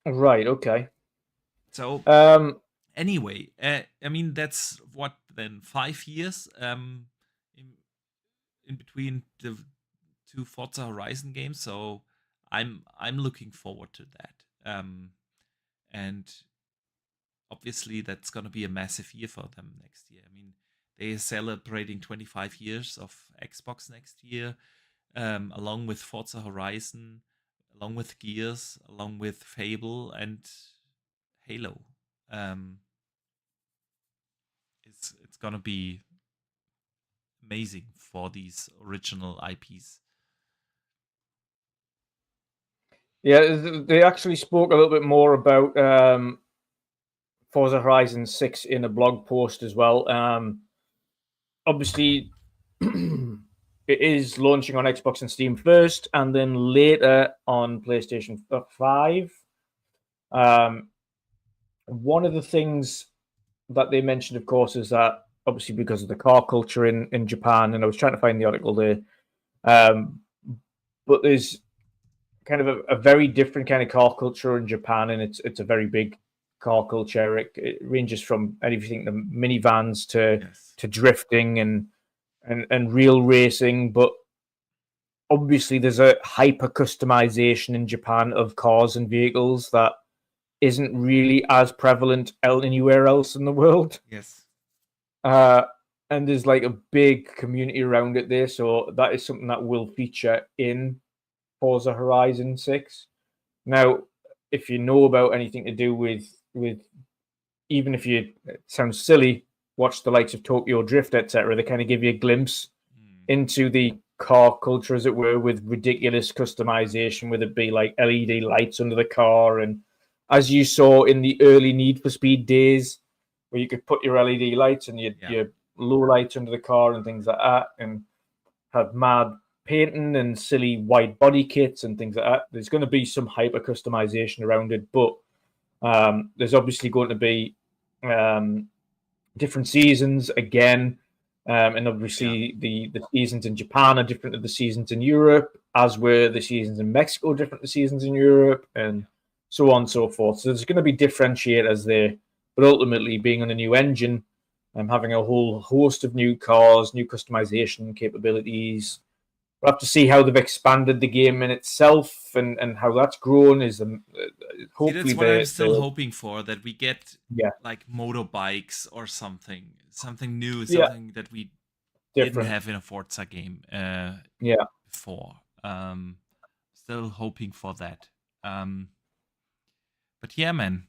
Right. Okay. So anyway, I mean, that's what then, 5 years in between the two Forza Horizon games. So I'm looking forward to that. And obviously that's going to be a massive year for them next year. I mean, they are celebrating 25 years of Xbox next year, along with Forza Horizon, along with Gears, along with Fable and Halo. It's gonna be amazing for these original IPs. Yeah, they actually spoke a little bit more about Forza Horizon 6 in a blog post as well. Obviously, it is launching on Xbox and Steam first, and then later on PlayStation 5. One of the things that they mentioned, of course, is that obviously because of the car culture in Japan, and I was trying to find the article there, but there's kind of a very different kind of car culture in Japan, and it's a very big car culture. It ranges from anything to minivans to drifting and real racing, but obviously there's a hyper customization in Japan of cars and vehicles that isn't really as prevalent anywhere else in the world. Yes. And there's like a big community around it there, so that is something that will feature in Forza Horizon 6. Now, if you know about anything to do with even if you, it sounds silly, watch the likes of Tokyo Drift, etc., they kind of give you a glimpse into the car culture, as it were, with ridiculous customization, whether it be like LED lights under the car, and as you saw in the early Need for Speed days, where you could put your LED lights and your low lights under the car and things like that, and have mad painting and silly wide body kits and things like that. There's going to be some hyper customization around it, but there's obviously going to be different seasons again. And obviously the seasons in Japan are different to the seasons in Europe, as were the seasons in Mexico different to seasons in Europe, and so on and so forth. So there's going to be differentiators there, but ultimately being on a new engine and having a whole host of new cars, new customization capabilities. We'll have to see how they've expanded the game in itself and how that's grown. Is hopefully that's what I'm still hoping for, that we get like motorbikes or something new, something that we didn't have in a Forza game before. Still hoping for that. But yeah, man,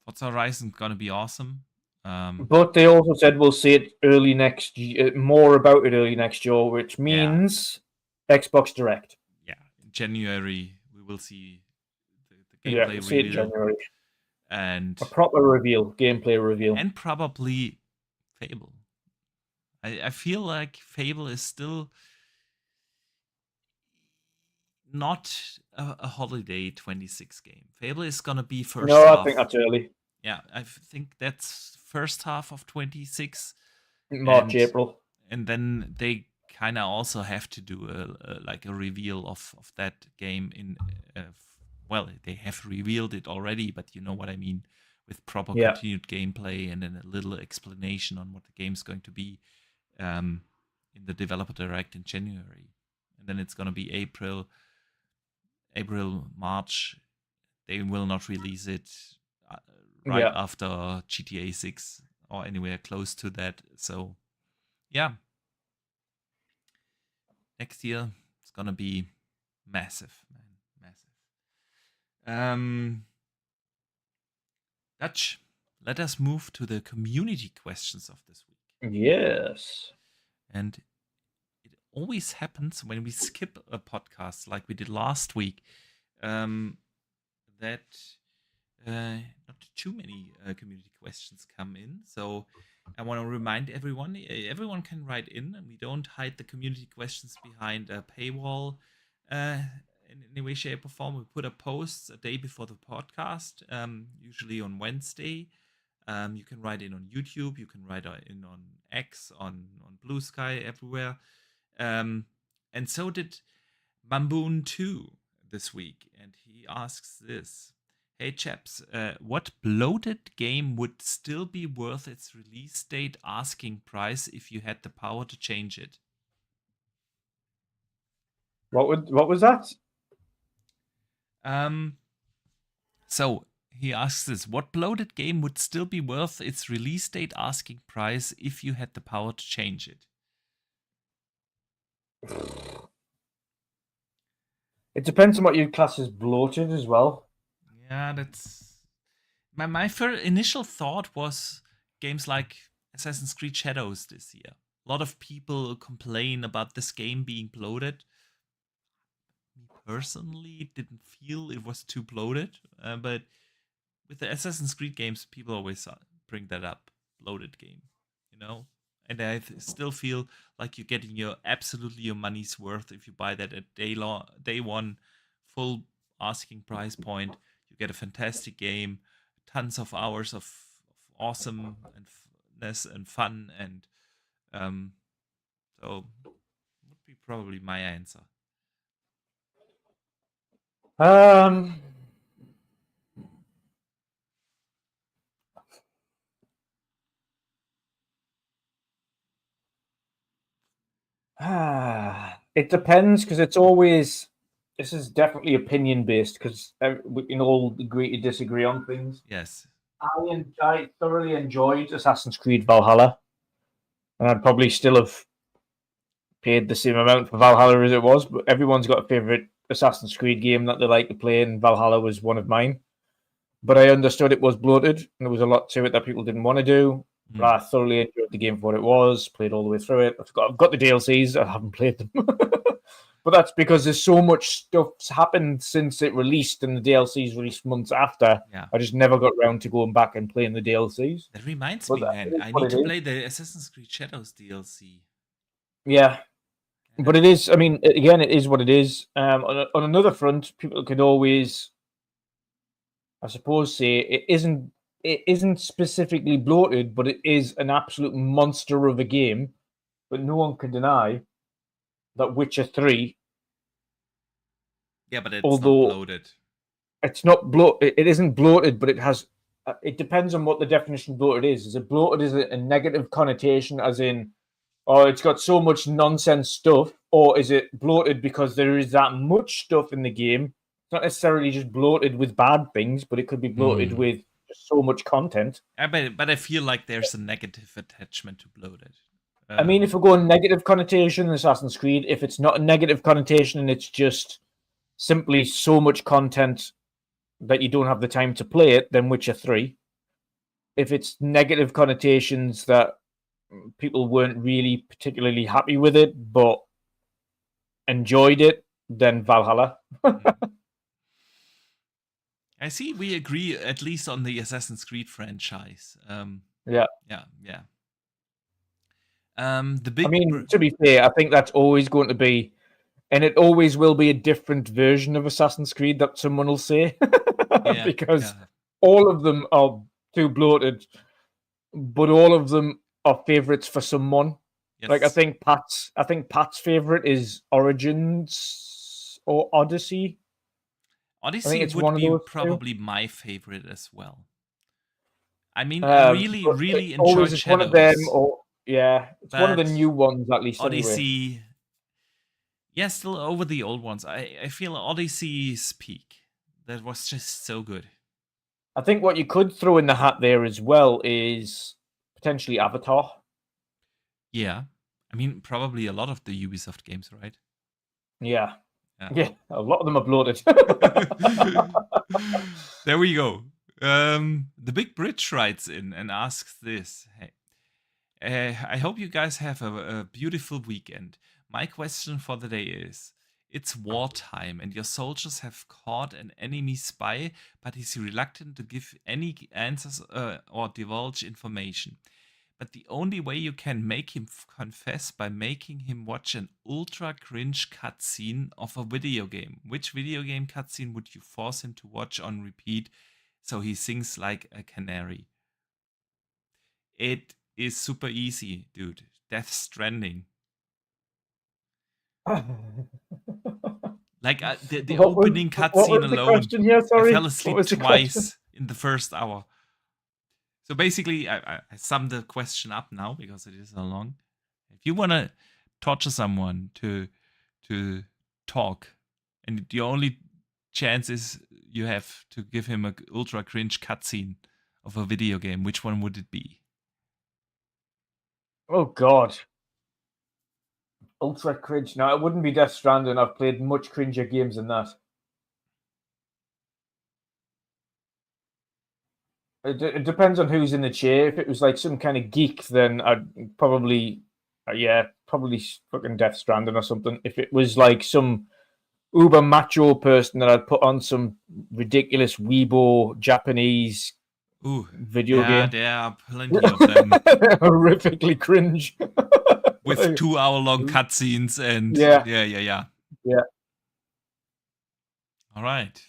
Forza Horizon's gonna be awesome. But they also said we'll see it early next year, more about it early next year, which means Xbox Direct. Yeah, in January we will see the gameplay reveal. See it in January. And a proper gameplay reveal. And probably Fable. I feel like Fable is still not a holiday 26 game. Fable is gonna be first half. I think that's early. Yeah, I think that's first half of 26. March, April. And then they kind of also have to do a reveal of that game in... well, they have revealed it already, but you know what I mean, with proper continued gameplay and then a little explanation on what the game's going to be in the developer direct in January. And then it's going to be April, March. They will not release it after GTA 6 or anywhere close to that. So, yeah. Next year, it's going to be massive, man. Massive. Dutch, let us move to the community questions of this week. Yes. And it always happens when we skip a podcast like we did last week, that not too many community questions come in. So I want to remind everyone can write in, and we don't hide the community questions behind a paywall in any way, shape, or form. We put up posts a day before the podcast, usually on Wednesday. You can write in on YouTube. You can write in on X, on Blue Sky, everywhere. And so did Mamboon 2 this week. And he asks this. Hey chaps, what bloated game would still be worth its release date asking price if you had the power to change it? What was that? So he asks this: what bloated game would still be worth its release date asking price if you had the power to change it? It depends on what you class as bloated as well. Yeah, that's my first initial thought was games like Assassin's Creed Shadows this year. A lot of people complain about this game being bloated. Me personally didn't feel it was too bloated, but with the Assassin's Creed games, people always bring that up. Bloated game, you know? And I still feel like you're getting your money's worth if you buy that at day one, full asking price point. You get a fantastic game, tons of hours of awesomeness and fun, and so would be probably my answer. It depends, because it's always... This is definitely opinion based, because we can all agree to disagree on things. Yes. I thoroughly enjoyed Assassin's Creed Valhalla, and I'd probably still have paid the same amount for Valhalla as it was, but everyone's got a favorite Assassin's Creed game that they like to play, and Valhalla was one of mine. But I understood it was bloated, and there was a lot to it that people didn't want to do. But I thoroughly enjoyed the game for what it was, played all the way through it. I've got the DLCs, I haven't played them. But that's because there's so much stuff's happened since it released, and the DLCs released months after. Yeah. I just never got around to going back and playing the DLCs. That reminds me, man. I need to play the Assassin's Creed Shadows DLC. Yeah. But it is. I mean, again, it is what it is. On another front, people could always, I suppose, say it isn't. It isn't specifically bloated, but it is an absolute monster of a game. But no one can deny that Witcher 3, Yeah, but it's not although bloated. it's not it isn't bloated, but it has. It depends on what the definition of bloated is. Is it bloated? Is it a negative connotation, as in, oh, it's got so much nonsense stuff, or is it bloated because there is that much stuff in the game? It's not necessarily just bloated with bad things, but it could be bloated with just so much content. But I feel like there's a negative attachment to bloated. I mean, if we're going negative connotation in Assassin's Creed, if it's not a negative connotation and it's just simply so much content that you don't have the time to play it, then Witcher 3. If it's negative connotations that people weren't really particularly happy with it, but enjoyed it, then Valhalla. I see we agree at least on the Assassin's Creed franchise. Yeah. The big. I mean, to be fair, I think that's always going to be, and it always will be, a different version of Assassin's Creed that someone will say, because all of them are too bloated, but all of them are favorites for someone. Yes. Like I think Pat's favorite is Origins or Odyssey. Odyssey would be probably my favorite as well. I mean, I really enjoyed Shadows. One of them, or it's one of the new ones at least. Odyssey, anyway. Yeah, still over the old ones. I feel Odyssey's peak. That was just so good. I think what you could throw in the hat there as well is potentially Avatar. Yeah. I mean, probably a lot of the Ubisoft games, right? Yeah, a lot of them are bloated. There we go. The Big Bridge writes in and asks this. Hey, I hope you guys have a beautiful weekend. My question for the day is, it's wartime and your soldiers have caught an enemy spy, but he's reluctant to give any answers or divulge information. But the only way you can make him confess by making him watch an ultra cringe cutscene of a video game. Which video game cutscene would you force him to watch on repeat so he sings like a canary? It is super easy, dude. Death Stranding. Like the opening cutscene alone, I fell asleep twice in the first hour. So basically, I summed the question up now because it is so long. If you want to torture someone to talk, and the only chance is you have to give him an ultra cringe cutscene of a video game, which one would it be? Oh God. Ultra cringe. No, it wouldn't be Death Stranding. I've played much cringer games than that. It depends on who's in the chair. If it was like some kind of geek, then I'd probably, probably fucking Death Stranding or something. If it was like some uber macho person, that I'd put on some ridiculous weebo Japanese video game. Yeah, there are plenty of them. Horrifically cringe. With 2-hour-long cutscenes and yeah. All right.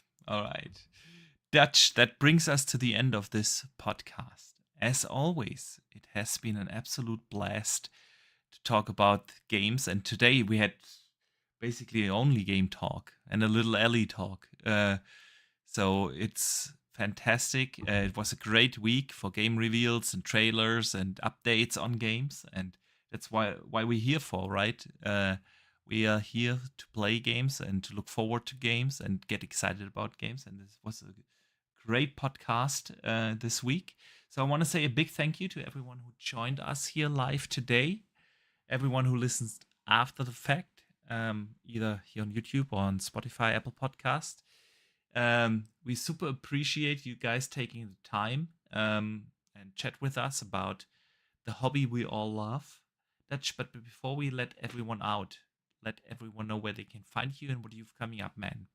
Dutch, that brings us to the end of this podcast. As always, it has been an absolute blast to talk about games, and today we had basically only game talk and a little Ellie talk. So it's fantastic. It was a great week for game reveals and trailers and updates on games, and that's why we're here for, right? We are here to play games and to look forward to games and get excited about games. And this was a great podcast this week. So I want to say a big thank you to everyone who joined us here live today, everyone who listens after the fact, either here on YouTube or on Spotify, Apple Podcast. We super appreciate you guys taking the time and chat with us about the hobby we all love. But before we let everyone out, let everyone know where they can find you and what you've coming up, man.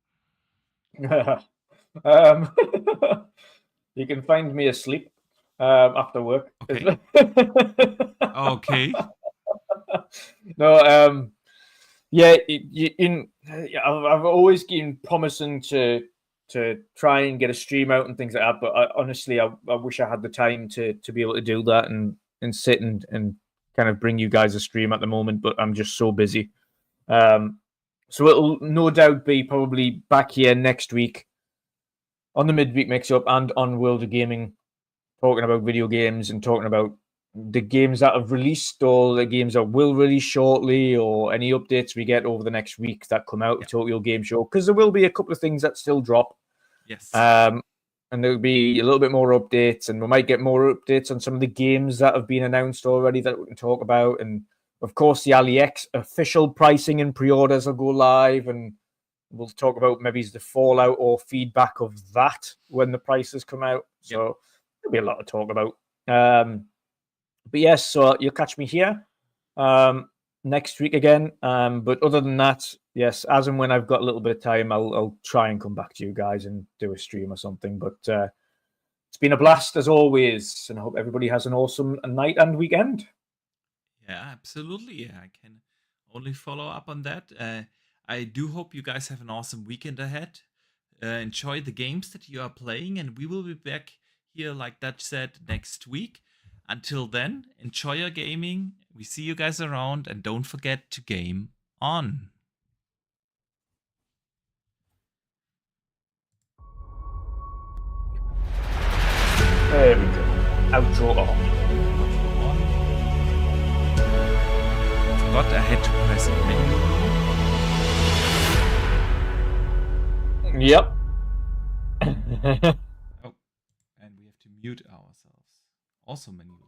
You can find me asleep after work. Okay. Okay. No, Yeah, I've always been promising to try and get a stream out and things like that. But honestly, I wish I had the time to be able to do that and sit and kind of bring you guys a stream at the moment. But I'm just so busy. So it'll no doubt be probably back here next week on the midweek mix-up and on World of Gaming, talking about video games and talking about the games that have released or the games that will release shortly or any updates we get over the next week that come out of Tokyo Game Show, because there will be a couple of things that still drop. Yes. And there'll be a little bit more updates, and we might get more updates on some of the games that have been announced already that we can talk about. And of course, the AliEx official pricing and pre-orders will go live, and we'll talk about maybe the fallout or feedback of that when the prices come out. So there'll be a lot to talk about. But yes, so you'll catch me here next week again. But other than that, yes, as and when I've got a little bit of time, I'll try and come back to you guys and do a stream or something. But it's been a blast as always, and I hope everybody has an awesome night and weekend. Yeah, absolutely. I can only follow up on that. I do hope you guys have an awesome weekend ahead. Enjoy the games that you are playing, and we will be back here, like Dutch said, next week. Until then, enjoy your gaming. We see you guys around, and don't forget to game on. There we go. Outro on. Forgot I had to press it. Yep. Oh, and we have to mute ourselves. Also manually.